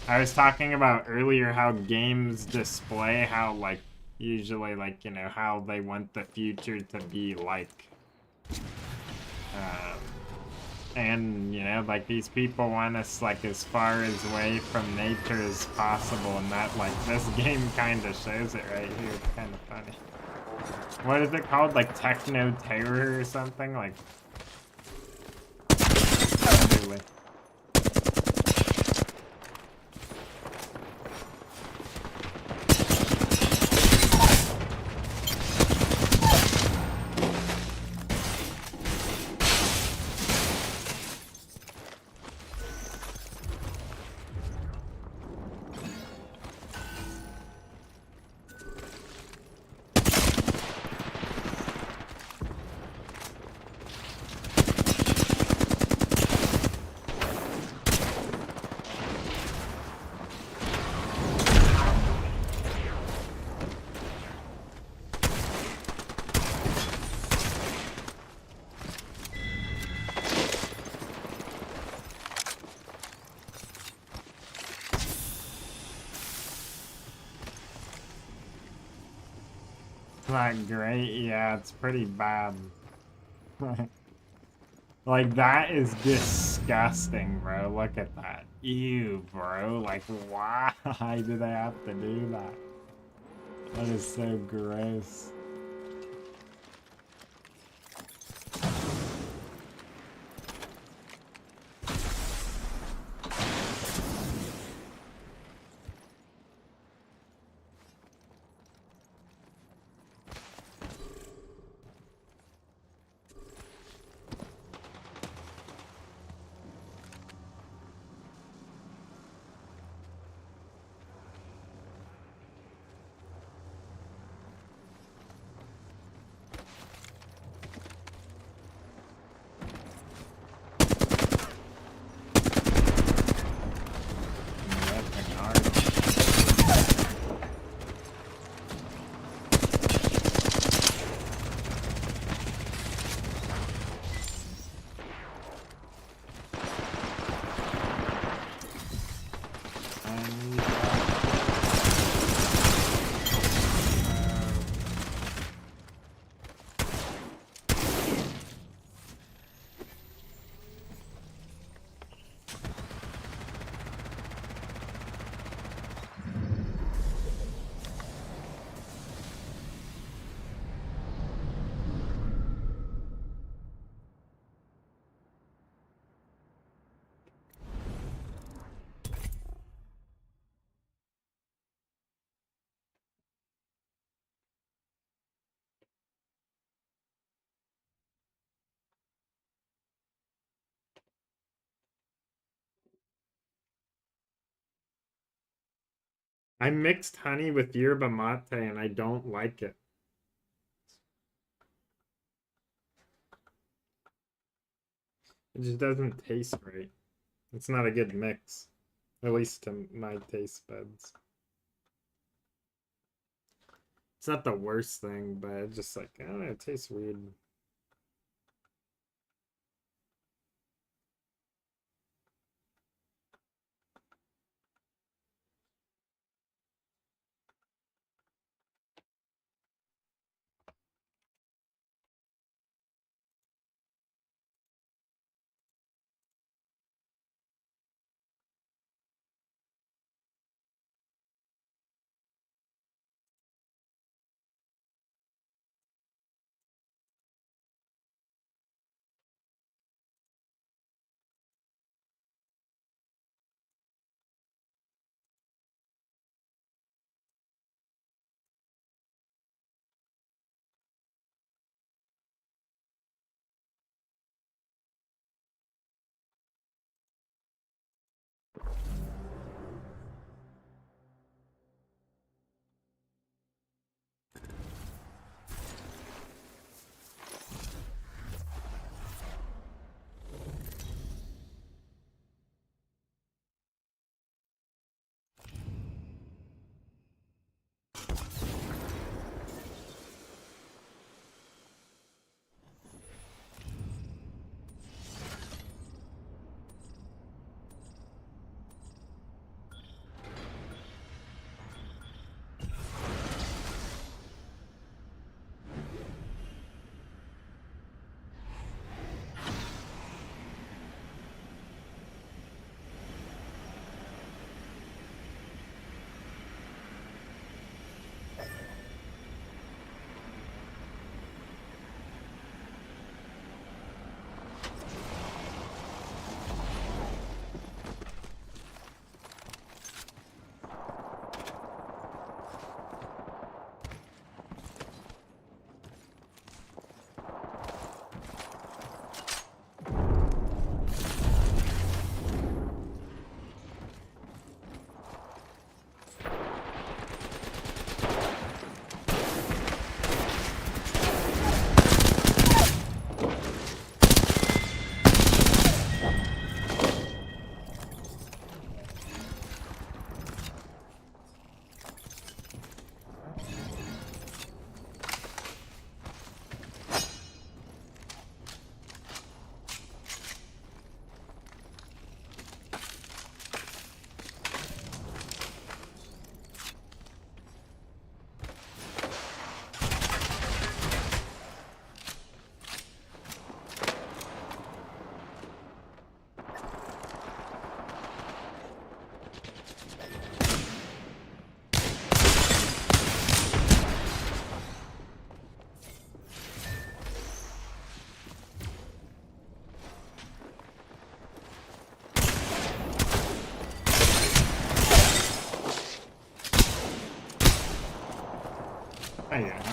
S2: I was talking about earlier how games display how, like, usually like, you know, how they want the future to be like. Um, and, you know, like these people want us like as far as away from nature as possible, and that, like, this game kind of shows it right here. It's kind of funny. What is it called? Like techno terror or something? Like, literally. Not great, yeah, it's pretty bad. Like, that is disgusting, bro. Look at that. Ew, bro. Like, why do they have to do that? That is so gross. I mixed honey with yerba mate and I don't like it. It just doesn't taste right. It's not a good mix. At least to my taste buds. It's not the worst thing, but it's just like, I don't know, it tastes weird.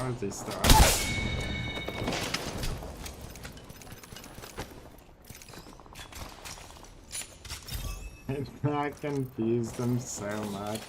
S2: How is he still? That confused him so much.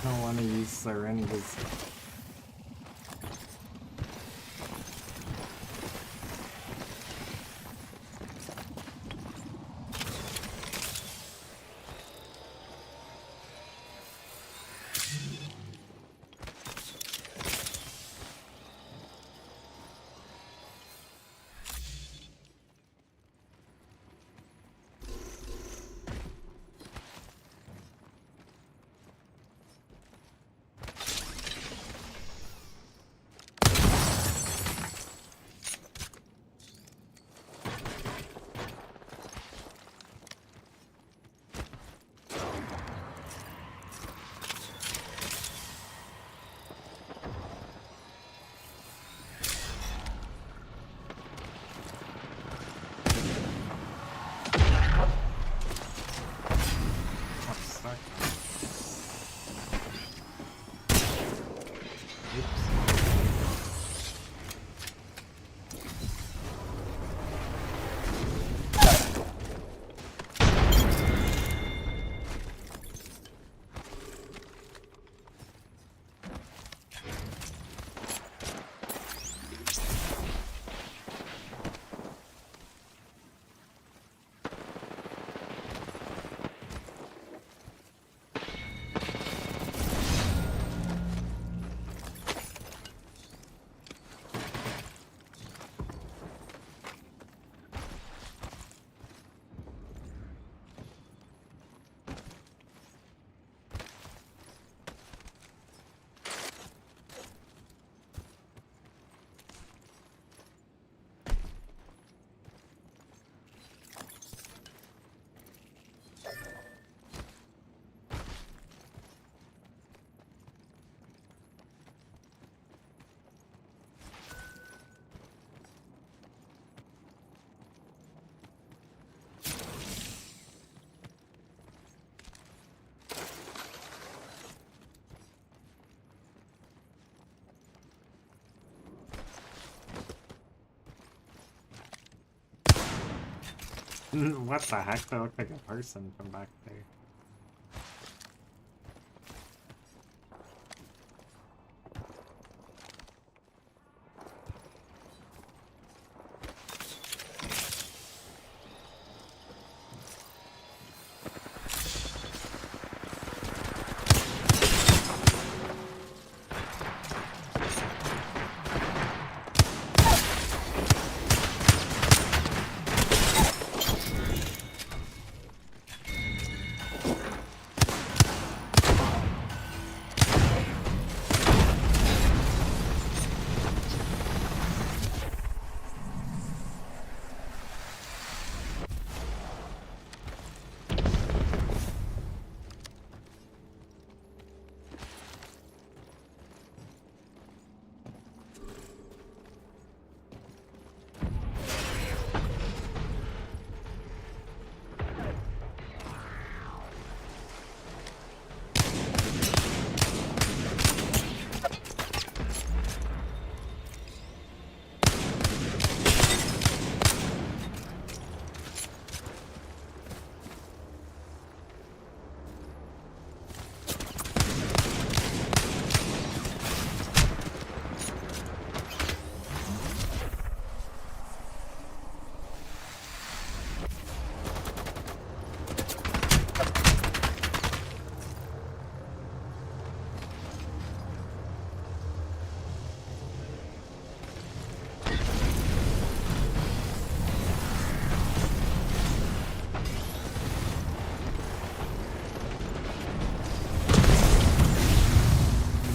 S2: I don't want to use syringes. What the heck? That looked like a person from back there.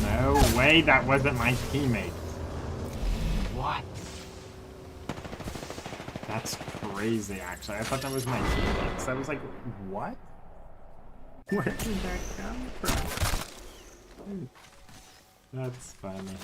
S2: No way, that wasn't my teammate. What? That's crazy, actually. I thought that was my teammate. So I was like, what? Where did that come from? That's funny.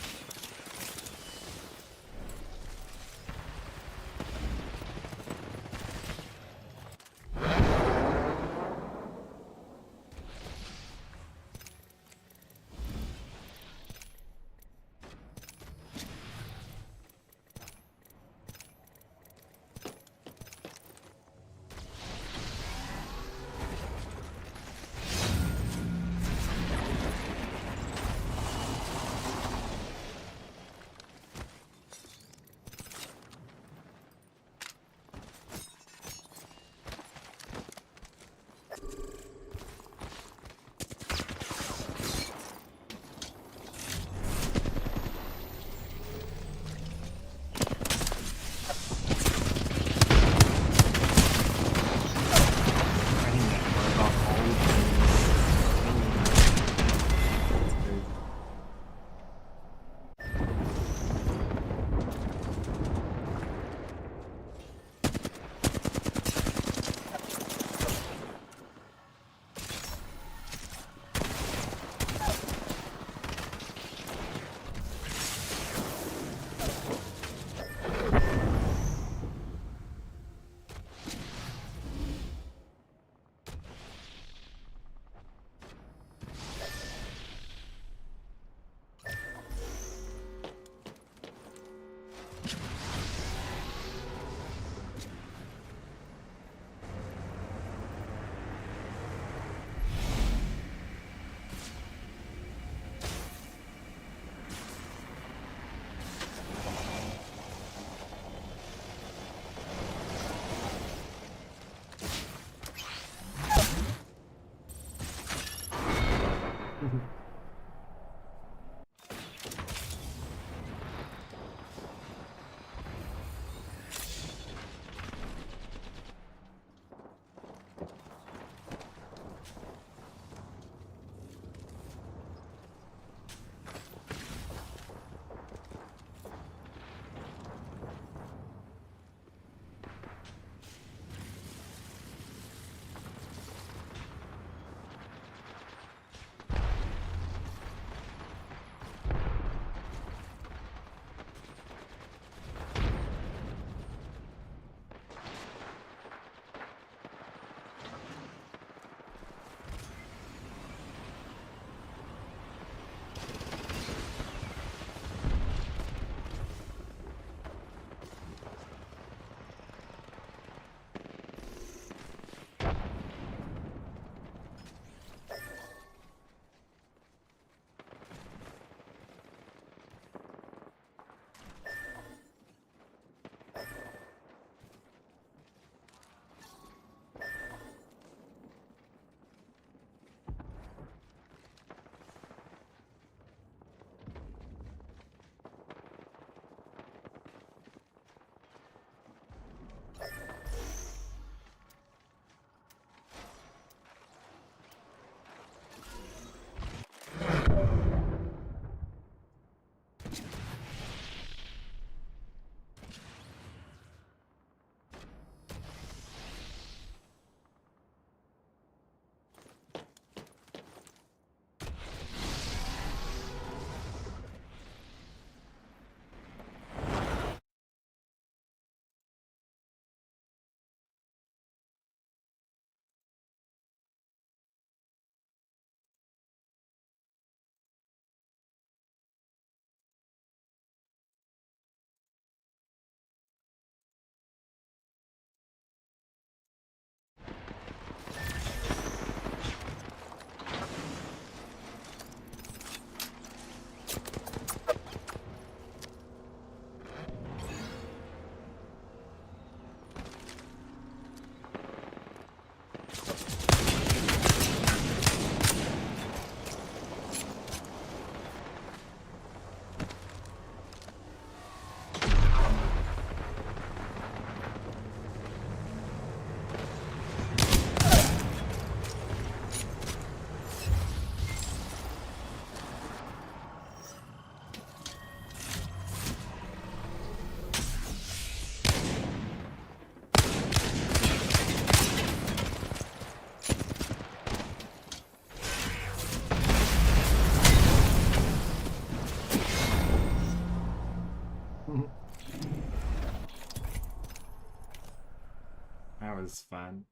S2: That was fun.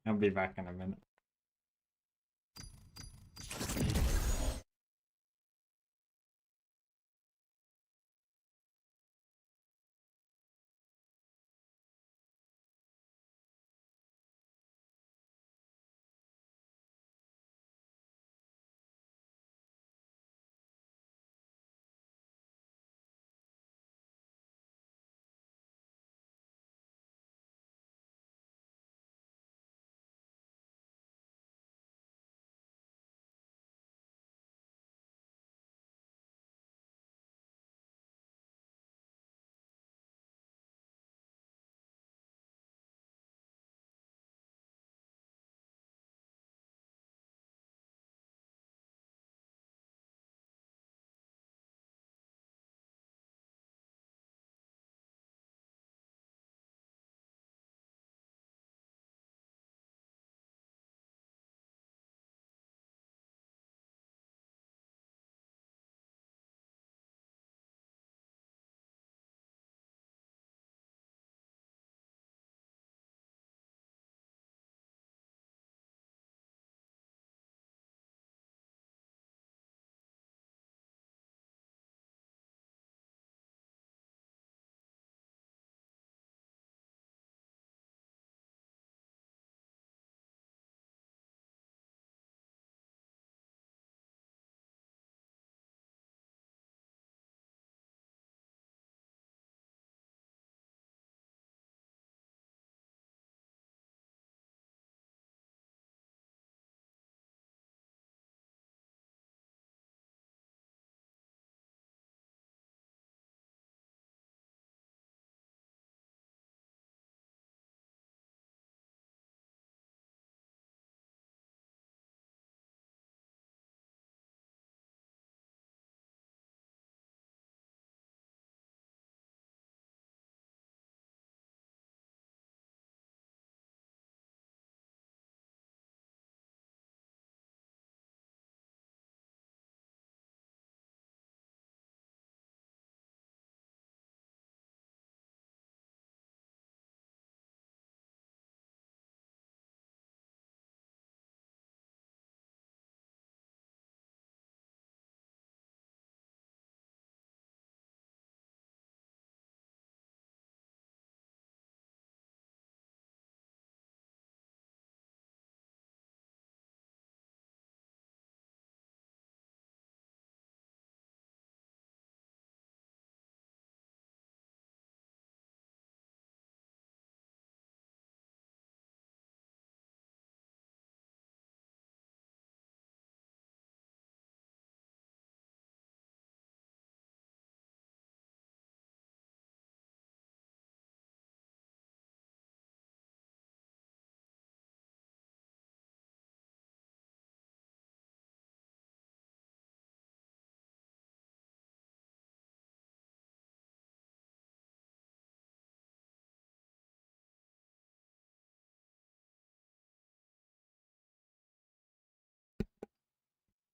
S2: I'll be back in a minute.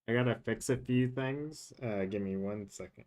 S2: I gotta fix a few things. Give me 1 second.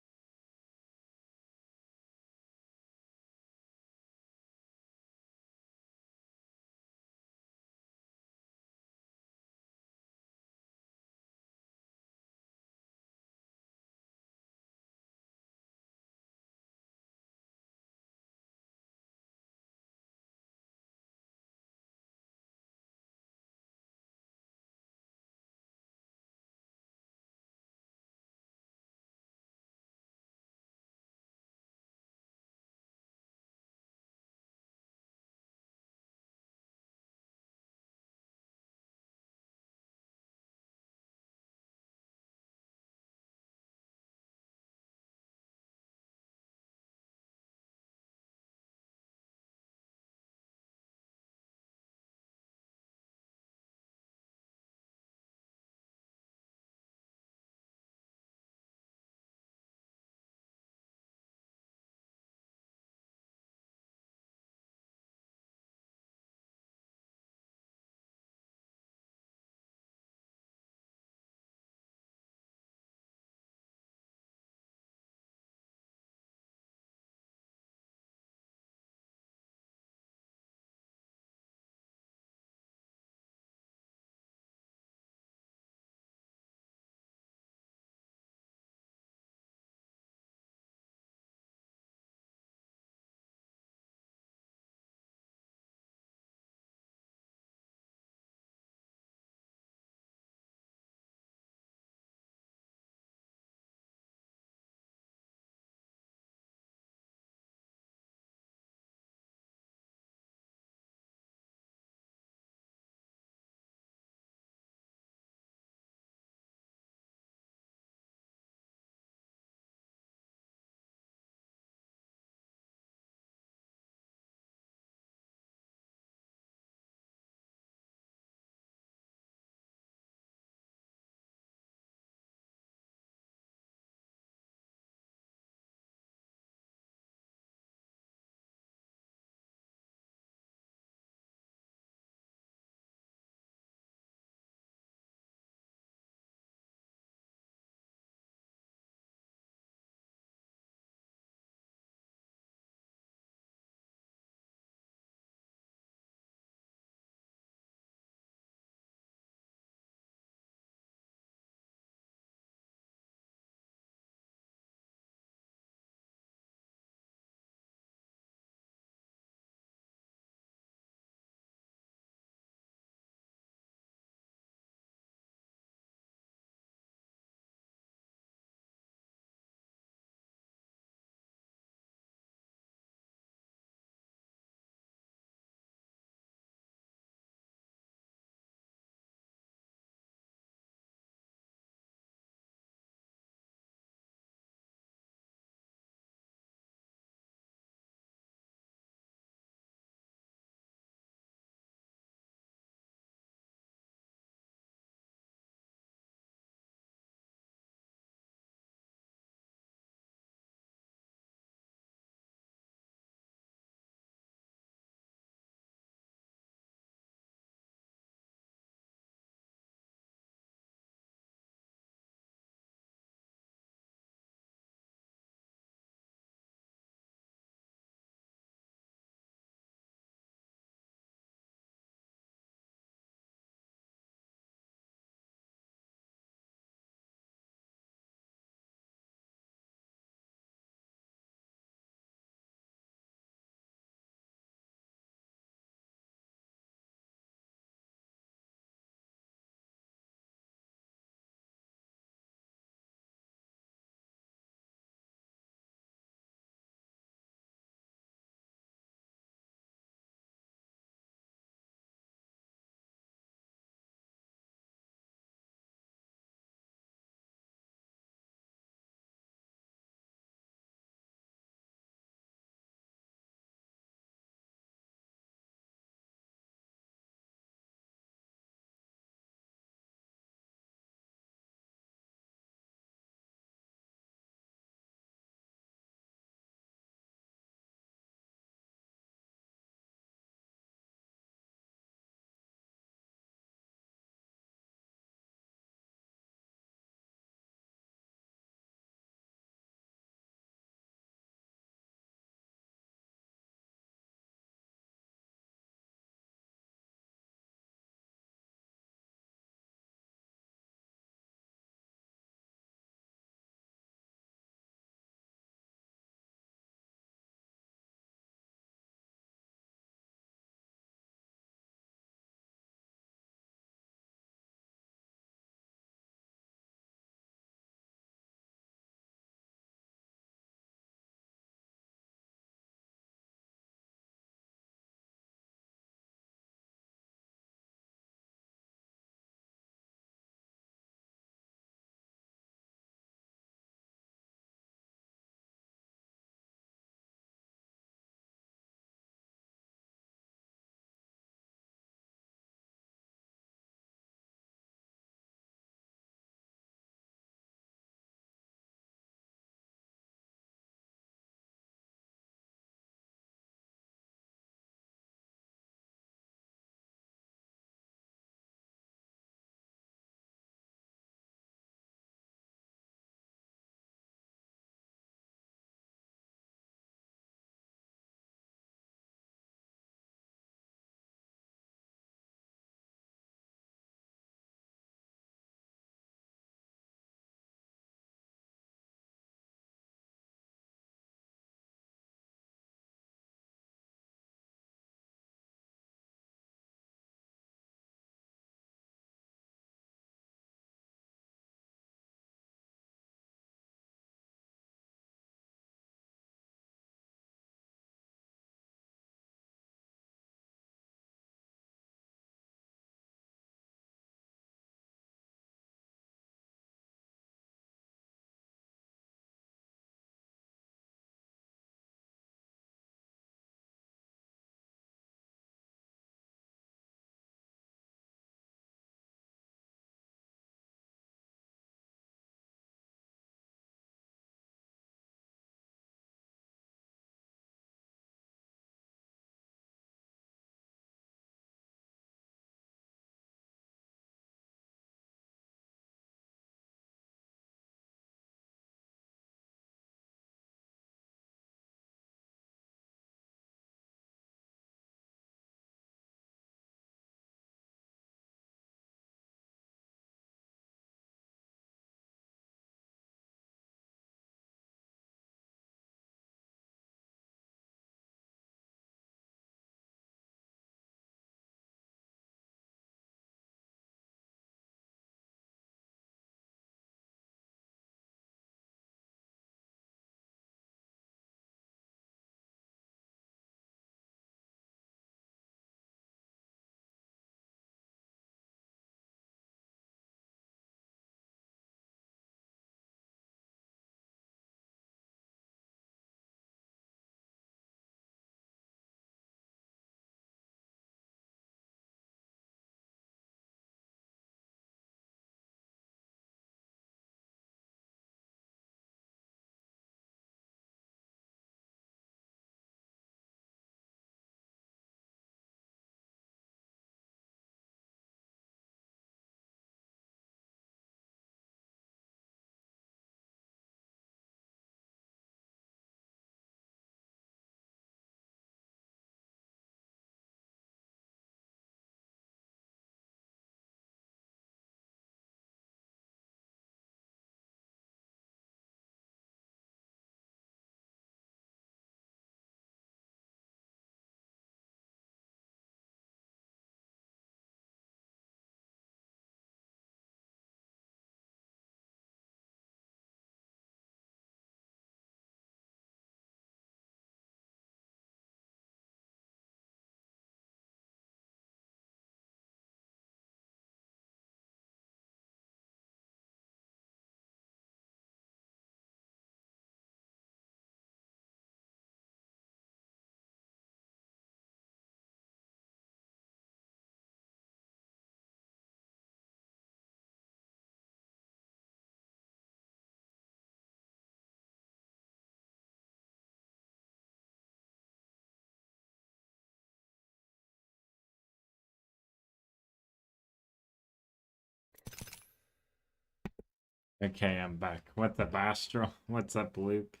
S2: Okay, I'm back. What's up, Astral? What's up, Luke?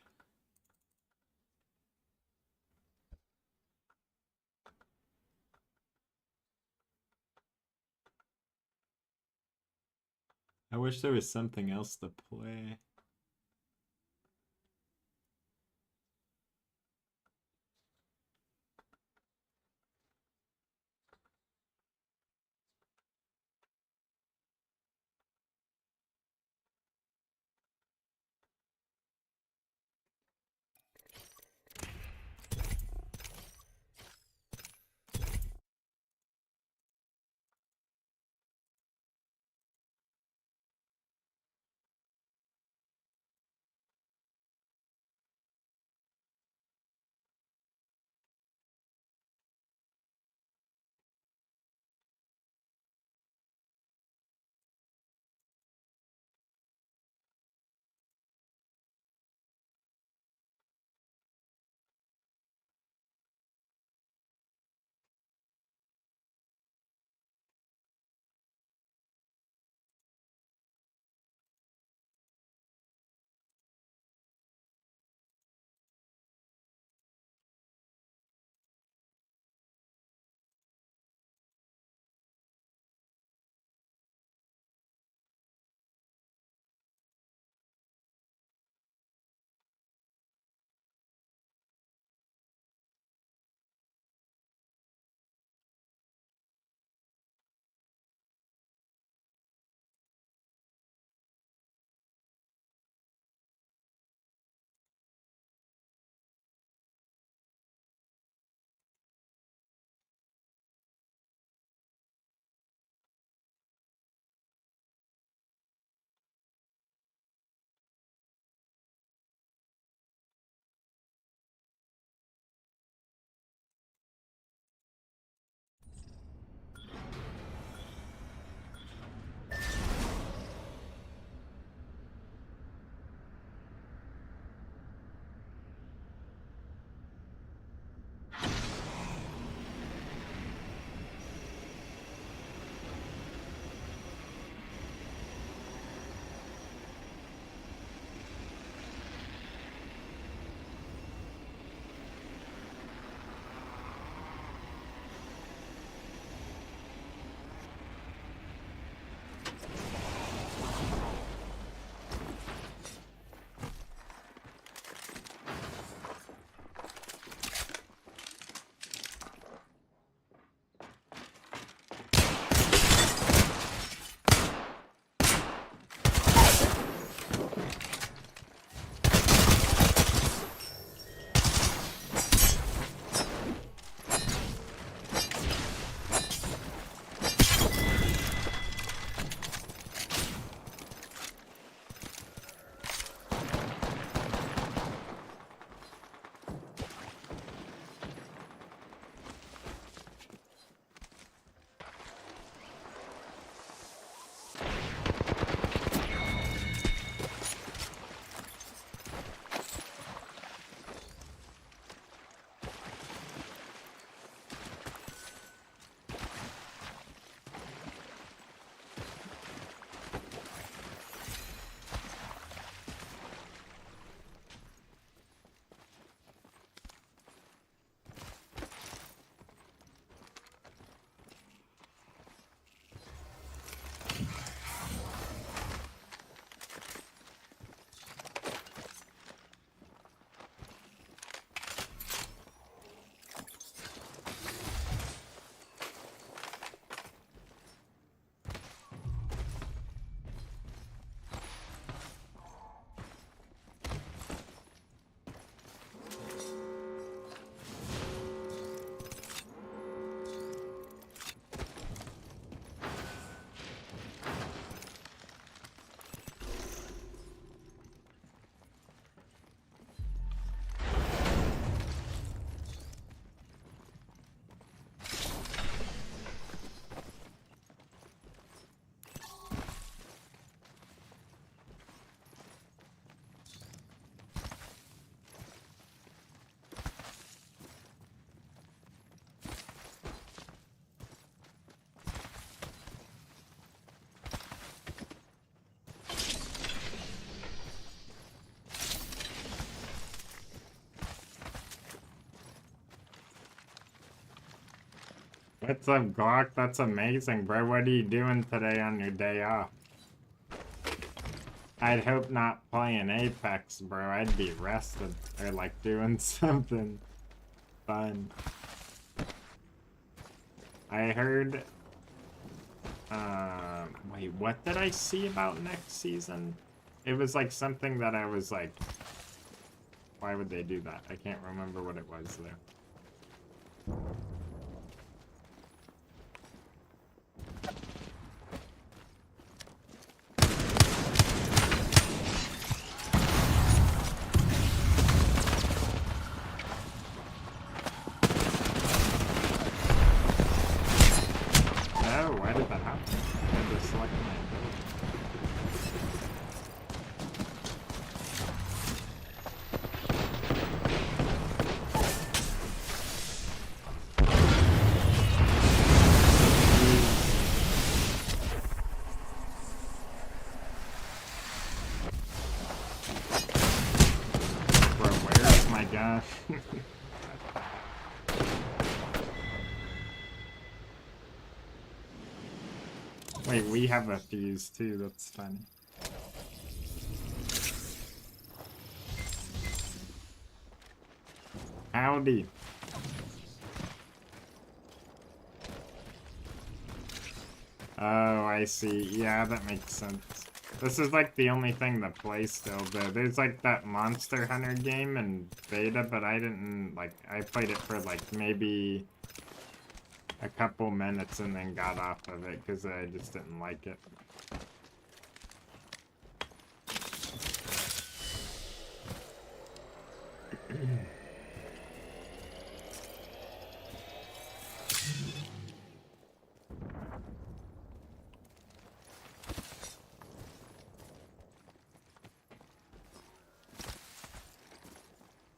S2: I wish there was something else to play. What's up, Glock? That's amazing, bro. What are you doing today on your day off? I'd hope not playing Apex, bro. I'd be rested. Or, like, doing something fun. I heard... wait, what did I see about next season? It was, like, something that I was, like... Why would they do that? I can't remember what it was, though. Oh, why did that happen? I had to select my ability. Bro, where is my gosh? Wait, we have a fuse too, that's funny. Howdy. Oh, I see. Yeah, that makes sense. This is like the only thing that plays still, though. There's like that Monster Hunter game in beta, but I didn't, like, I played it for like maybe a couple minutes and then got off of it because I just didn't like it.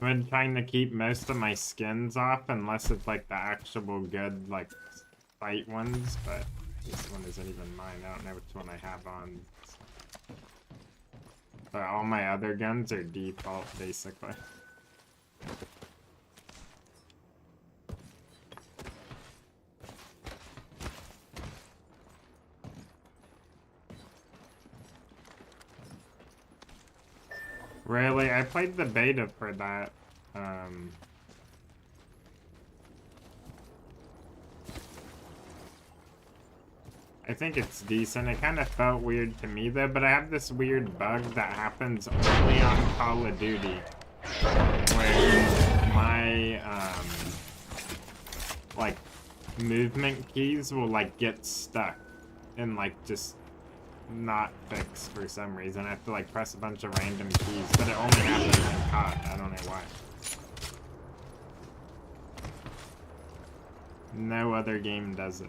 S2: I've been trying to keep most of my skins off unless it's like the actual good like fight ones, but this one isn't even mine. I don't know which one I have on. But all my other guns are default basically. Really? I played the beta for that. I think it's decent. It kind of felt weird to me though, but I have this weird bug that happens only on Call of Duty. Where my, like, movement keys will, like, get stuck and, like, just not fix for some reason. I have to like press a bunch of random keys, but it only happens in COD. I don't know why. No other game does it.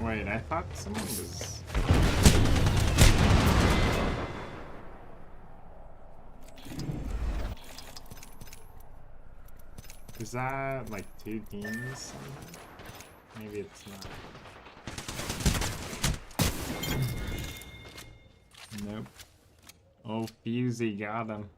S2: Wait, I thought someone was... Is that like two teams? Maybe it's not. Nope. Oh, Fusey got him.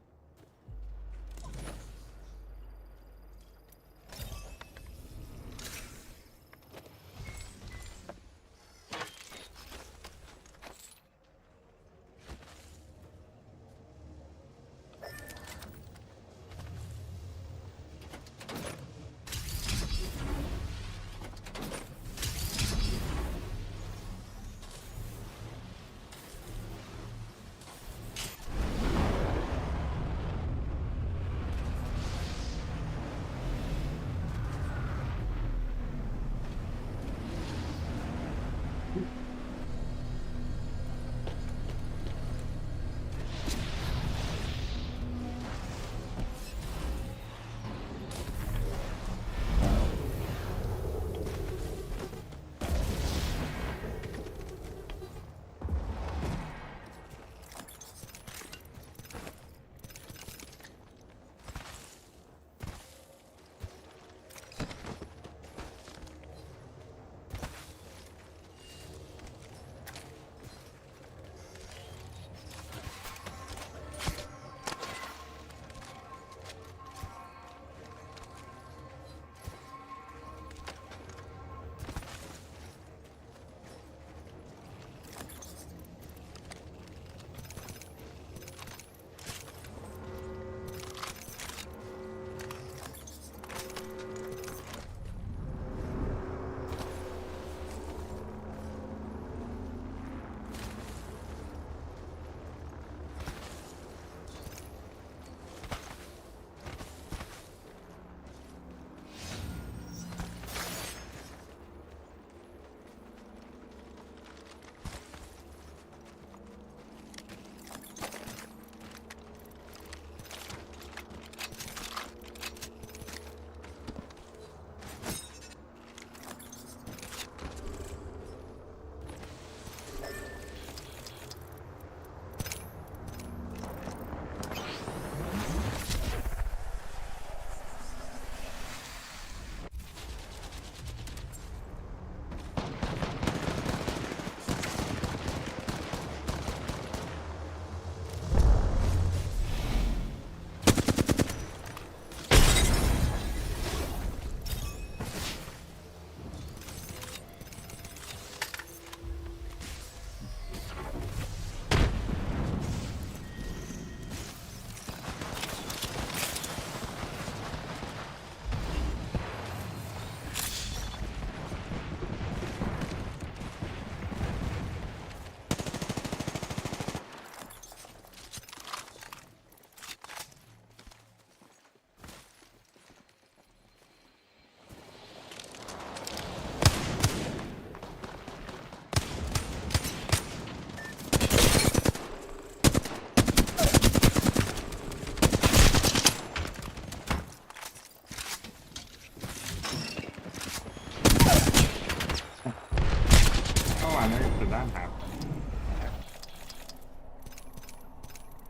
S2: on earth did that happen?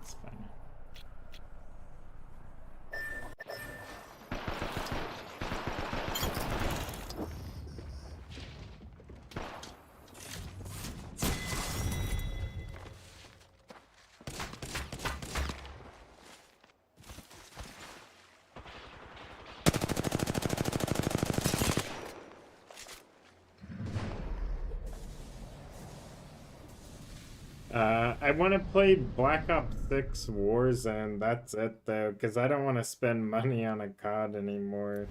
S2: It's fine. I want to play Black Ops 6 Warzone. That's it, though, because I don't want to spend money on a COD anymore.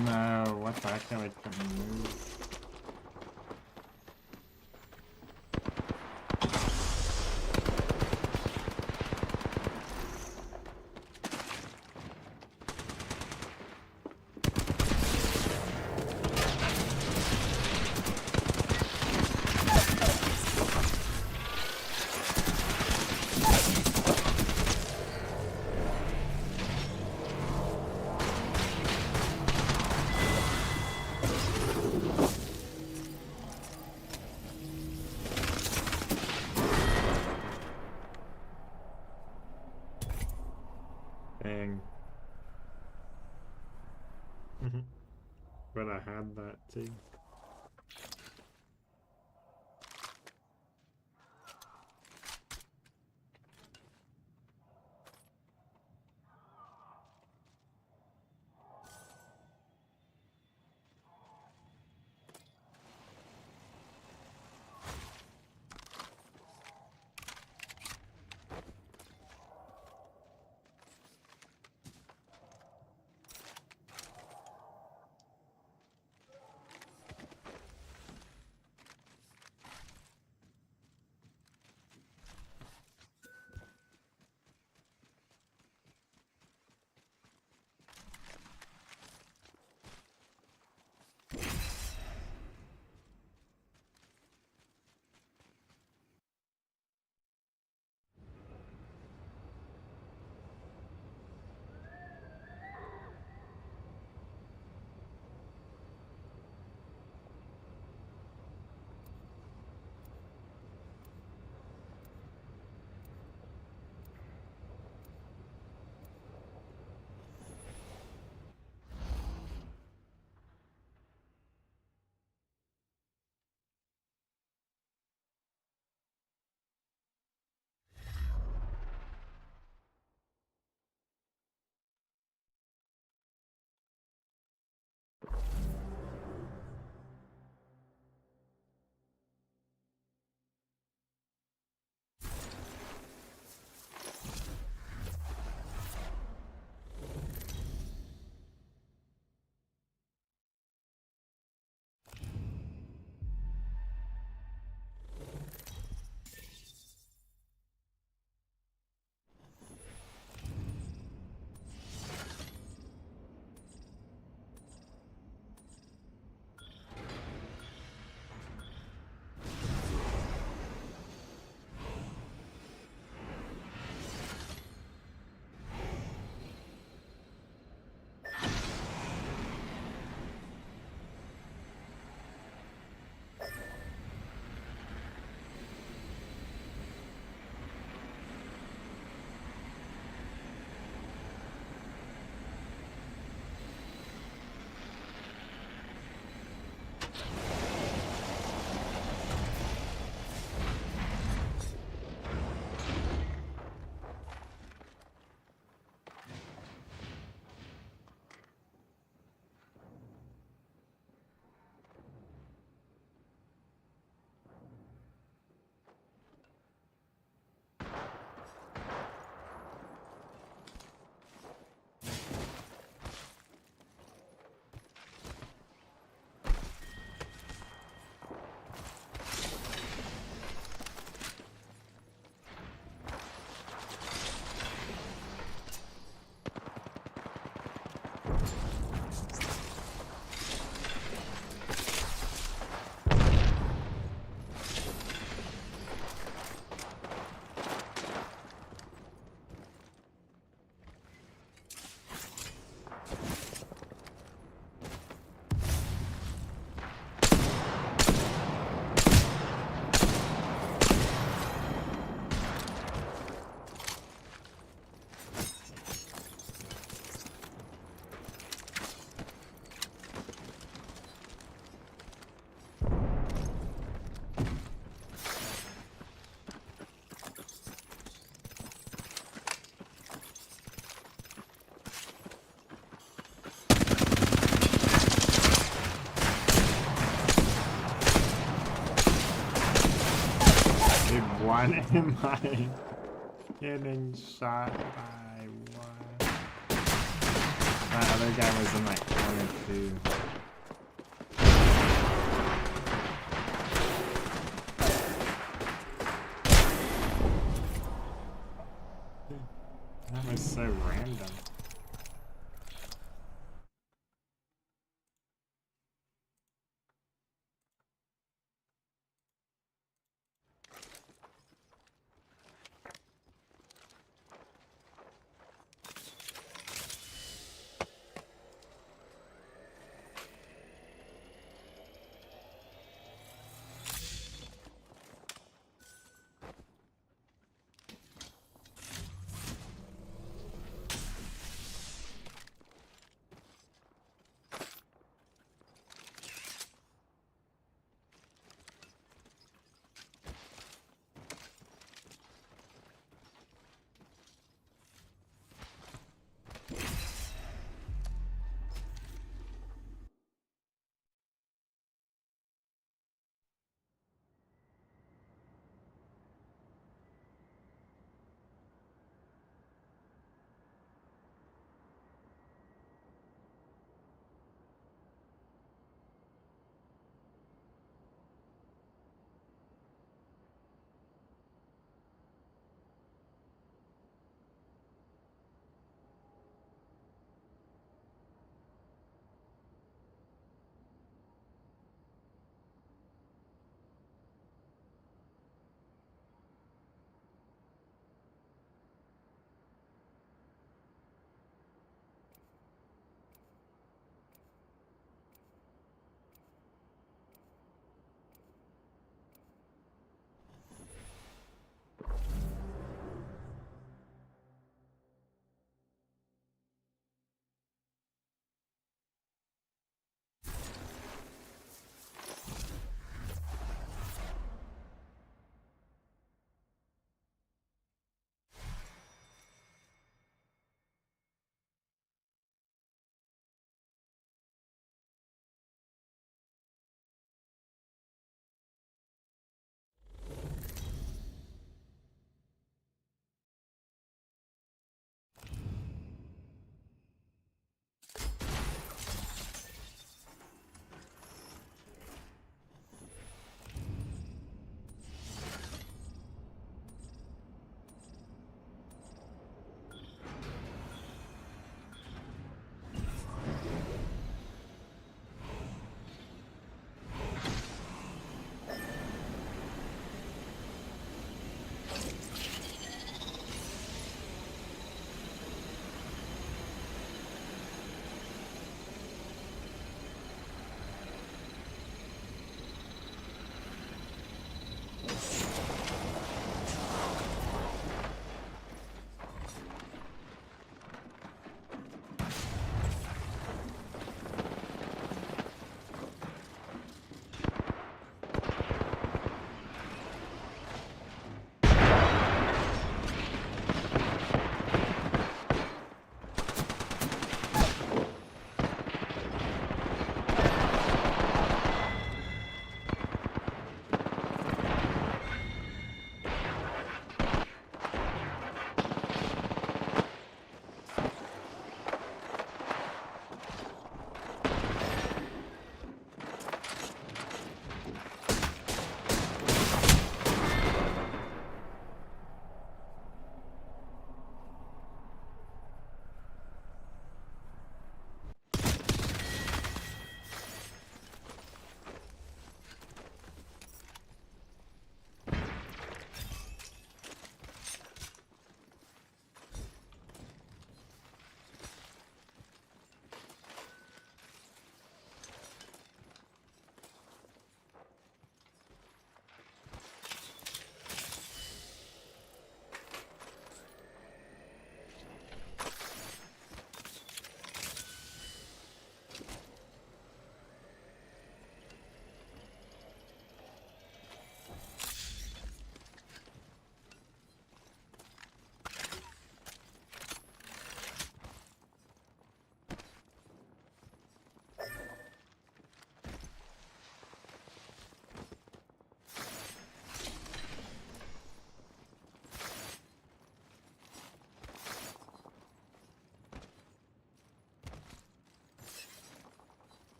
S2: No, what the heck? I couldn't move. Dang. But I had that too. Why am I getting shot by what? That other guy was in like corner too. That was so random.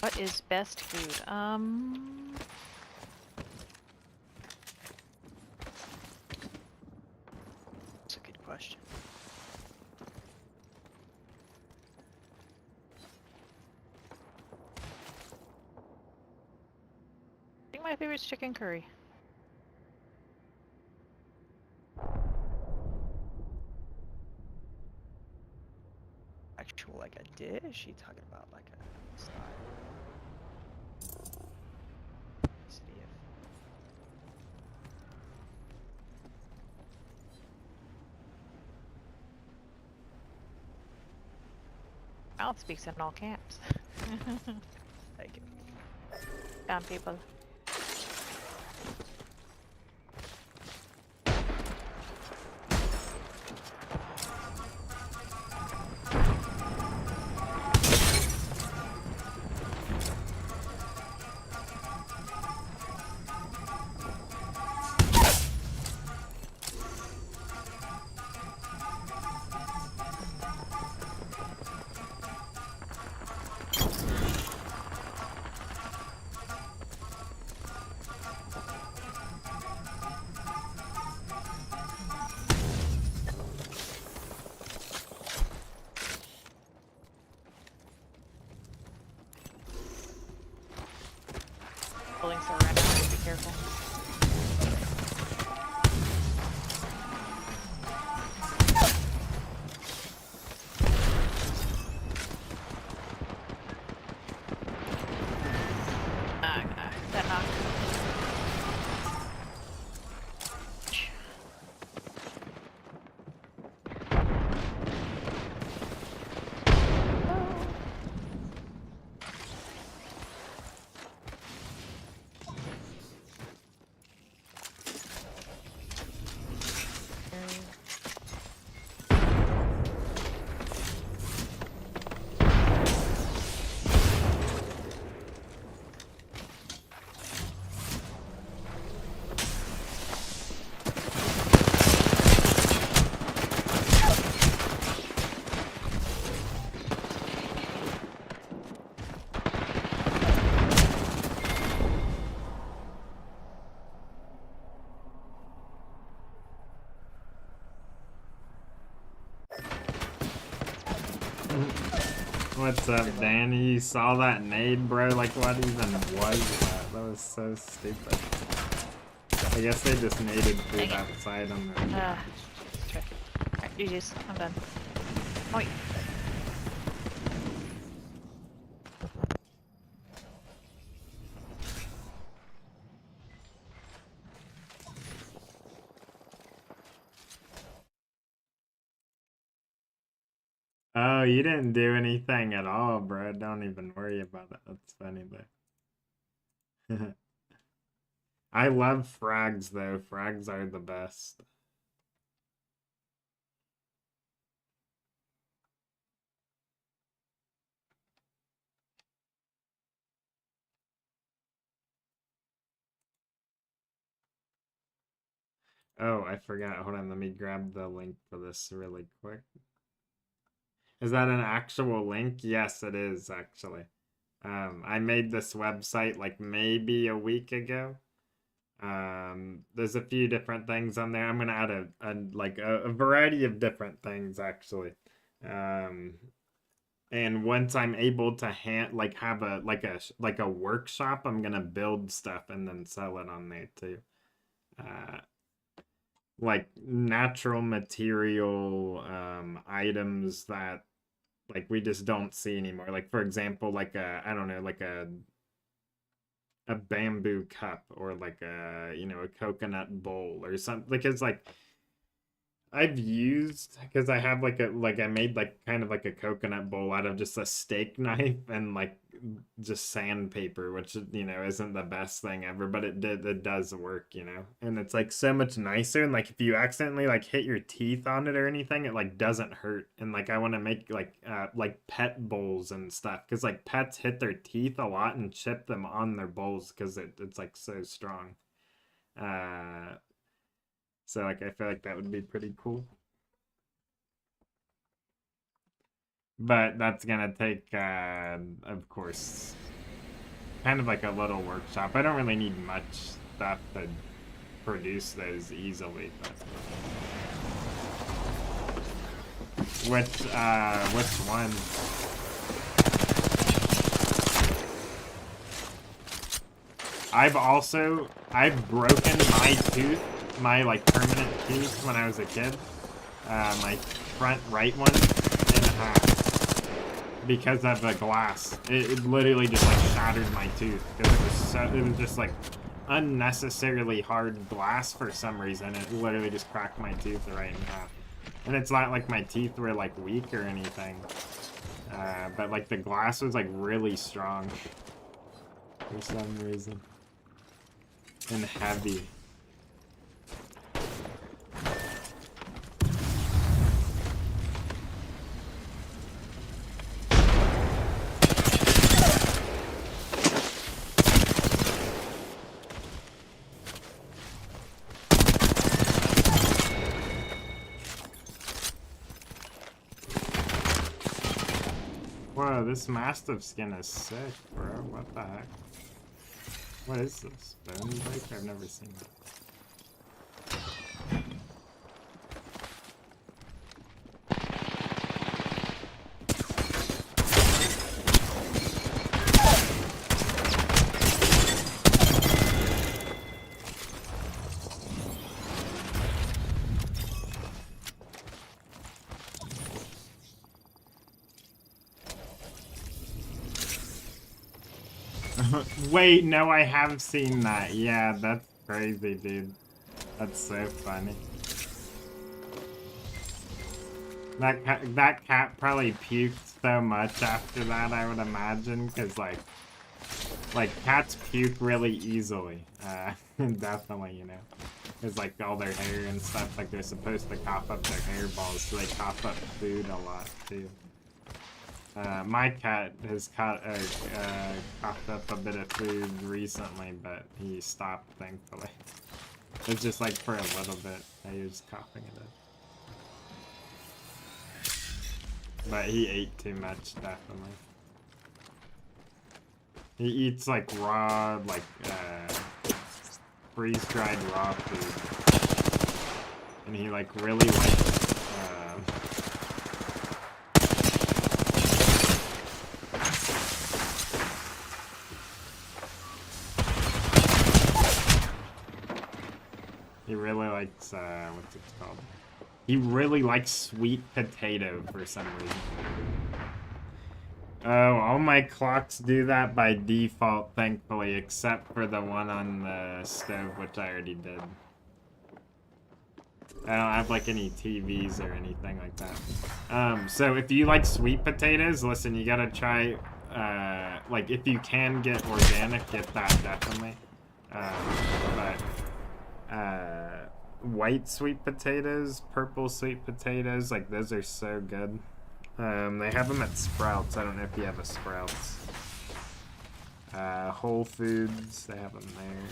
S5: What is best food? That's a good question. I think my favorite's chicken curry.
S6: Actual like a dish? You talking about like a style? See if
S5: Mouth speaks in all caps.
S6: like it.
S5: Found people. Buildings are right now, be careful. That knocked.
S2: What's up, Danny? You saw that nade, bro? Like, what even was that? That was so stupid. I guess they just naded through that side on the...
S5: Alright, GG's. I'm done. Wait.
S2: Oh, you didn't do anything at all, bro. Don't even worry about it. That's funny, though. I love frags, though. Frags are the best. Oh, I forgot. Hold on, let me grab the link for this really quick. Is that an actual link? Yes, it is, actually. I made this website like maybe a week ago. There's a few different things on there. I'm gonna add a variety of different things, actually. And once I'm able to have a workshop, I'm gonna build stuff and then sell it on there too. Like natural material items that like we just don't see anymore. Like for example, like I don't know, like a bamboo cup or like a coconut bowl or something. Because like I've used because I have I made like kind of like a coconut bowl out of just a steak knife and like just sandpaper, which isn't the best thing ever, but it does work, and it's like so much nicer. And like if you accidentally like hit your teeth on it or anything, it like doesn't hurt. And like I want to make like pet bowls and stuff because like pets hit their teeth a lot and chip them on their bowls because it's like so strong. So like I feel like that would be pretty cool. But that's gonna take of course kind of like a little workshop. I don't really need much stuff to produce those easily, but which one? I've broken my tooth, my like permanent tooth when I was a kid. My front right one in half because of the glass. It literally just like shattered my tooth because it was just like unnecessarily hard glass for some reason. It literally just cracked my tooth right in half. And it's not like my teeth were like weak or anything, but like the glass was like really strong for some reason and heavy. Whoa, this Mastiff skin is sick, bro. What the heck? What is this? Bone breaker? I've never seen that. Wait, no, I have seen that. Yeah, that's crazy, dude. That's so funny. That cat probably puked so much after that, I would imagine, because like cats puke really easily. Definitely, you know. Because like all their hair and stuff, like they're supposed to cough up their hairballs, so they cough up food a lot too. My cat has coughed up a bit of food recently, but he stopped, thankfully. It's just like for a little bit, he was coughing it up. But he ate too much, definitely. He eats like raw, like freeze-dried raw food. And he like really likes he really likes, what's it called? He really likes sweet potato for some reason. Oh, all my clocks do that by default, thankfully, except for the one on the stove, which I already did. I don't have, like, any TVs or anything like that. So if you like sweet potatoes, listen, you gotta try, like, if you can get organic, get that, definitely. White sweet potatoes, purple sweet potatoes, like those are so good. They have them at Sprouts. I don't know if you have a Sprouts. Whole Foods, they have them there.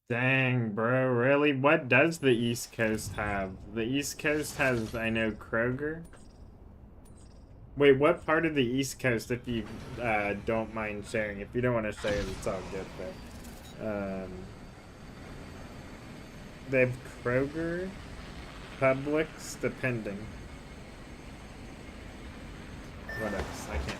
S2: Dang, bro, really? What does the East Coast have? The East Coast has, I know, Kroger. Wait, what part of the East Coast, if you don't mind sharing? If you don't want to share, it's all good, but... they have Kroger, Publix, depending. What else? I can't.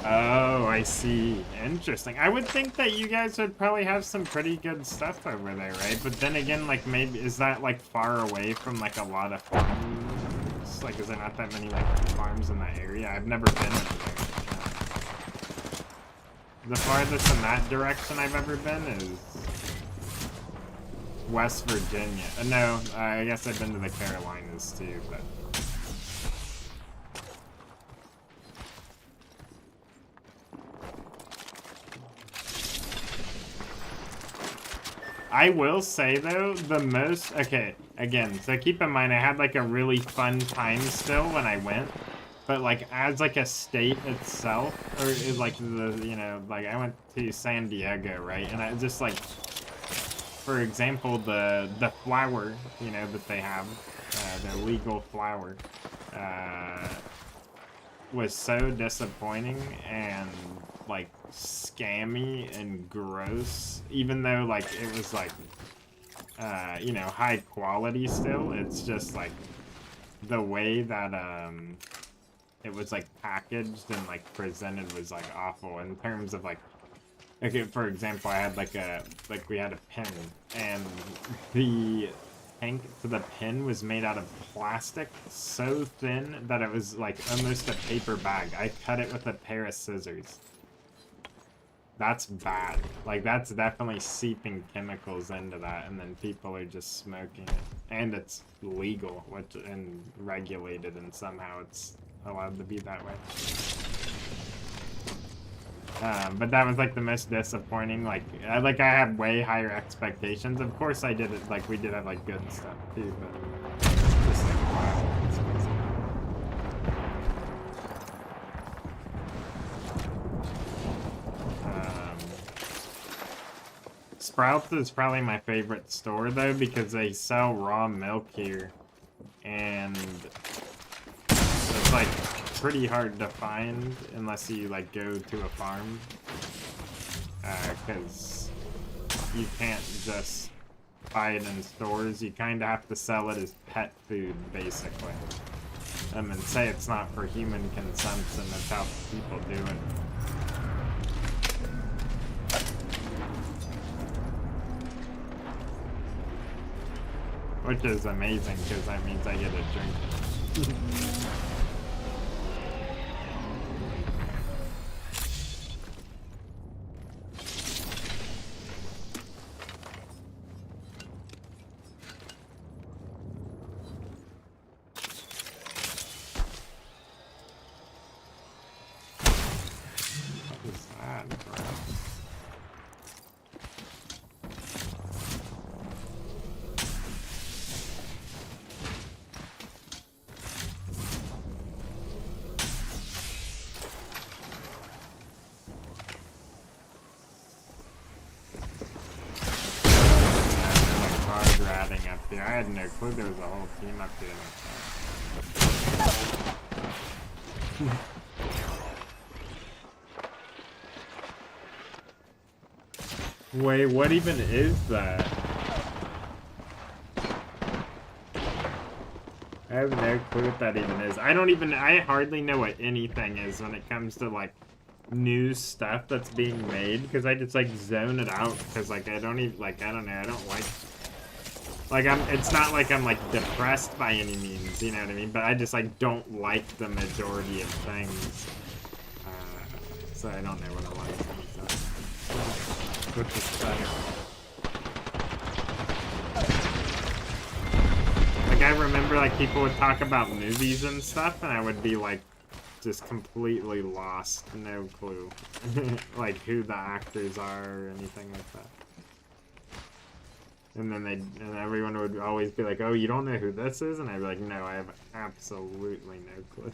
S2: Oh, I see. Interesting. I would think that you guys would probably have some pretty good stuff over there, right? But then again, like, maybe, is that, like, far away from, like, a lot of farms? Like, is there not that many, like, farms in that area? I've never been over there. The farthest in that direction I've ever been is West Virginia. No, I guess I've been to the Carolinas, too, but... I will say, though, the most... Okay, again, so keep in mind, I had, like, a really fun time still when I went. But, like, as, like, a state itself, or, like, the, you know, like, I went to San Diego, right? And I just, like, for example, the flour, you know, that they have, the legal flour, was so disappointing and, like, scammy and gross, even though, like, it was, like, you know, high quality still. It's just, like, the way that, it was, like, packaged and, like, presented was, like, awful in terms of, like, okay, for example, I had, like, we had a pin, and the tank to the pin was made out of plastic so thin that it was, like, almost a paper bag. I cut it with a pair of scissors. That's bad. Like, that's definitely seeping chemicals into that, and then people are just smoking it. And it's legal, and regulated, and somehow it's allowed to be that way. But that was, like, the most disappointing. Like, I had way higher expectations. Of course I did it, like, we did have, like, good stuff, too, but just, like, wow. It's crazy. Sprouts is probably my favorite store, though, because they sell raw milk here. And it's, like, pretty hard to find unless you, like, go to a farm. Because you can't just buy it in stores. You kind of have to sell it as pet food, basically. And say it's not for human consumption. That's how people do it. Which is amazing, because that means I get a drink. What is that, bro? Up there. I had no clue there was a whole team up there. Wait, what even is that? I have no clue what that even is. I hardly know what anything is when it comes to, like, new stuff that's being made, because I just, like, zone it out, because, like, I don't even, like, I don't know, I don't like, it's not like I'm, like, depressed by any means, you know what I mean? But I just, like, don't like the majority of things. So I don't know what I like. Which is better. Like, I remember, like, people would talk about movies and stuff, and I would be, like, just completely lost. No clue. Like, who the actors are or anything like that. And then everyone would always be like, oh, you don't know who this is? And I'd be like, no, I have absolutely no clue.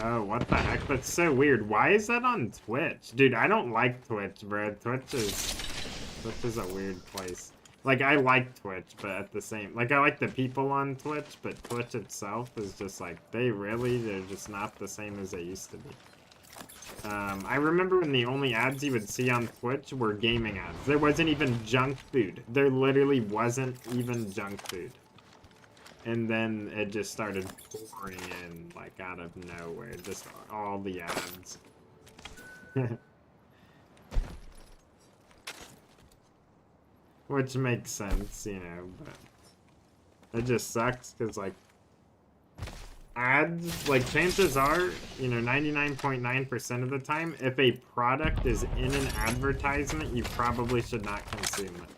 S2: Oh, what the heck? That's so weird. Why is that on Twitch? Dude, I don't like Twitch, bro. Twitch is a weird place. Like, I like Twitch, but at the same... Like, I like the people on Twitch, but Twitch itself is just like, they're just not the same as they used to be. I remember when the only ads you would see on Twitch were gaming ads. There wasn't even junk food. There literally wasn't even junk food. And then it just started pouring in, like, out of nowhere. Just all the ads. Which makes sense, you know, but it just sucks, because, like, ads, like, chances are, you know, 99.9% of the time, if a product is in an advertisement, you probably should not consume it.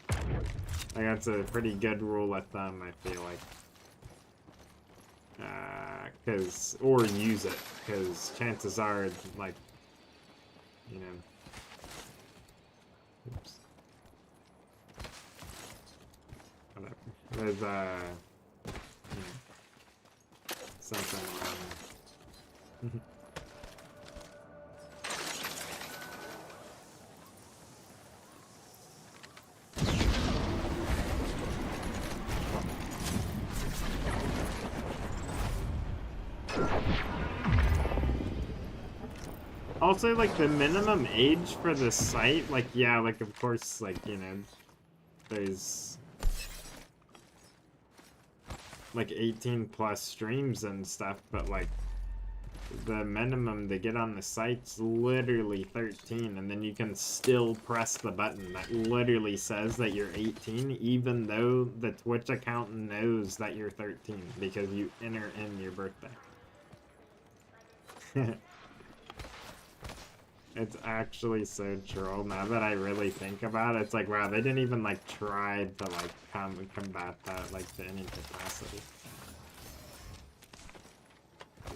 S2: Like, that's a pretty good rule of thumb, I feel like. Or use it, because chances are, like, you know, oops. Whatever. There's, you know, something wrong. Also, like, the minimum age for the site, like, yeah, like, of course, like, you know, there's, like, 18 plus streams and stuff, but, like, the minimum to get on the site's literally 13, and then you can still press the button that literally says that you're 18, even though the Twitch account knows that you're 13, because you enter in your birthday. It's actually so troll now that I really think about it. It's like, wow, they didn't even, like, try to, like, combat that, like, to any capacity.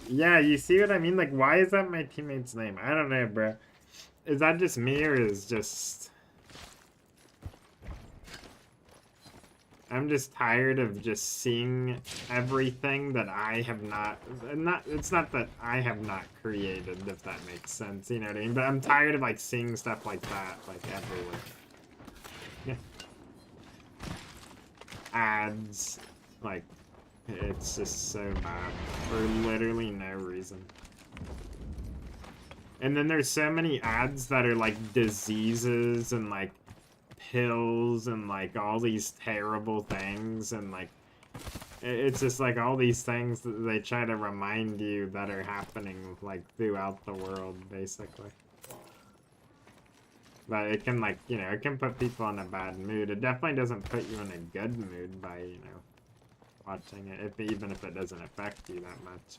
S2: Yeah, you see what I mean? Like, why is that my teammate's name? I don't know, bro. Is that just me, or is just... I'm just tired of just seeing everything that I have it's not that I have not created, if that makes sense, you know what I mean? But I'm tired of, like, seeing stuff like that, like, everywhere. Yeah. Ads, like, it's just so bad, for literally no reason. And then there's so many ads that are, like, diseases and, like, pills and, like, all these terrible things, and, like, it's just, like, all these things that they try to remind you that are happening, like, throughout the world, basically. But it can, like, you know, it can put people in a bad mood. It definitely doesn't put you in a good mood by, you know, watching it, even if it doesn't affect you that much.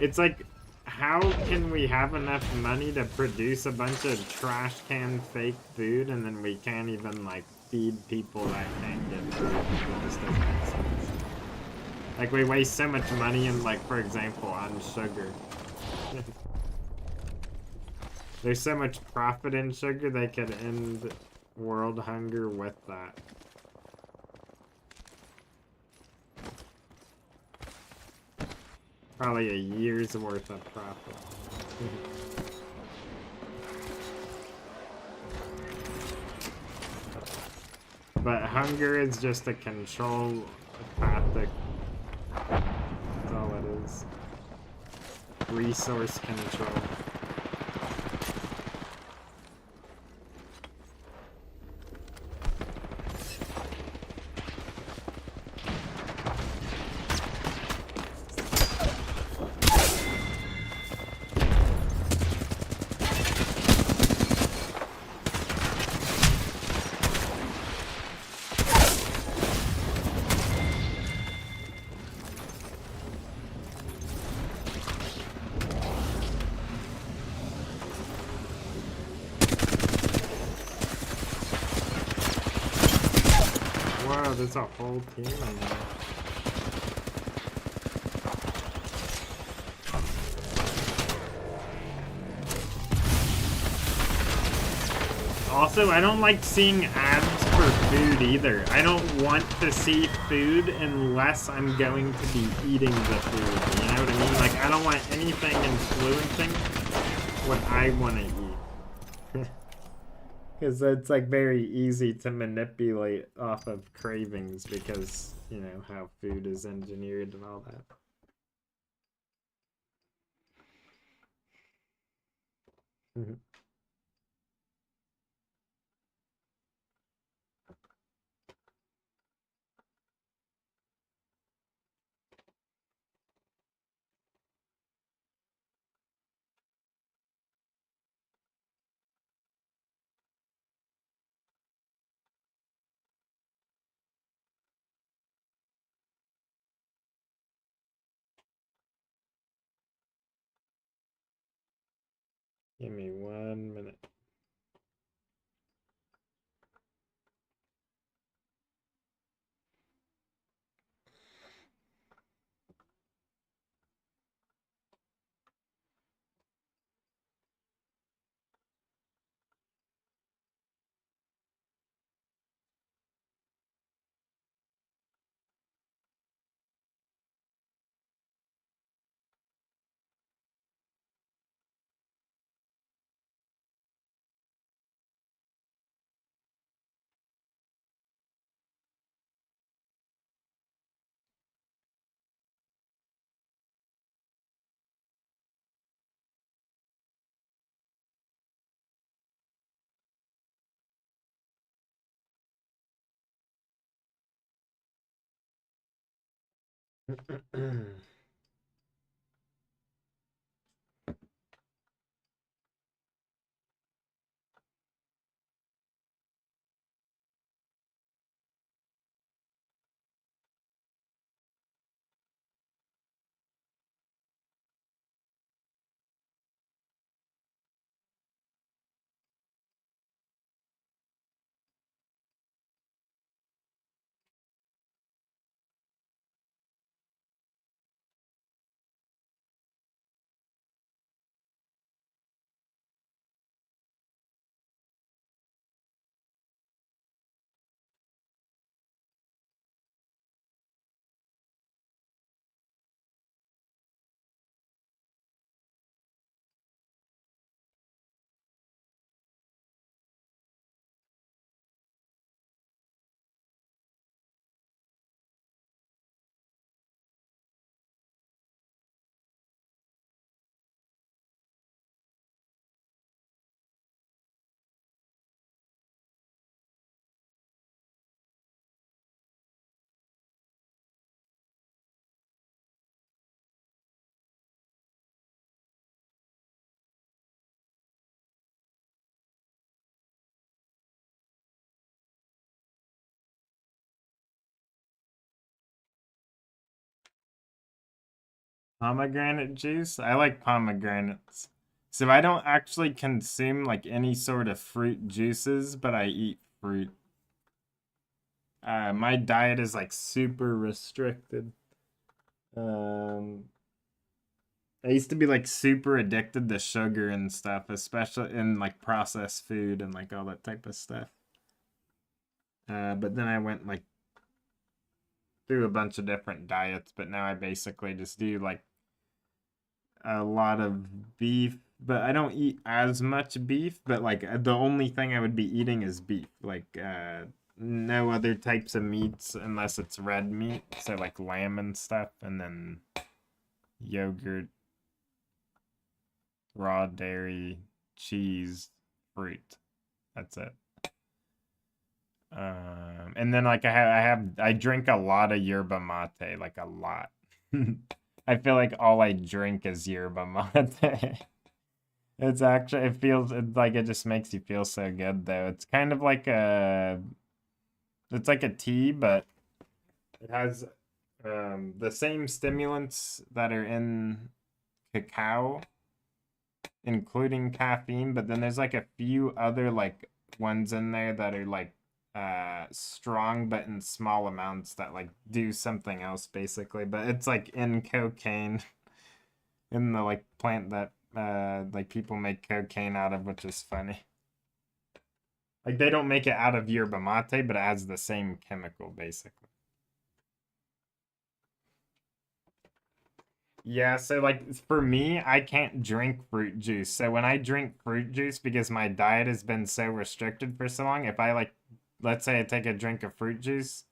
S2: It's like, how can we have enough money to produce a bunch of trash can fake food, and then we can't even, like, feed people that can't get food? It just doesn't make sense. Like, we waste so much money in, like, for example, on sugar. There's so much profit in sugar, they could end world hunger with that. Probably a year's worth of profit. But hunger is just a control tactic. That's all it is. Resource control. There's a whole team in there. Also, I don't like seeing ads for food either. I don't want to see food unless I'm going to be eating the food. You know what I mean? Like, I don't want anything influencing what I want to eat. Because it's, like, very easy to manipulate off of cravings because, you know, how food is engineered and all that. Mhm. Give me 1 minute. Pomegranate juice? I like pomegranates. So I don't actually consume like any sort of fruit juices, but I eat fruit. My diet is like super restricted. Um, I used to be like super addicted to sugar and stuff, especially in like processed food and like all that type of stuff. But then I went like through a bunch of different diets, but now I basically just do like a lot of beef, but I don't eat as much beef, but like the only thing I would be eating is beef. Like no other types of meats unless it's red meat, so like lamb and stuff, and then yogurt, raw dairy, cheese, fruit. That's it. And then like I drink a lot of yerba mate, like a lot. I feel like all I drink is yerba mate. It's actually it feels like it just makes you feel so good though. It's kind of like it's like a tea, but it has the same stimulants that are in cacao, including caffeine, but then there's like a few other like ones in there that are like strong but in small amounts that like do something else basically, but it's like in cocaine in the like plant that like people make cocaine out of, which is funny. Like they don't make it out of yerba mate, but it has the same chemical basically. Yeah, so like for me, I can't drink fruit juice. So when I drink fruit juice, because my diet has been so restricted for so long, if I like, let's say I take a drink of fruit juice,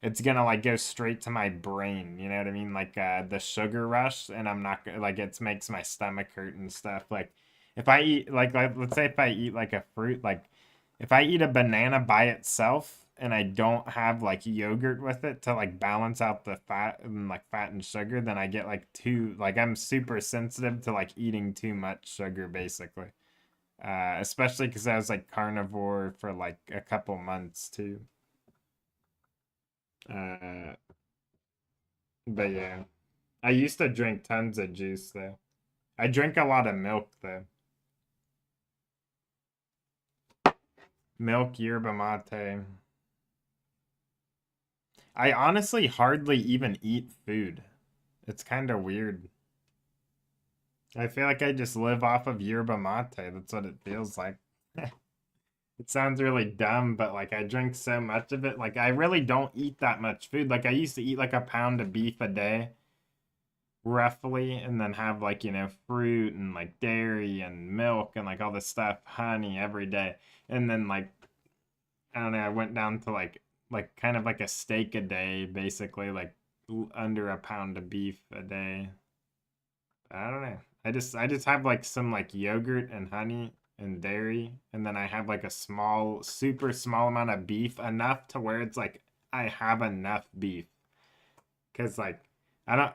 S2: it's gonna like go straight to my brain. You know what I mean? Like the sugar rush, and I'm not like it makes my stomach hurt and stuff. Like If I eat like let's say if I eat like a fruit, like if I eat a banana by itself and I don't have like yogurt with it to like balance out the fat and sugar, then I get like too like I'm super sensitive to like eating too much sugar basically. Especially because I was like carnivore for like a couple months too. Uh, but yeah, I used to drink tons of juice though. I drink a lot of milk though. Milk, yerba mate. I honestly hardly even eat food. It's kind of weird. I feel like I just live off of yerba mate. That's what it feels like. It sounds really dumb, but like I drink so much of it. Like I really don't eat that much food. Like I used to eat like a pound of beef a day, roughly, and then have like, fruit and like dairy and milk and like all this stuff, honey every day. And then like I don't know, I went down to like kind of like a steak a day, basically, like under a pound of beef a day. I don't know. I just have like some like yogurt and honey and dairy, and then I have like a small, super small amount of beef, enough to where it's like I have enough beef. Cause like I don't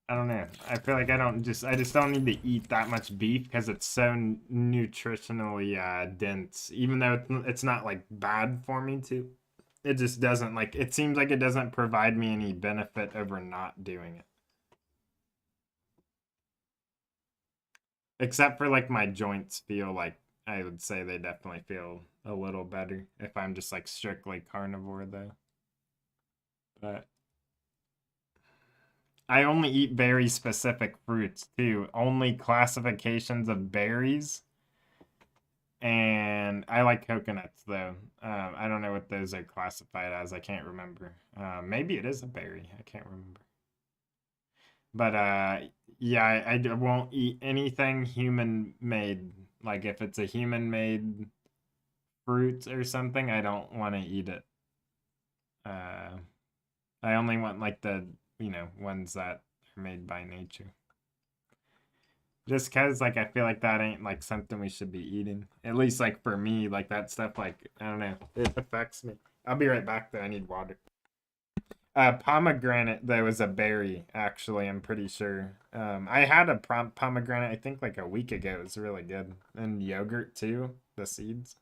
S2: I don't know. I feel like I just don't need to eat that much beef because it's so nutritionally dense. Even though it's not like bad for me to, it just doesn't like it seems like it doesn't provide me any benefit over not doing it. Except for like my joints feel like I would say they definitely feel a little better if I'm just like strictly carnivore though. But I only eat very specific fruits too. Only classifications of berries. And I like coconuts though. I don't know what those are classified as. I can't remember. Maybe it is a berry. I can't remember. But yeah, I won't eat anything human made. Like if it's a human made fruit or something, I don't want to eat it. Uh, I only want like the ones that are made by nature. Just cause like I feel like that ain't like something we should be eating. At least like for me, like that stuff like I don't know, it affects me. I'll be right back though. I need water. Pomegranate though is a berry, actually, I'm pretty sure. I had a pomegranate I think like a week ago. It was really good. And yogurt too, the seeds.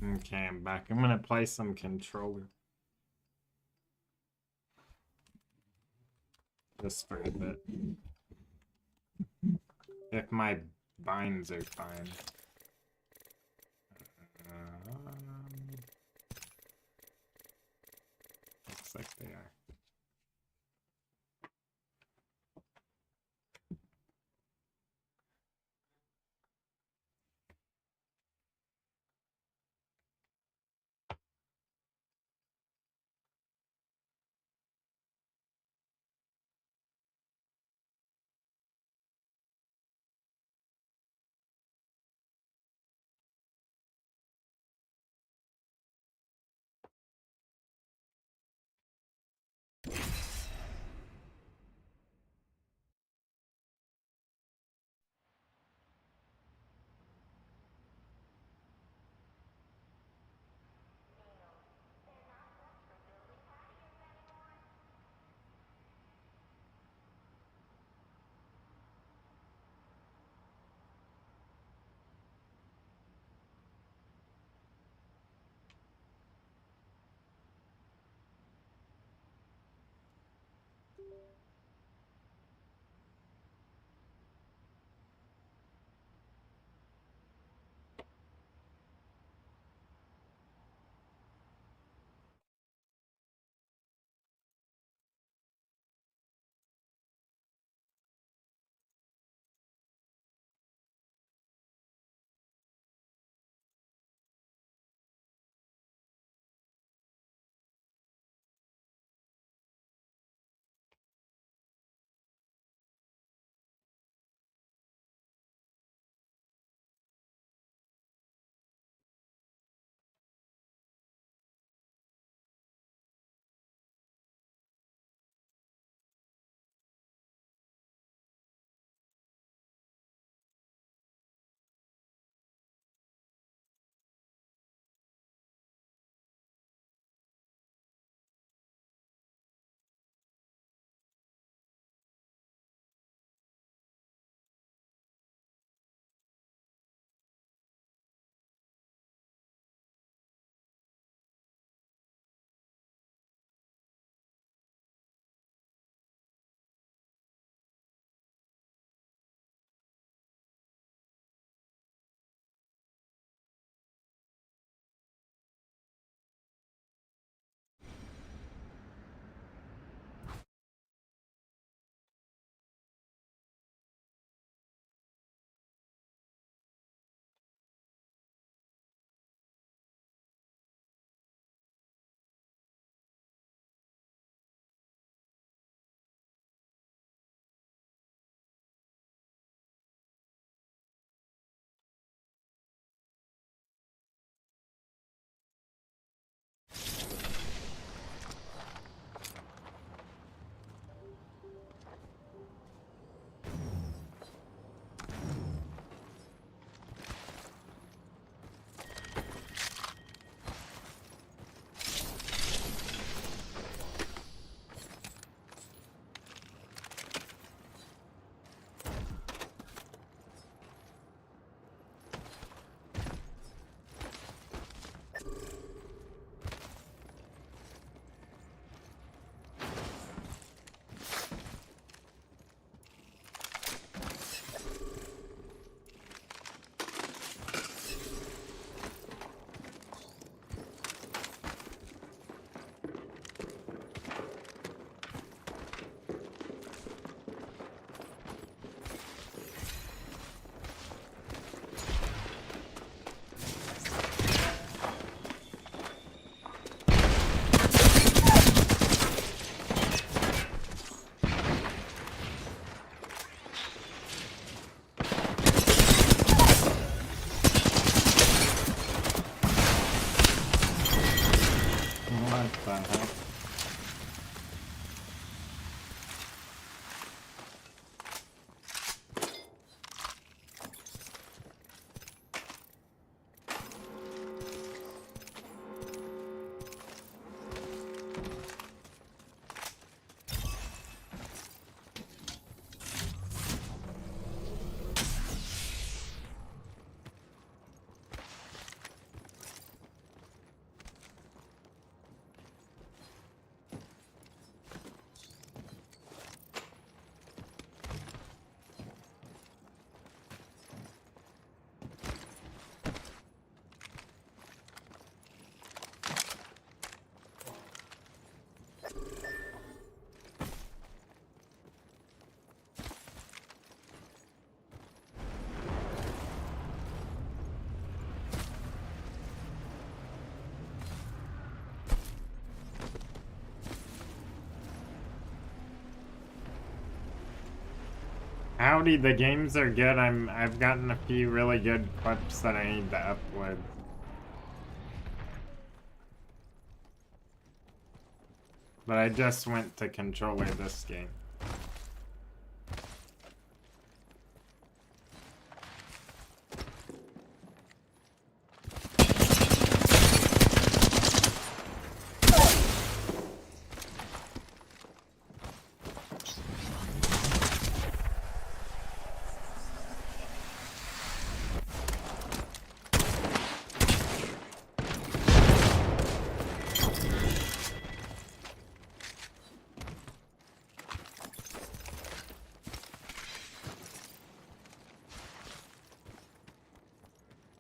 S2: Okay, I'm back. I'm gonna play some controller. Just for a bit. If my binds are fine. Looks like they are. Howdy, the games are good. I've gotten a few really good clips that I need to upload. But I just went to controller this game.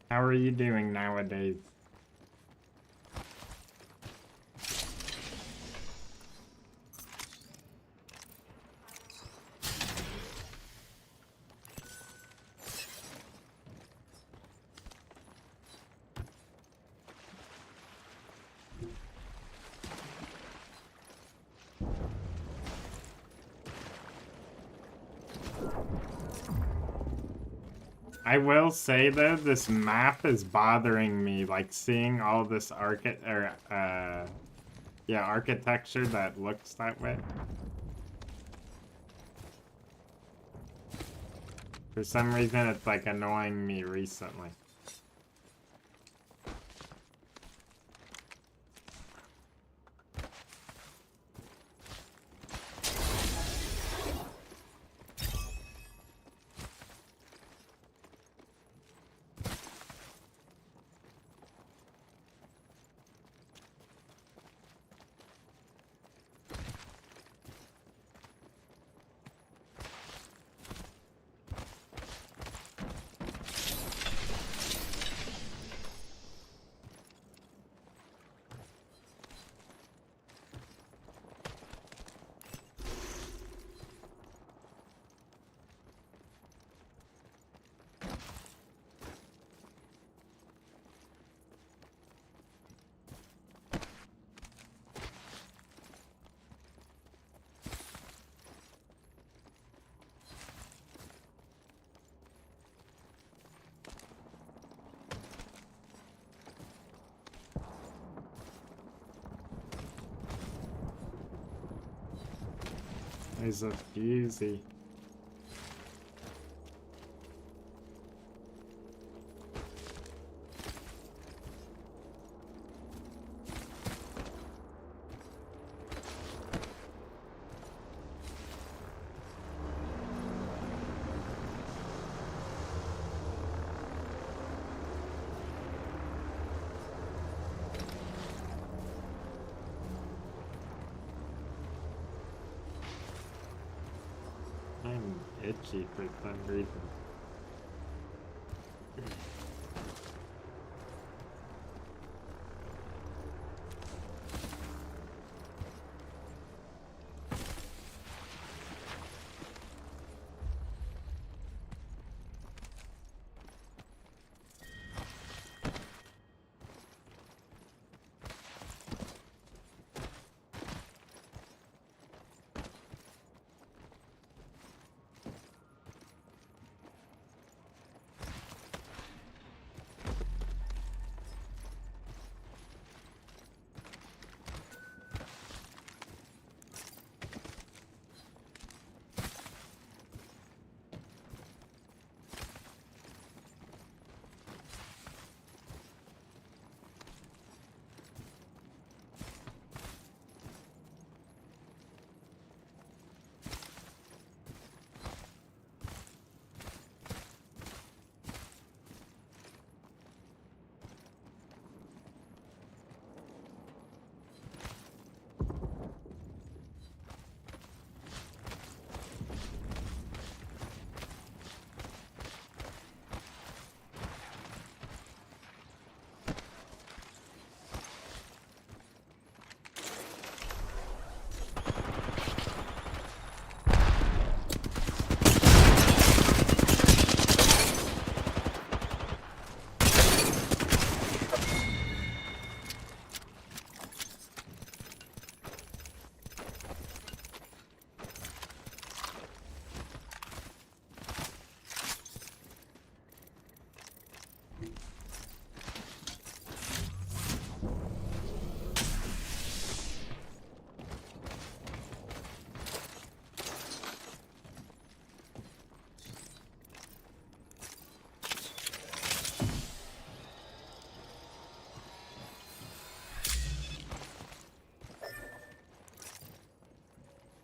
S2: How are you doing nowadays? I will say though, this map is bothering me, like seeing all this architecture that looks that way. For some reason, it's like annoying me recently. There's a fusey. I'm itchy for some reason.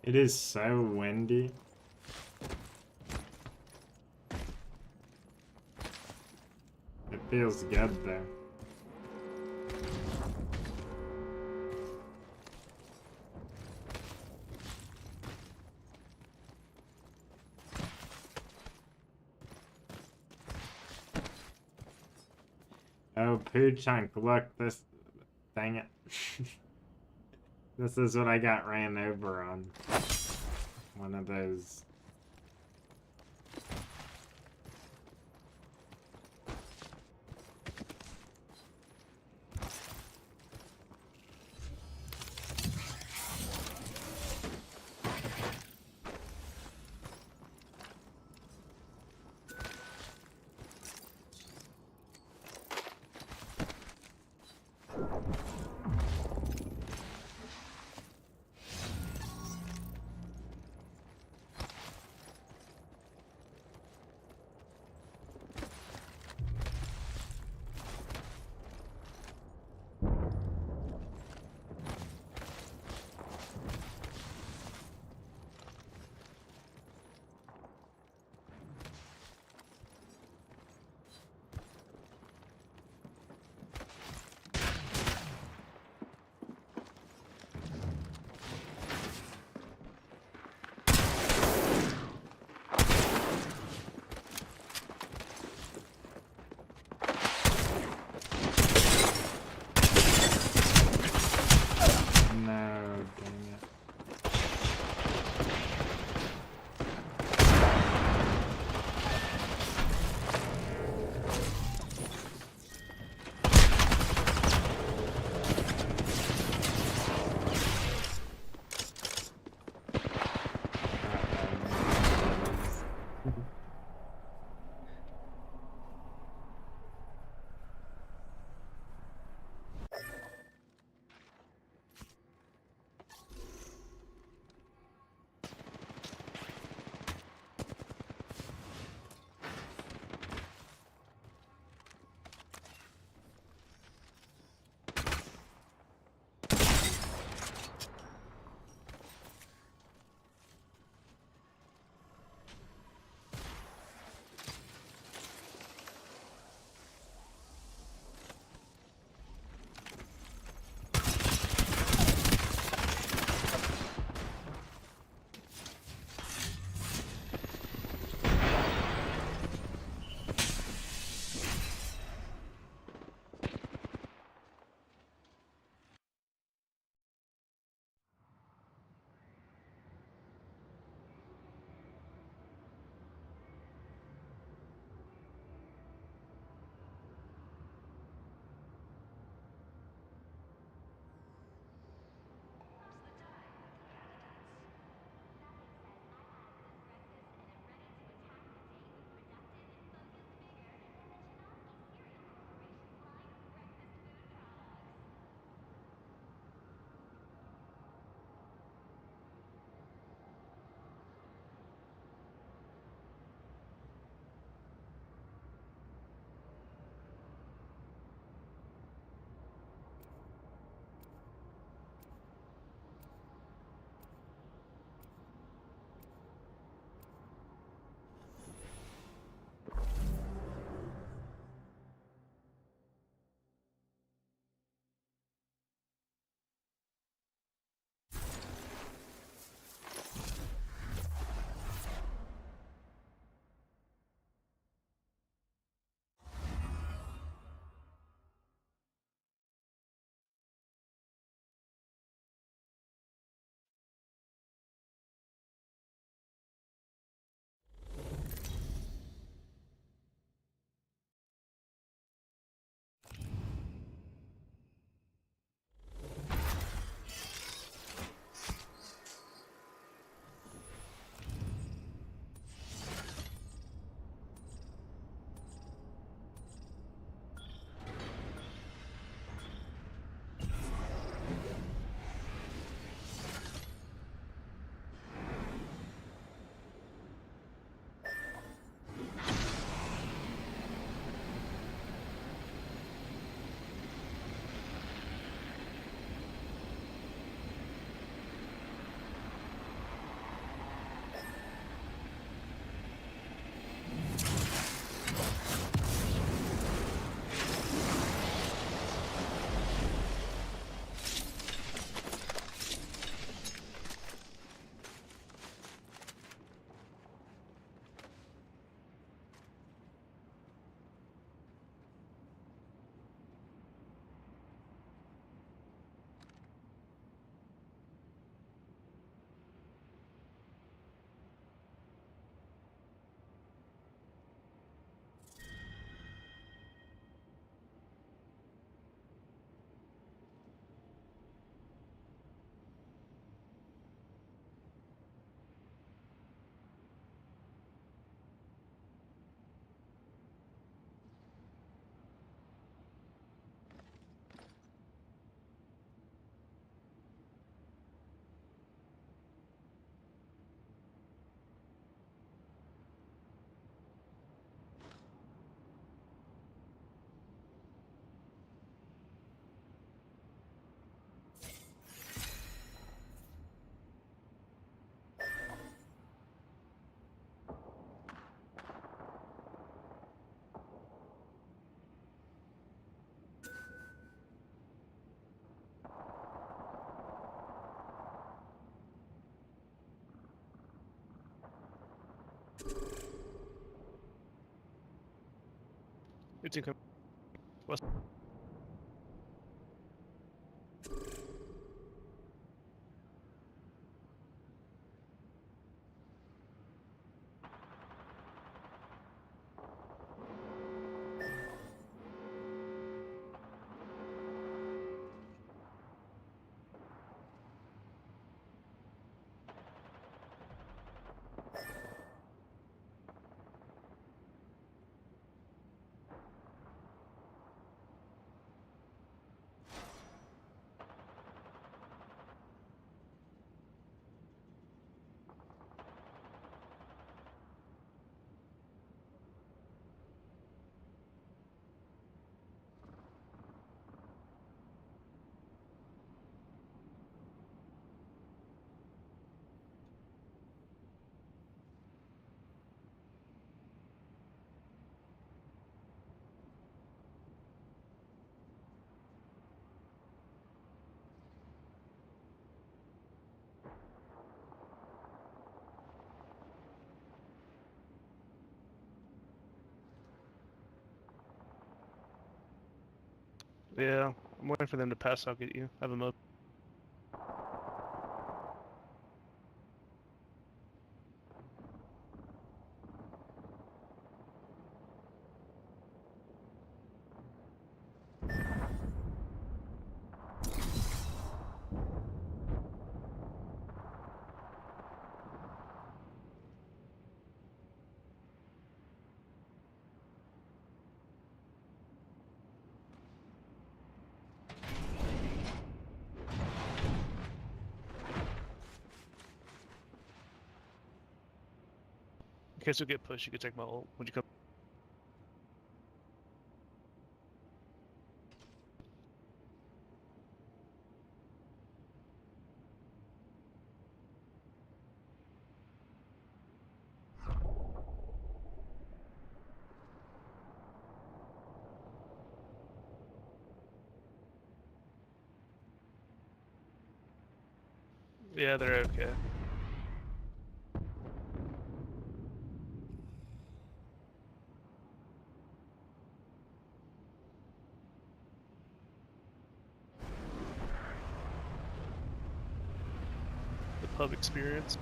S2: It is so windy. It feels good though. Oh, poo chunk, look, this, dang it. This is what I got ran over on. One of those. No, dang it.
S7: It's incoming. West. Yeah, I'm waiting for them to pass. I'll get you. I have a mode. In case we get pushed, you can take my ult when you come. Yeah, they're okay. The pub experience.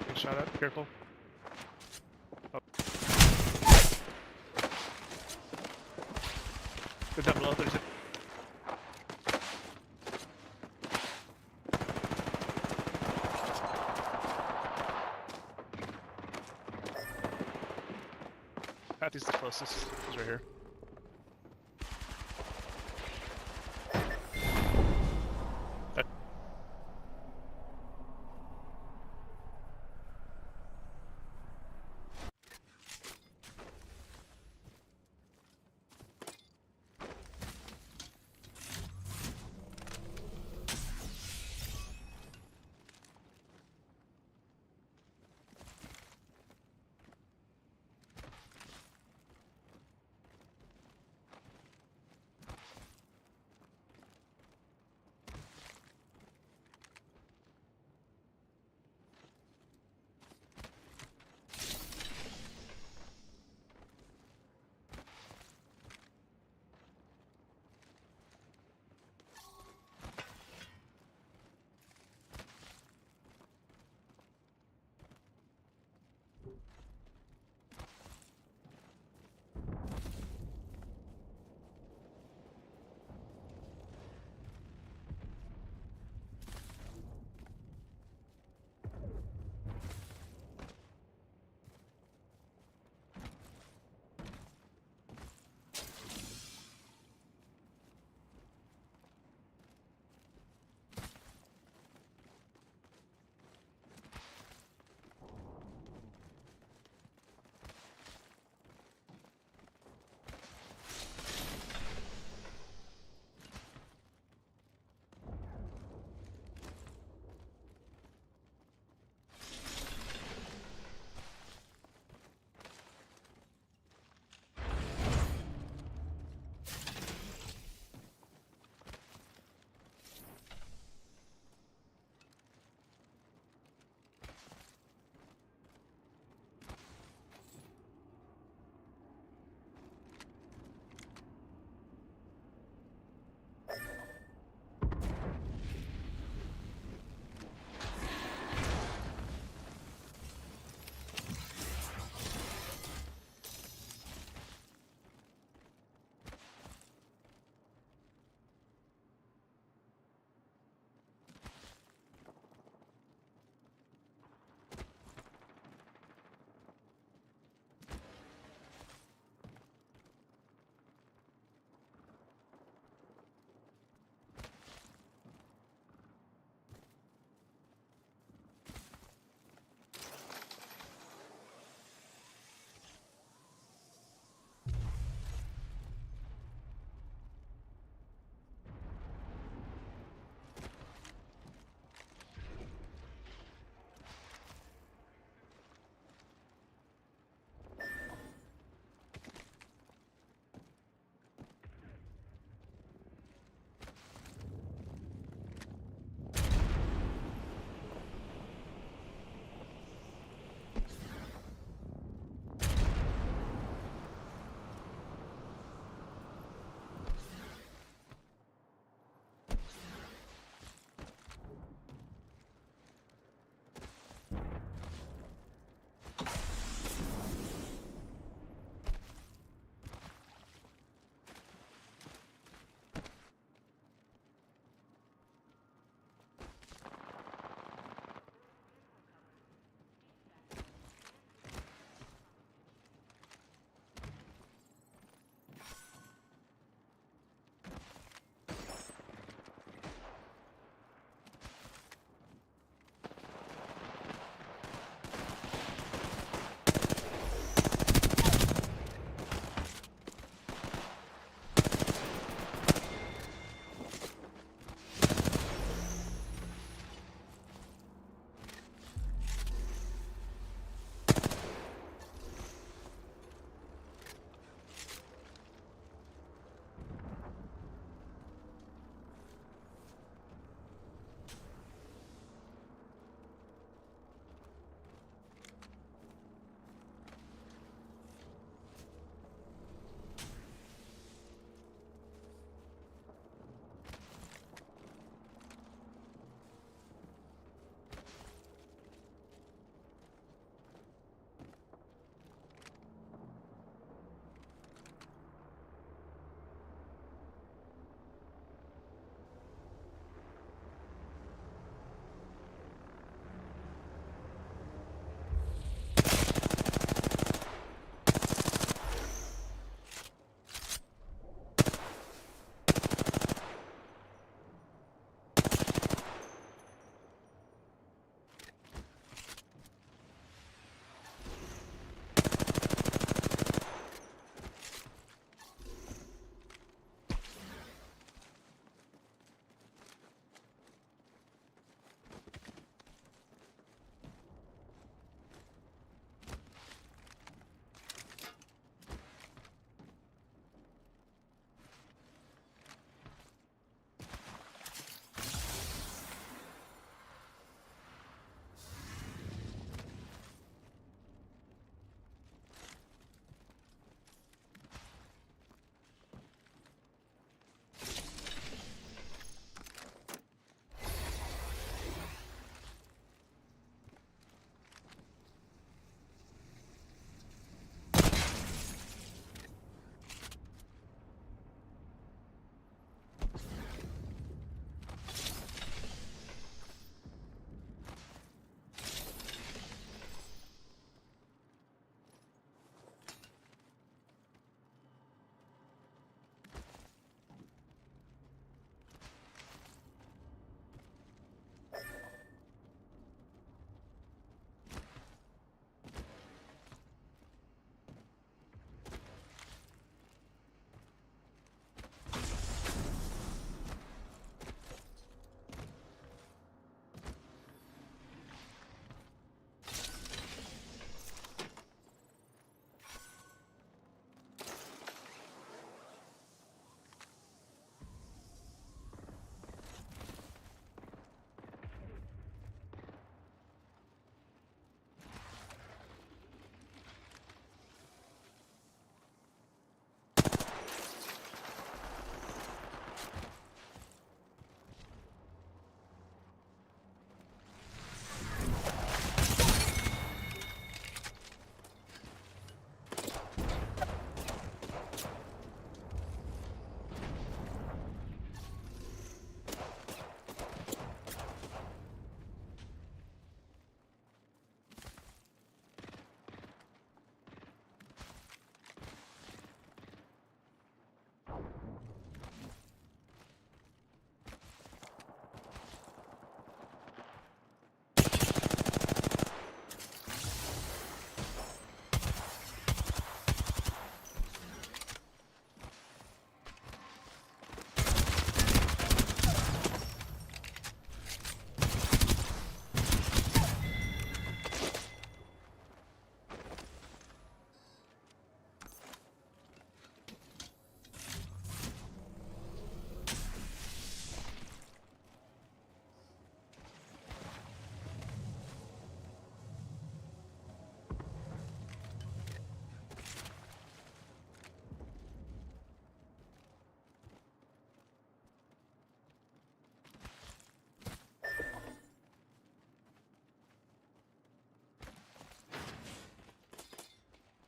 S7: Get shot at. Careful. Oh. Good down below. There's a... Patty's the closest. He's right here.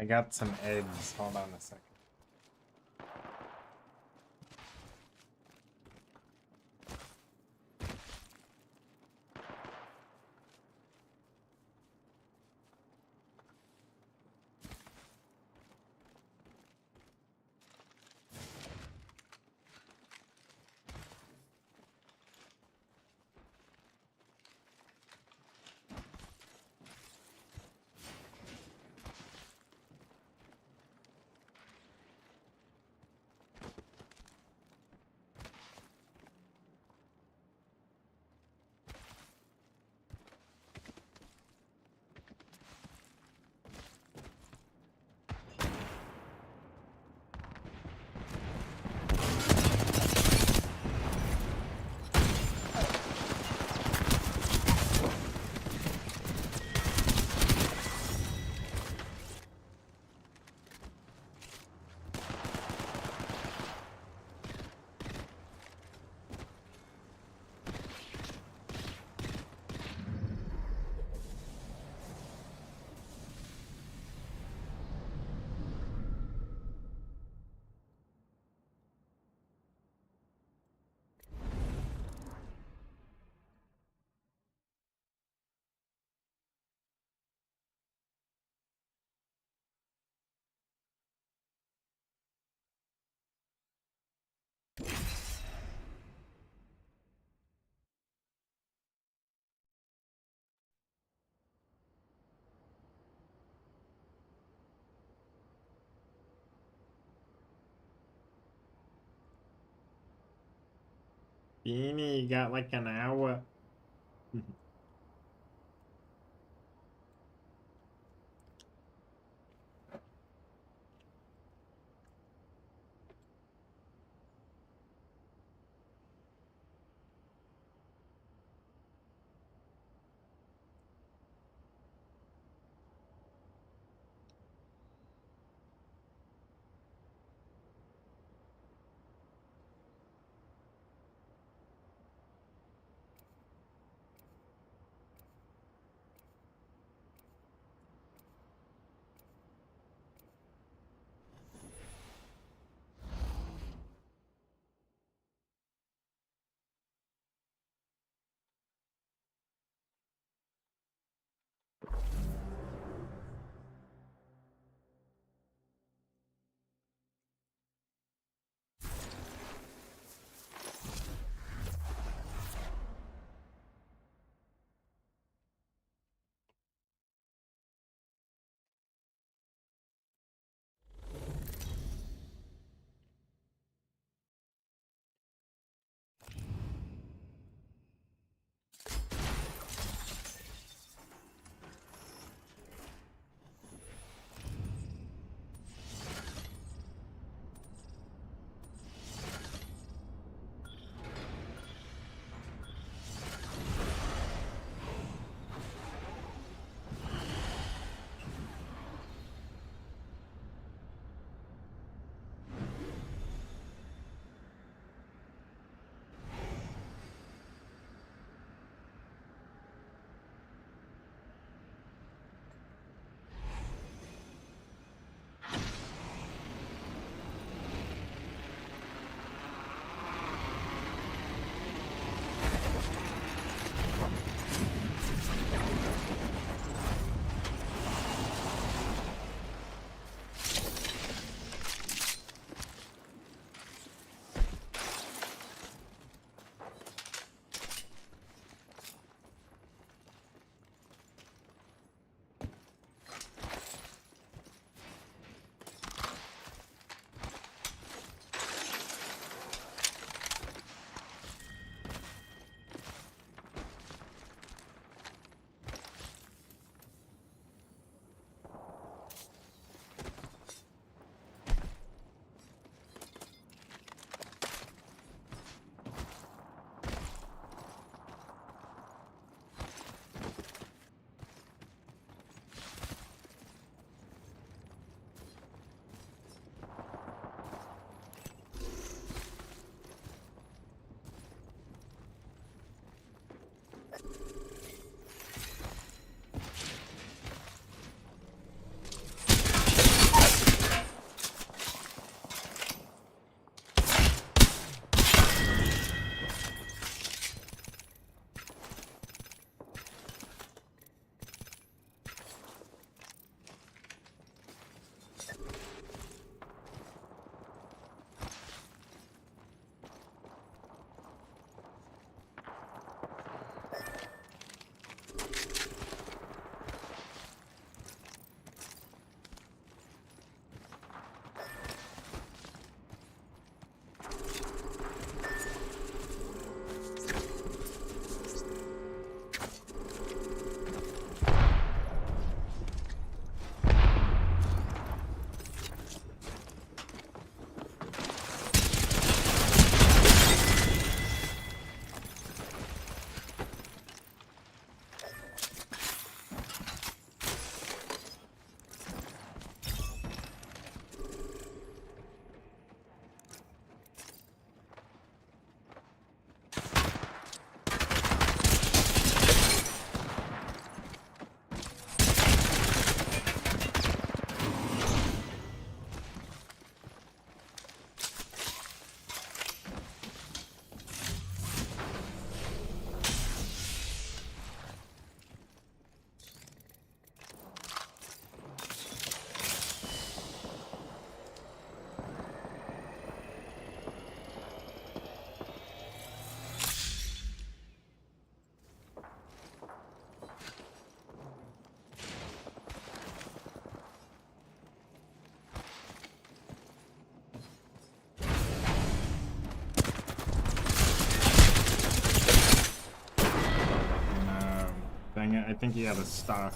S2: I got some eggs. Hold on a second. Beanie, you got like an hour. I think he had a stock.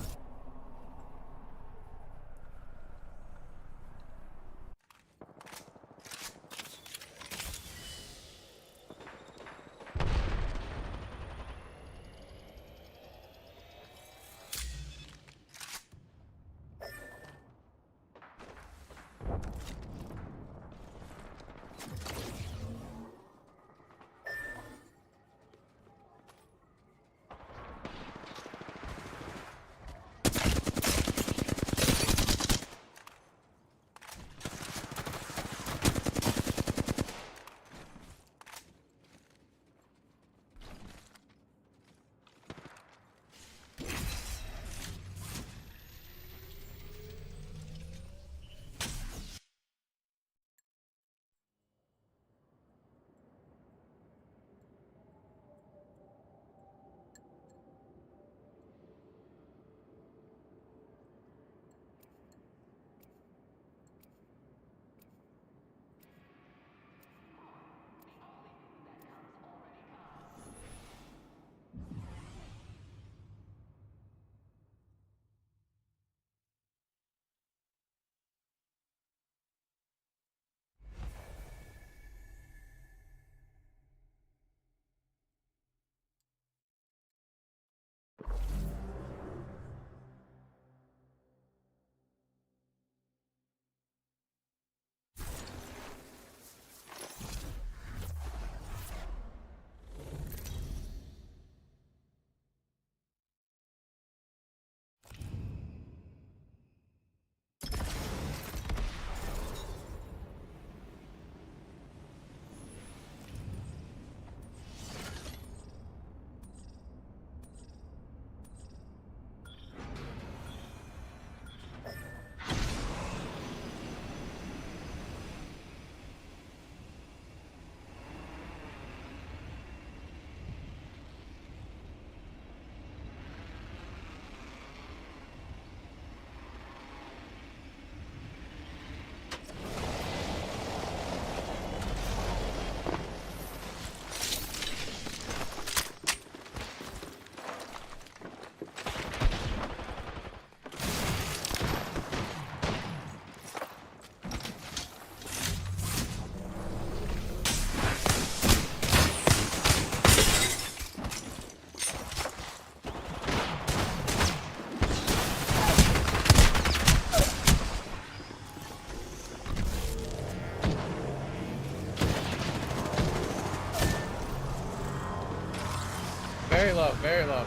S4: Very low, very low.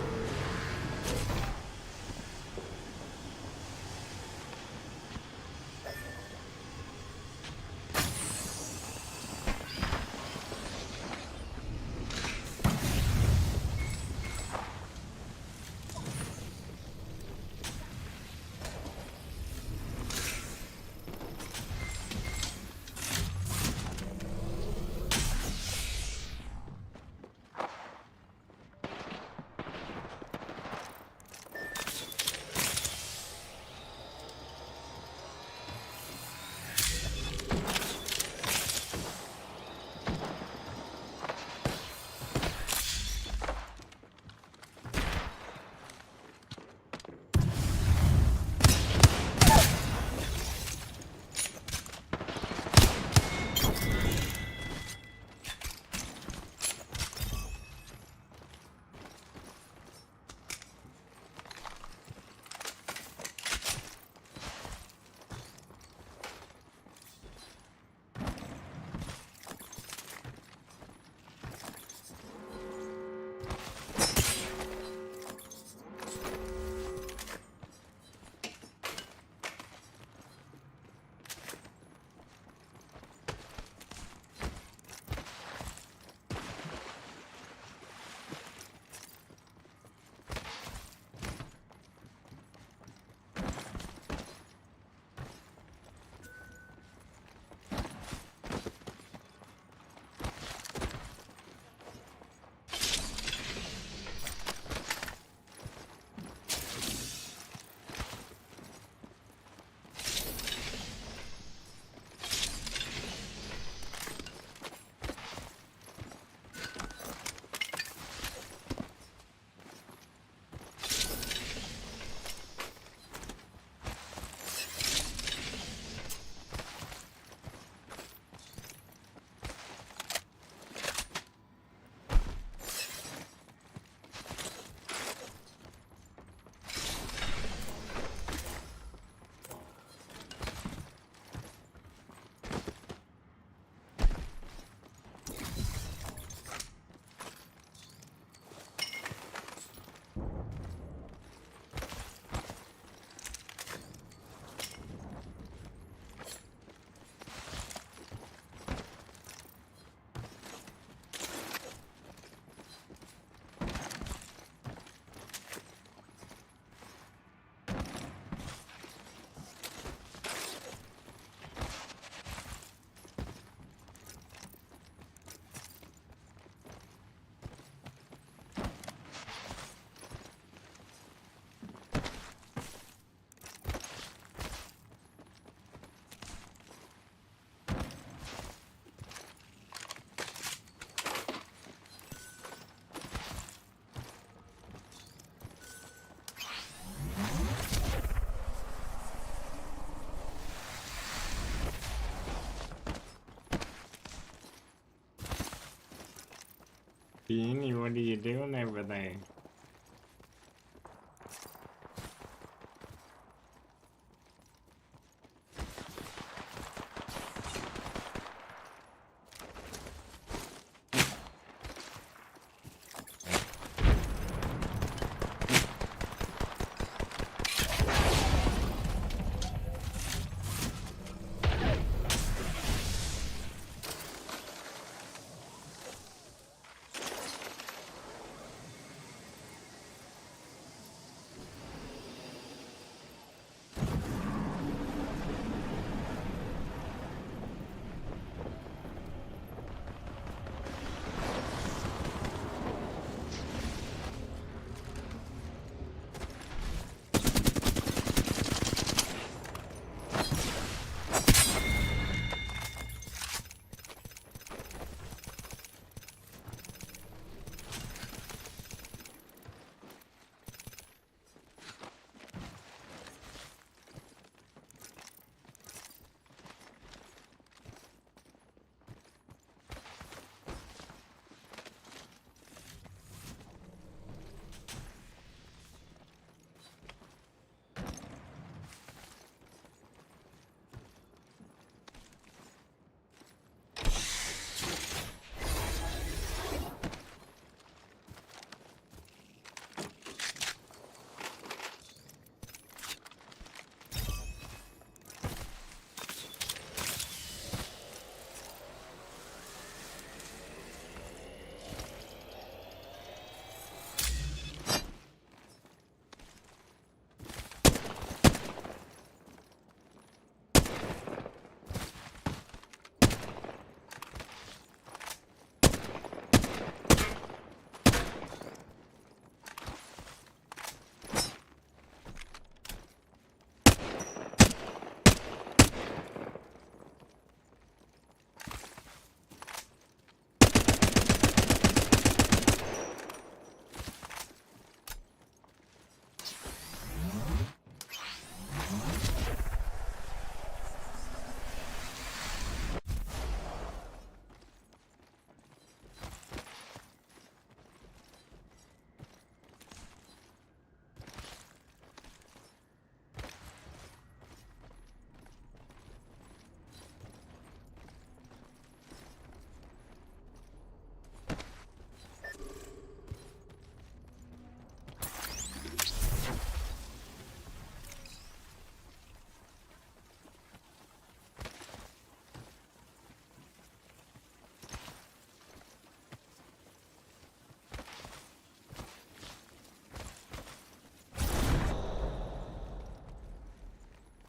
S2: Beanie, what are you doing over there?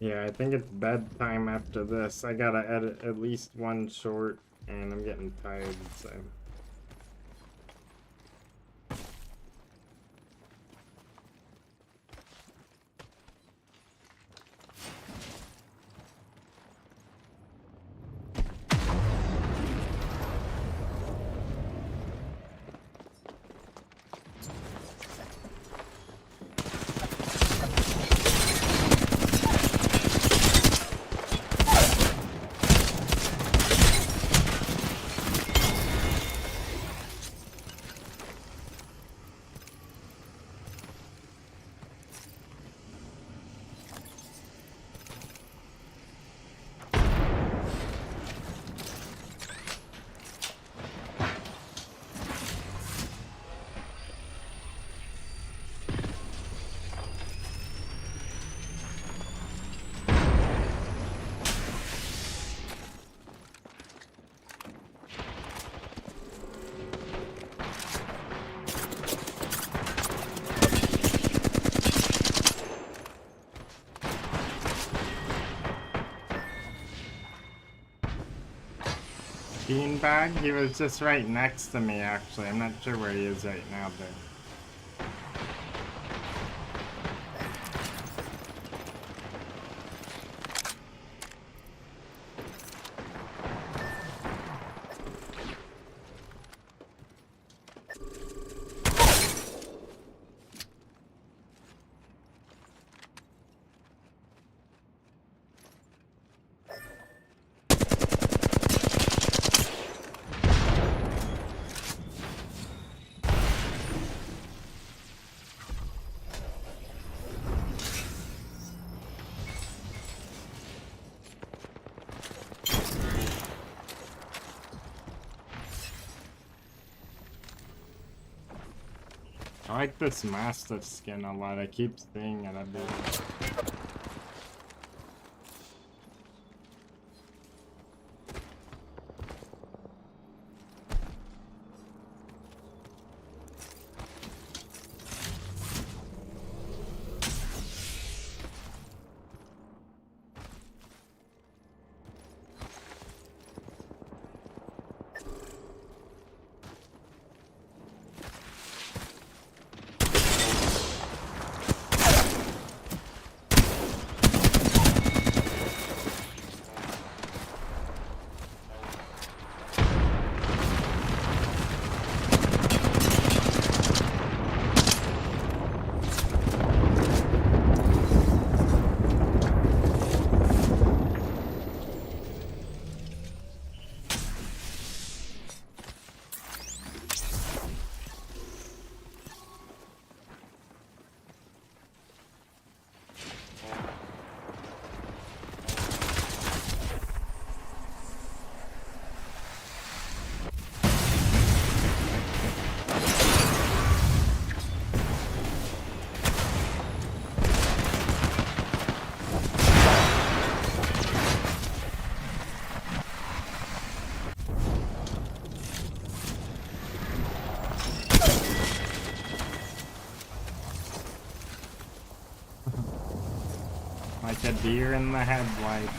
S2: Yeah, I think it's bedtime after this. I gotta edit at least one short, and I'm getting tired, so... Beanbag? He was just right next to me, actually. I'm not sure where he is right now, but... I like this mastiff skin a lot. I keep seeing it everywhere. Like a deer in the headlights.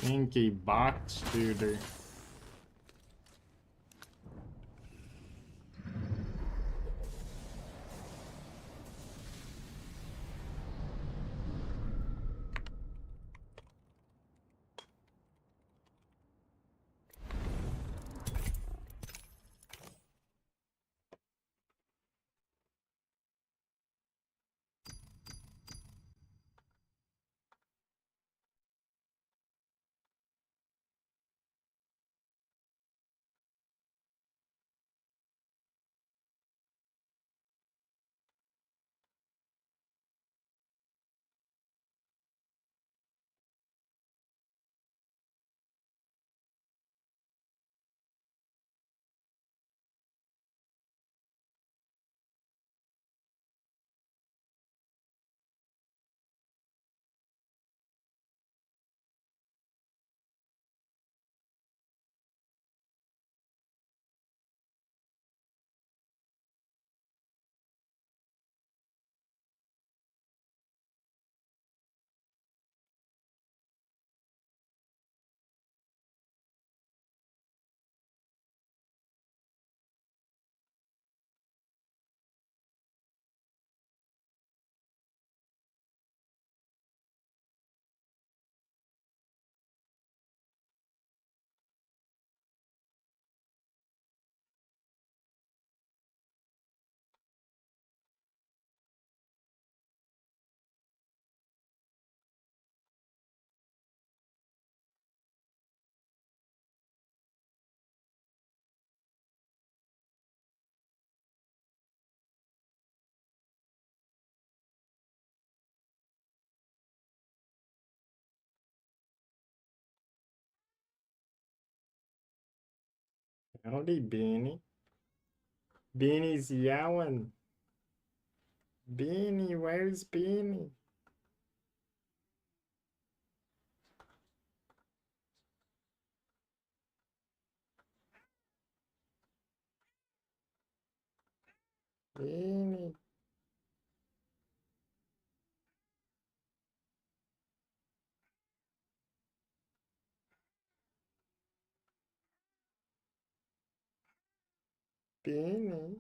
S2: Stinky box shooter. Howdy, Beanie. Beanie's yelling. Beanie, where's Beanie? Beanie. Beanie.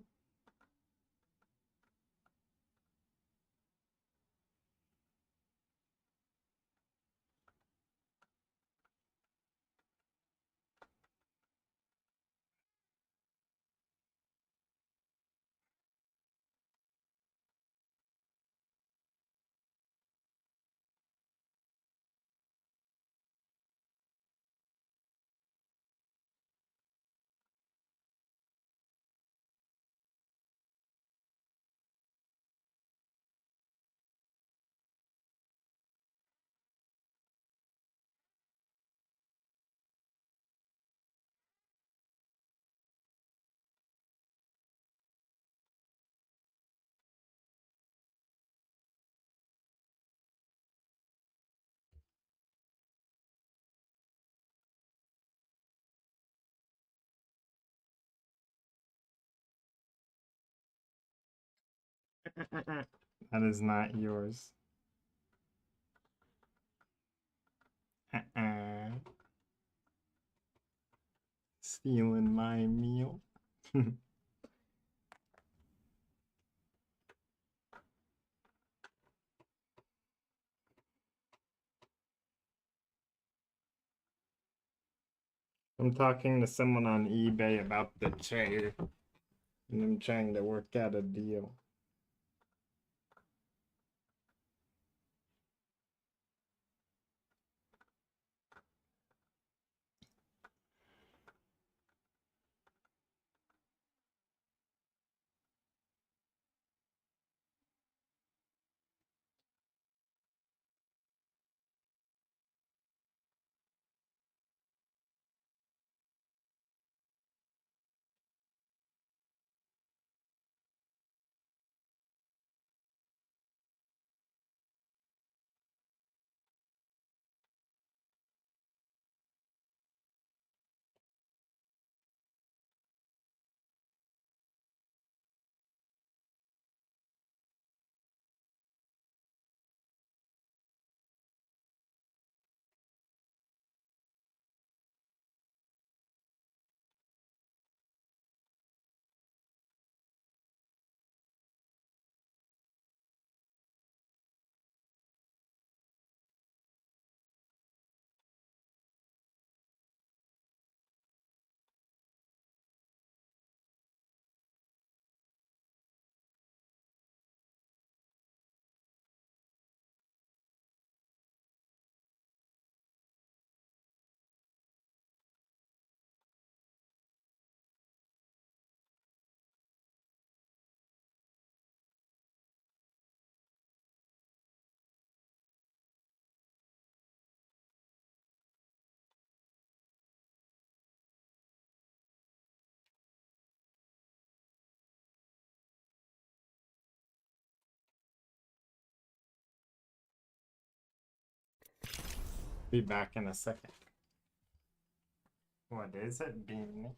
S2: That is not yours. Stealing my meal. I'm talking to someone on eBay about the chair, and I'm trying to work out a deal. Be back in a second. What is it, Beanie?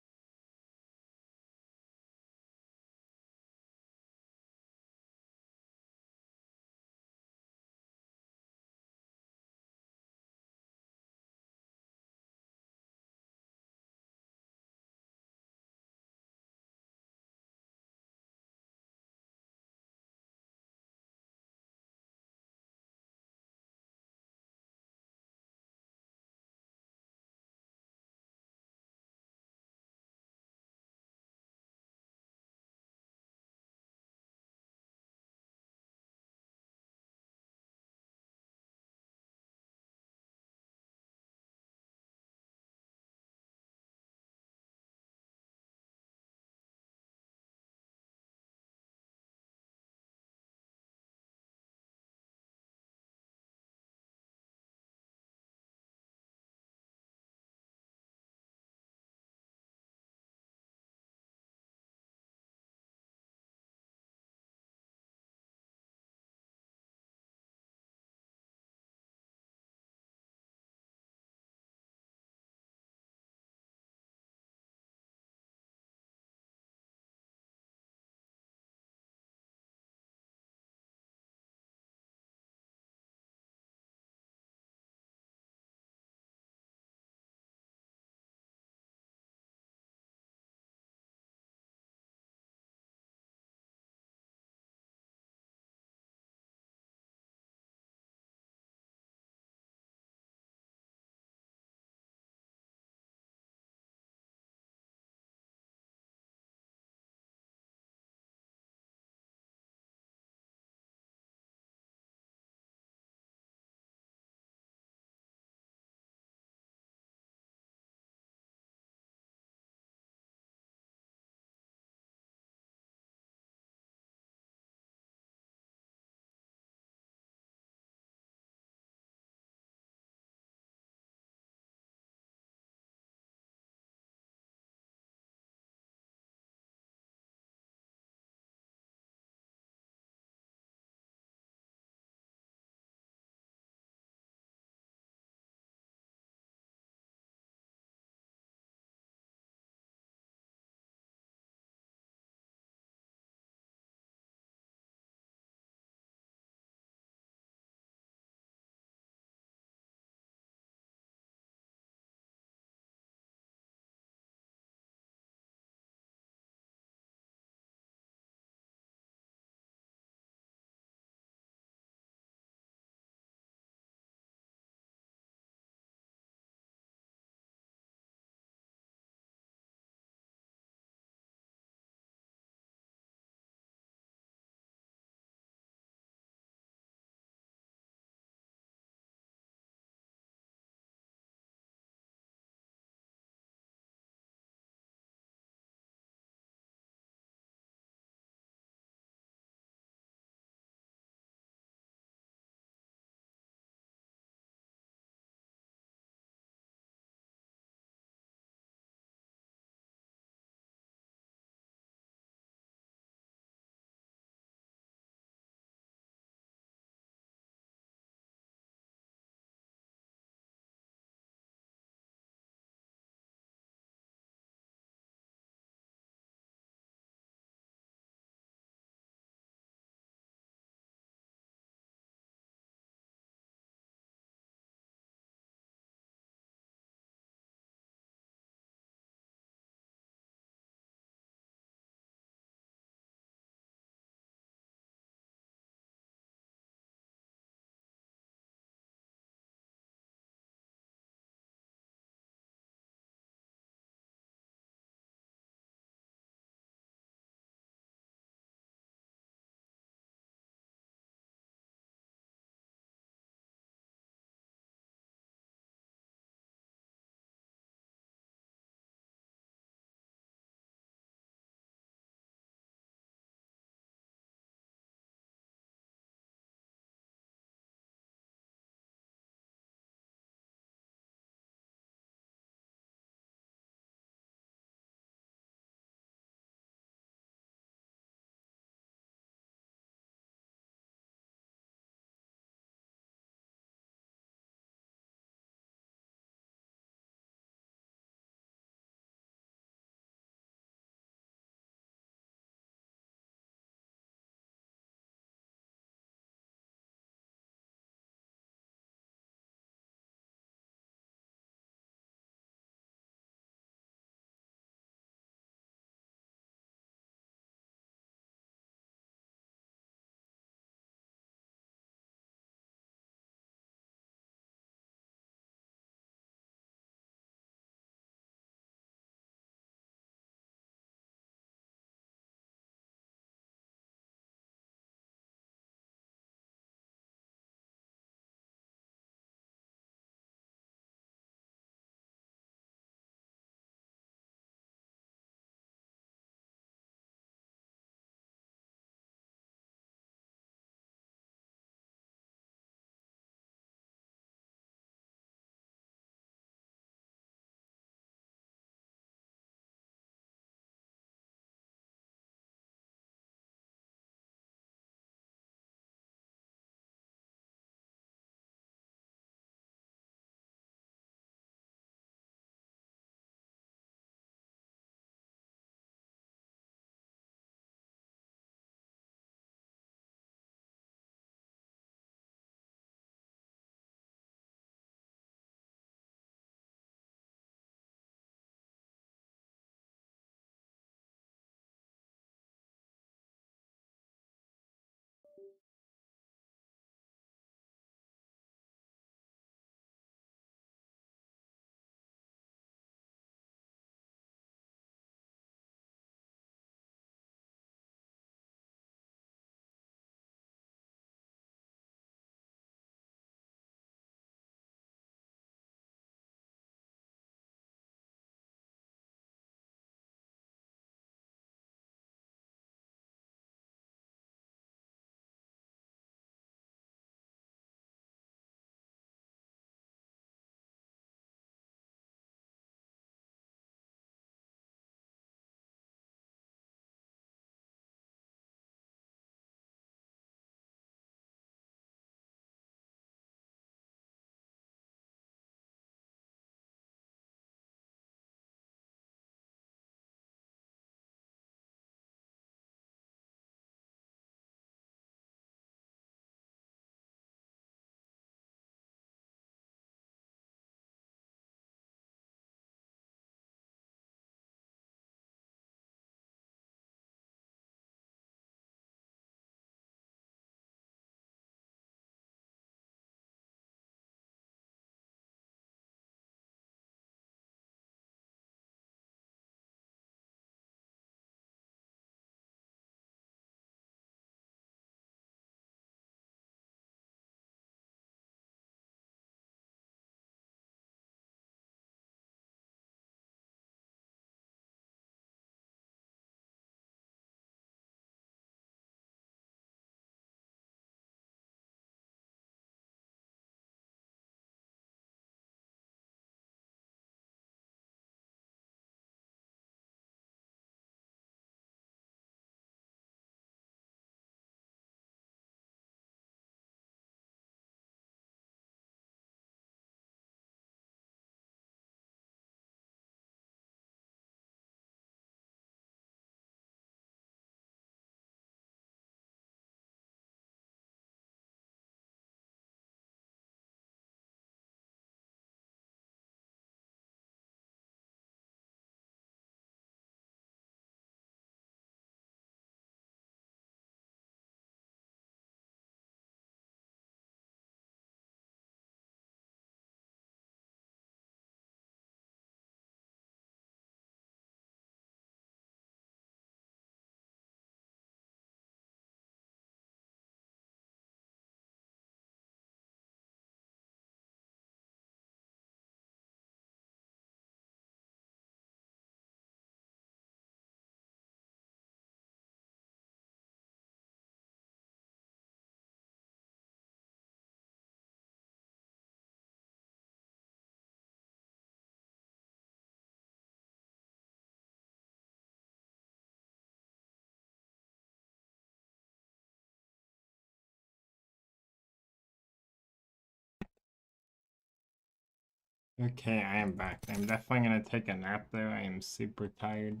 S2: Okay, I am back. I'm definitely gonna take a nap though. I am super tired.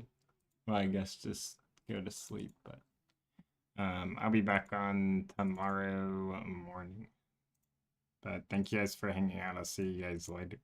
S2: Well, I guess just go to sleep, but I'll be back on tomorrow morning. But thank you guys for hanging out. I'll see you guys later.